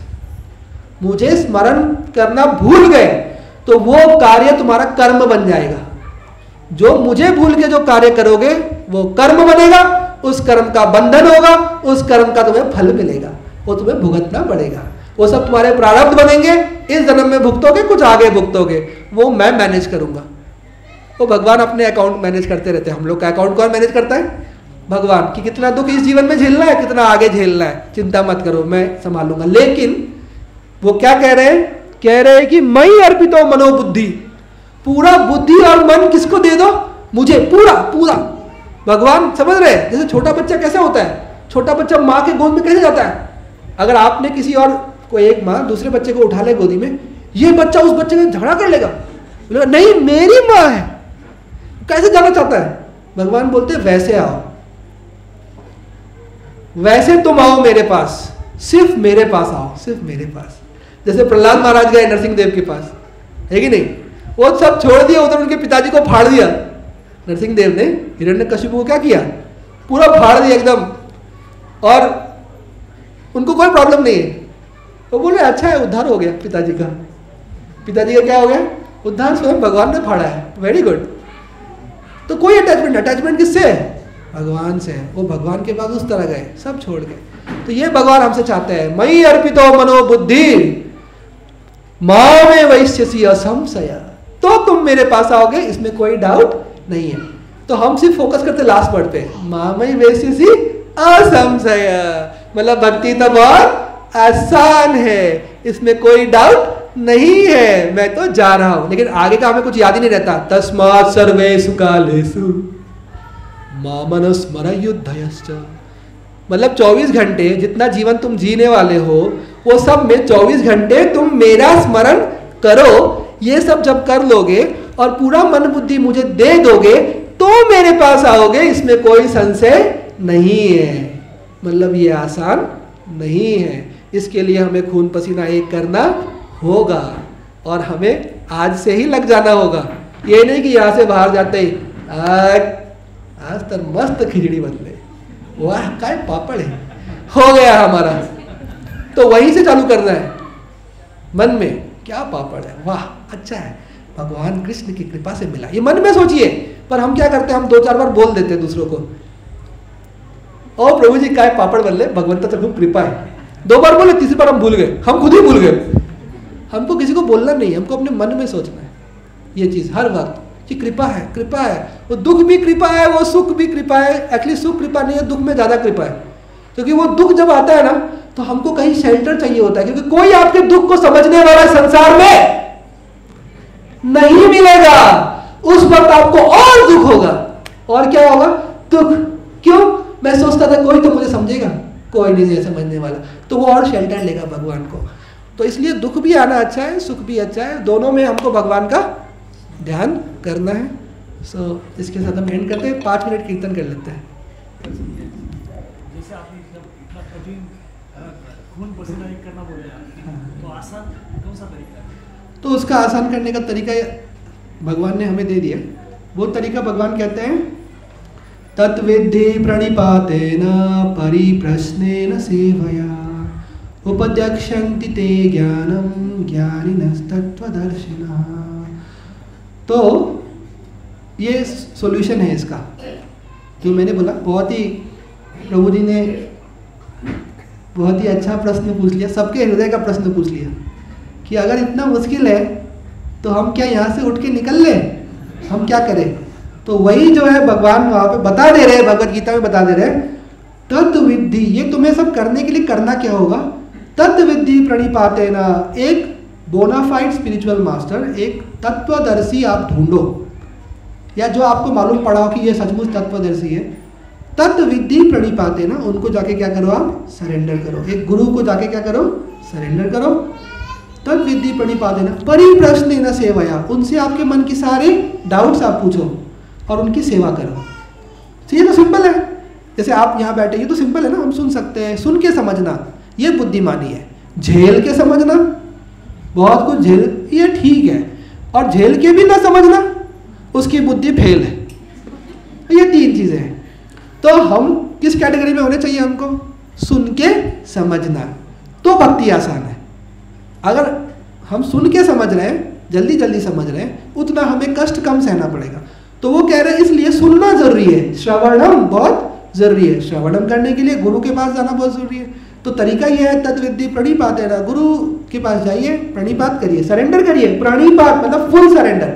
मुझे स्मरण करना भूल गए तो वो कार्य तुम्हारा कर्म बन जाएगा। जो मुझे भूल के जो कार्य करोगे वो कर्म बनेगा, उस कर्म का बंधन होगा, उस कर्म का तुम्हें फल मिलेगा, वो तुम्हें भुगतना पड़ेगा, वो सब तुम्हारे प्रारब्ध बनेंगे। इस जन्म में भुगतोगे, कुछ आगे भुगतोगे, वो मैं मैनेज करूंगा। तो भगवान अपने अकाउंट मैनेज करते रहते हैं। हम लोग का अकाउंट कौन मैनेज करता है? भगवान। कि कितना दुख इस जीवन में झेलना है, कितना आगे झेलना है, चिंता मत करो, मैं संभालूंगा। लेकिन वो क्या कह रहे हैं? कह रहे हैं कि मई अर्पितो मनोबुद्धि, पूरा बुद्धि और मन किसको दे दो? मुझे, पूरा पूरा। भगवान समझ रहे हैं? जैसे छोटा बच्चा कैसे होता है, छोटा बच्चा माँ के गोद में कैसे जाता है? अगर आपने किसी और कोई एक माँ दूसरे बच्चे को उठा ले गोदी में, ये बच्चा उस बच्चे से झगड़ा कर लेगा, बोलेगा नहीं मेरी माँ है, कैसे जाना चाहता है? भगवान बोलते हैं वैसे आओ, वैसे तुम आओ मेरे पास, सिर्फ मेरे पास आओ, सिर्फ मेरे पास। जैसे प्रहलाद महाराज गए नरसिंह देव के पास, है कि नहीं? वो सब छोड़ दिया, उधर उनके पिताजी को फाड़ दिया। नरसिंह देव ने हिरण्यकशिपु को क्या किया? पूरा फाड़ दिया एकदम, और उनको कोई प्रॉब्लम नहीं है। वो बोले अच्छा है, उद्धार हो गया पिताजी का। पिताजी का क्या हो गया? उद्धार स्वयं भगवान ने फाड़ा है, वेरी गुड। तो कोई अटैचमेंट किससे है? भगवान से है। वो भगवान के पास उस तरह गए, सब छोड़ गए। तो ये भगवान हमसे चाहते हैं, मयि अर्पितो मनोबुद्धि मामे वैश्यसि असंशय, तो तुम मेरे पास आओगे, इसमें कोई डाउट नहीं है। तो हम सिर्फ फोकस करते लास्ट वर्ड पे, मामे वैश्यसि असंशय, मतलब भक्ति तो बहुत आसान है, इसमें कोई डाउट नहीं है, मैं तो जा रहा हूं। लेकिन आगे का हमें कुछ याद ही नहीं रहता। तस्मात् सर्वेषु कालेषु माम अनुस्मर युद्धयश्च, मतलब 24 घंटे जितना जीवन तुम जीने वाले हो, वो सब में 24 घंटे तुम मेरा स्मरण करो। ये सब जब कर लोगे और पूरा मन बुद्धि मुझे दे दोगे तो मेरे पास आओगे, इसमें कोई संशय नहीं है। मतलब ये आसान नहीं है, इसके लिए हमें खून पसीना एक करना होगा, और हमें आज से ही लग जाना होगा। ये नहीं कि यहाँ से बाहर जाते ही आज तर मस्त खिचड़ी बनले, वाह काय पापड़ है, हो गया हमारा। तो वहीं से चालू करना है मन में, क्या पापड़ है, वाह अच्छा है, भगवान कृष्ण की कृपा से मिला, ये मन में सोचिए। पर हम क्या करते हैं, हम 2-4 बार बोल देते हैं दूसरों को, ओ प्रभु जी काय पापड़ बनले, भगवंता तो खूब कृपा है। 2 बार बोले, तीसरी बार हम भूल गए, हम खुद ही भूल गए। हमको किसी को बोलना नहीं, हमको अपने मन में सोचना है ये चीज हर वक्त कि कृपा है, कृपा है, वो दुख भी कृपा है, वो सुख भी कृपा है। एक्चुअली सुख कृपा नहीं है, दुख में ज्यादा कृपा है, क्योंकि वो दुख जब आता है ना तो हमको कहीं शेल्टर चाहिए होता है, क्योंकि कोई आपके दुख को समझने वाला संसार में नहीं मिलेगा। उस वक्त आपको और दुख होगा, और क्या होगा, दुख। क्यों? मैं सोचता था कोई तो मुझे समझेगा, कोई नहीं है समझने वाला, तो वो और शेल्टर लेगा भगवान को। तो इसलिए दुख भी आना अच्छा है, सुख भी अच्छा है, दोनों में हमको भगवान का ध्यान करना है। इसके साथ हम एंड करते हैं, 5 मिनट कीर्तन कर लेते हैं। जैसे आपने इतना कठिन खून पसीना एक करना बोल रहे हैं, तो आसान कौन सा तरीका है? तो उसका आसान करने का तरीका भगवान ने हमें दे दिया। वो तरीका भगवान कहते हैं, तत्विद्धि प्रणिपातेन परिप्रश्नेन सेवया उपद्यक्षन्ति ते ज्ञानम ज्ञानिनस्तत्त्वदर्शिनः। तो ये सॉल्यूशन है इसका, जो मैंने बोला। बहुत ही प्रभु जी ने बहुत ही अच्छा प्रश्न पूछ लिया, सबके हृदय का प्रश्न पूछ लिया कि अगर इतना मुश्किल है तो हम क्या यहाँ से उठ के निकल लें, हम क्या करें। तो वही जो है भगवान वहाँ पे बता दे रहे हैं, भगवद गीता में बता दे रहे हैं, तत्विद्धि, ये तुम्हें सब करने के लिए करना क्या होगा, तत्विद्धि प्रणिपातेन, एक बोनाफाइड स्पिरिचुअल मास्टर, एक तत्वदर्शी आप ढूंढो, या जो आपको मालूम पड़ा हो कि ये सचमुच तत्वदर्शी है। तत्विद्धि प्रणिपातेन, उनको जाके क्या करो, आप सरेंडर करो। एक गुरु को जाके क्या करो, सरेंडर करो। तत्विद्धि प्रणिपातेन परिप्रश्नेन सेवया, उनसे आपके मन की सारे डाउट्स आप पूछो और उनकी सेवा करो। तो ये तो सिंपल है, जैसे आप यहाँ बैठे, ये तो सिंपल है ना, हम सुन सकते हैं। सुन के समझना ये बुद्धिमानी है, झेल के समझना, बहुत कुछ झेल, ये ठीक है, और झेल के भी ना समझना, उसकी बुद्धि फेल है। ये 3 चीजें हैं। तो हम किस कैटेगरी में होने चाहिए, हमको सुन के समझना, तो भक्ति आसान है। अगर हम सुन के समझ रहे हैं, जल्दी जल्दी समझ रहे हैं, उतना हमें कष्ट कम सहना पड़ेगा। तो वो कह रहे हैं इसलिए सुनना जरूरी है, श्रवणम बहुत जरूरी है। श्रवणम करने के लिए गुरु के पास जाना बहुत जरूरी है। तो तरीका ये है, तत्विद्धि प्रणिपातेन, गुरु के पास जाइए, प्रणिपात करिए, सरेंडर करिए। प्रणिपात मतलब फुल सरेंडर।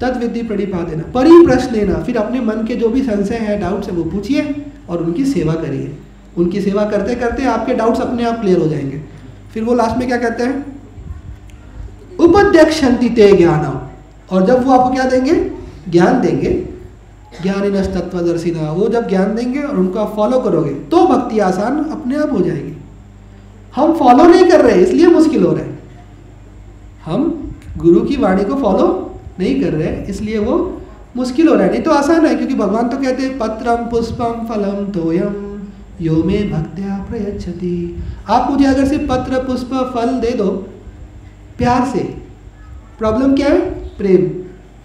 तत्विद्धि प्रणिपातेन परिप्रश्नेन, फिर अपने मन के जो भी संशय है, डाउट्स है, वो पूछिए और उनकी सेवा करिए। उनकी सेवा करते करते आपके डाउट्स अपने आप क्लियर हो जाएंगे। फिर वो लास्ट में क्या कहते हैं, उपद्यक्षन्ति ते ज्ञानम, और जब वो आपको क्या देंगे, ज्ञान देंगे। ज्ञानिनस् तत्वदर्शिनः, वो जब ज्ञान देंगे और उनको आप फॉलो करोगे तो भक्ति आसान अपने आप हो जाएगी। हम फॉलो नहीं कर रहे इसलिए मुश्किल हो रहा है, हम गुरु की वाणी को फॉलो नहीं कर रहे इसलिए वो मुश्किल हो रहा है। नहीं तो आसान है, क्योंकि भगवान तो कहते हैं पत्रम पुष्पम फलम तोयम यो मे भक्त्या प्रयच्छति। आप मुझे अगर सिर्फ पत्र पुष्प फल दे दो प्यार से, प्रॉब्लम क्या है, प्रेम।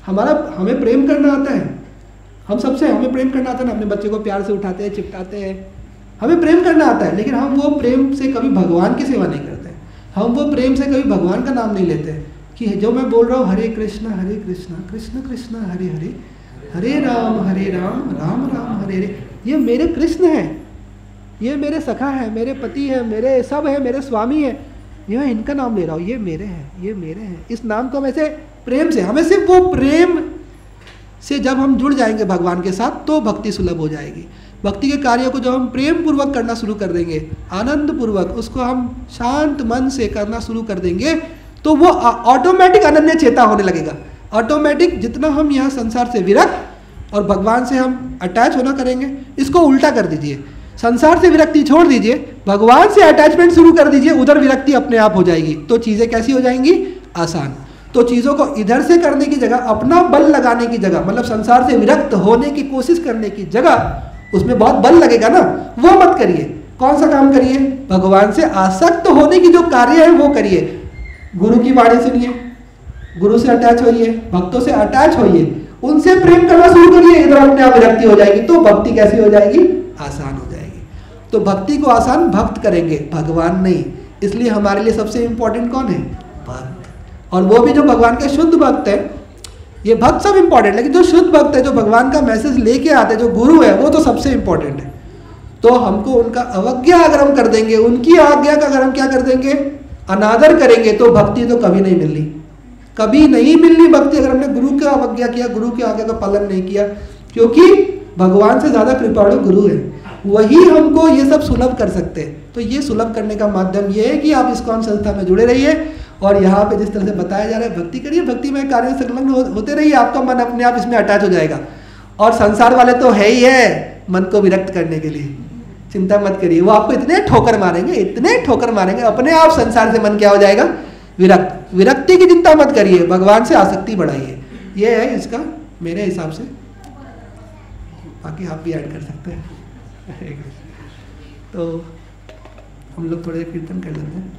हमें प्रेम करना आता है, हम सबसे हमें प्रेम करना आता है ना, अपने बच्चे को प्यार से उठाते हैं, चिपटाते हैं, हमें प्रेम करना आता है। लेकिन हम वो प्रेम से कभी भगवान की सेवा नहीं करते, हम वो प्रेम से कभी भगवान का नाम नहीं लेते। कि जो मैं बोल रहा हूँ हरे कृष्ण कृष्ण कृष्ण हरे हरे, हरे राम राम राम हरे हरे, ये मेरे कृष्ण हैं, ये मेरे सखा है, मेरे पति है, मेरे सब है, मेरे स्वामी है, ये मैं इनका नाम ले रहा हूँ, ये मेरे हैं, ये मेरे हैं। इस नाम को हम ऐसे प्रेम से, हमें सिर्फ वो प्रेम से जब हम जुड़ जाएंगे भगवान के साथ तो भक्ति सुलभ हो जाएगी। भक्ति के कार्यों को जब हम प्रेम पूर्वक करना शुरू कर देंगे, आनंद पूर्वक उसको हम शांत मन से करना शुरू कर देंगे, तो वो ऑटोमेटिक अनन्य चेता होने लगेगा। ऑटोमेटिक जितना हम यहाँ संसार से विरक्त और भगवान से हम अटैच होना करेंगे, इसको उल्टा कर दीजिए, संसार से विरक्ति छोड़ दीजिए, भगवान से अटैचमेंट शुरू कर दीजिए, उधर विरक्ति अपने आप हो जाएगी। तो चीज़ें कैसी हो जाएंगी, आसान। तो चीज़ों को इधर से करने की जगह, अपना बल लगाने की जगह, मतलब संसार से विरक्त होने की कोशिश करने की जगह, उसमें बहुत बल लगेगा ना, वो मत करिए। कौन सा काम करिए, भगवान से आसक्त होने की जो कार्य है वो करिए। गुरु की वाणी सुनिए, गुरु से अटैच होइए, भक्तों से अटैच होइए, उनसे प्रेम करना शुरू करिए, इधर अपने आप विरक्ति हो जाएगी, तो भक्ति कैसी हो जाएगी? आसान हो जाएगी। तो भक्ति को आसान भक्त करेंगे, भगवान नहीं। इसलिए हमारे लिए सबसे इंपॉर्टेंट कौन है? भक्त। और वो भी जो भगवान के शुद्ध भक्त है। ये भक्त सब इंपॉर्टेंट, लेकिन जो शुद्ध भक्त है, जो भगवान का मैसेज लेके आते हैं, जो गुरु है, वो तो सबसे इंपॉर्टेंट है। तो हमको उनका अवज्ञा अगर हम कर देंगे, उनकी आज्ञा का अगर हम क्या कर देंगे? अनादर करेंगे, तो भक्ति तो कभी नहीं मिलनी, कभी नहीं मिलनी भक्ति, अगर हमने गुरु का अवज्ञा किया, गुरु की आज्ञा का पालन नहीं किया। क्योंकि भगवान से ज्यादा कृपाणु गुरु है, वही हमको ये सब सुलभ कर सकते हैं। तो ये सुलभ करने का माध्यम ये है कि आप इस्कॉन संस्था में जुड़े रहिए, और यहाँ पे जिस तरह से बताया जा रहा है भक्ति करिए, भक्ति में कार्य संलग्न होते रहिए, आपका मन अपने आप इसमें अटैच हो जाएगा। और संसार वाले तो है ही है मन को विरक्त करने के लिए, चिंता मत करिए, वो आपको इतने ठोकर मारेंगे, इतने ठोकर मारेंगे, अपने आप संसार से मन क्या हो जाएगा? विरक्त। विरक्ति की चिंता मत करिए, भगवान से आसक्ति बढ़ाइए। ये है इसका मेरे हिसाब से, बाकी आप भी ऐड कर सकते हैं। तो हम लोग थोड़े कीर्तन कर लेते हैं।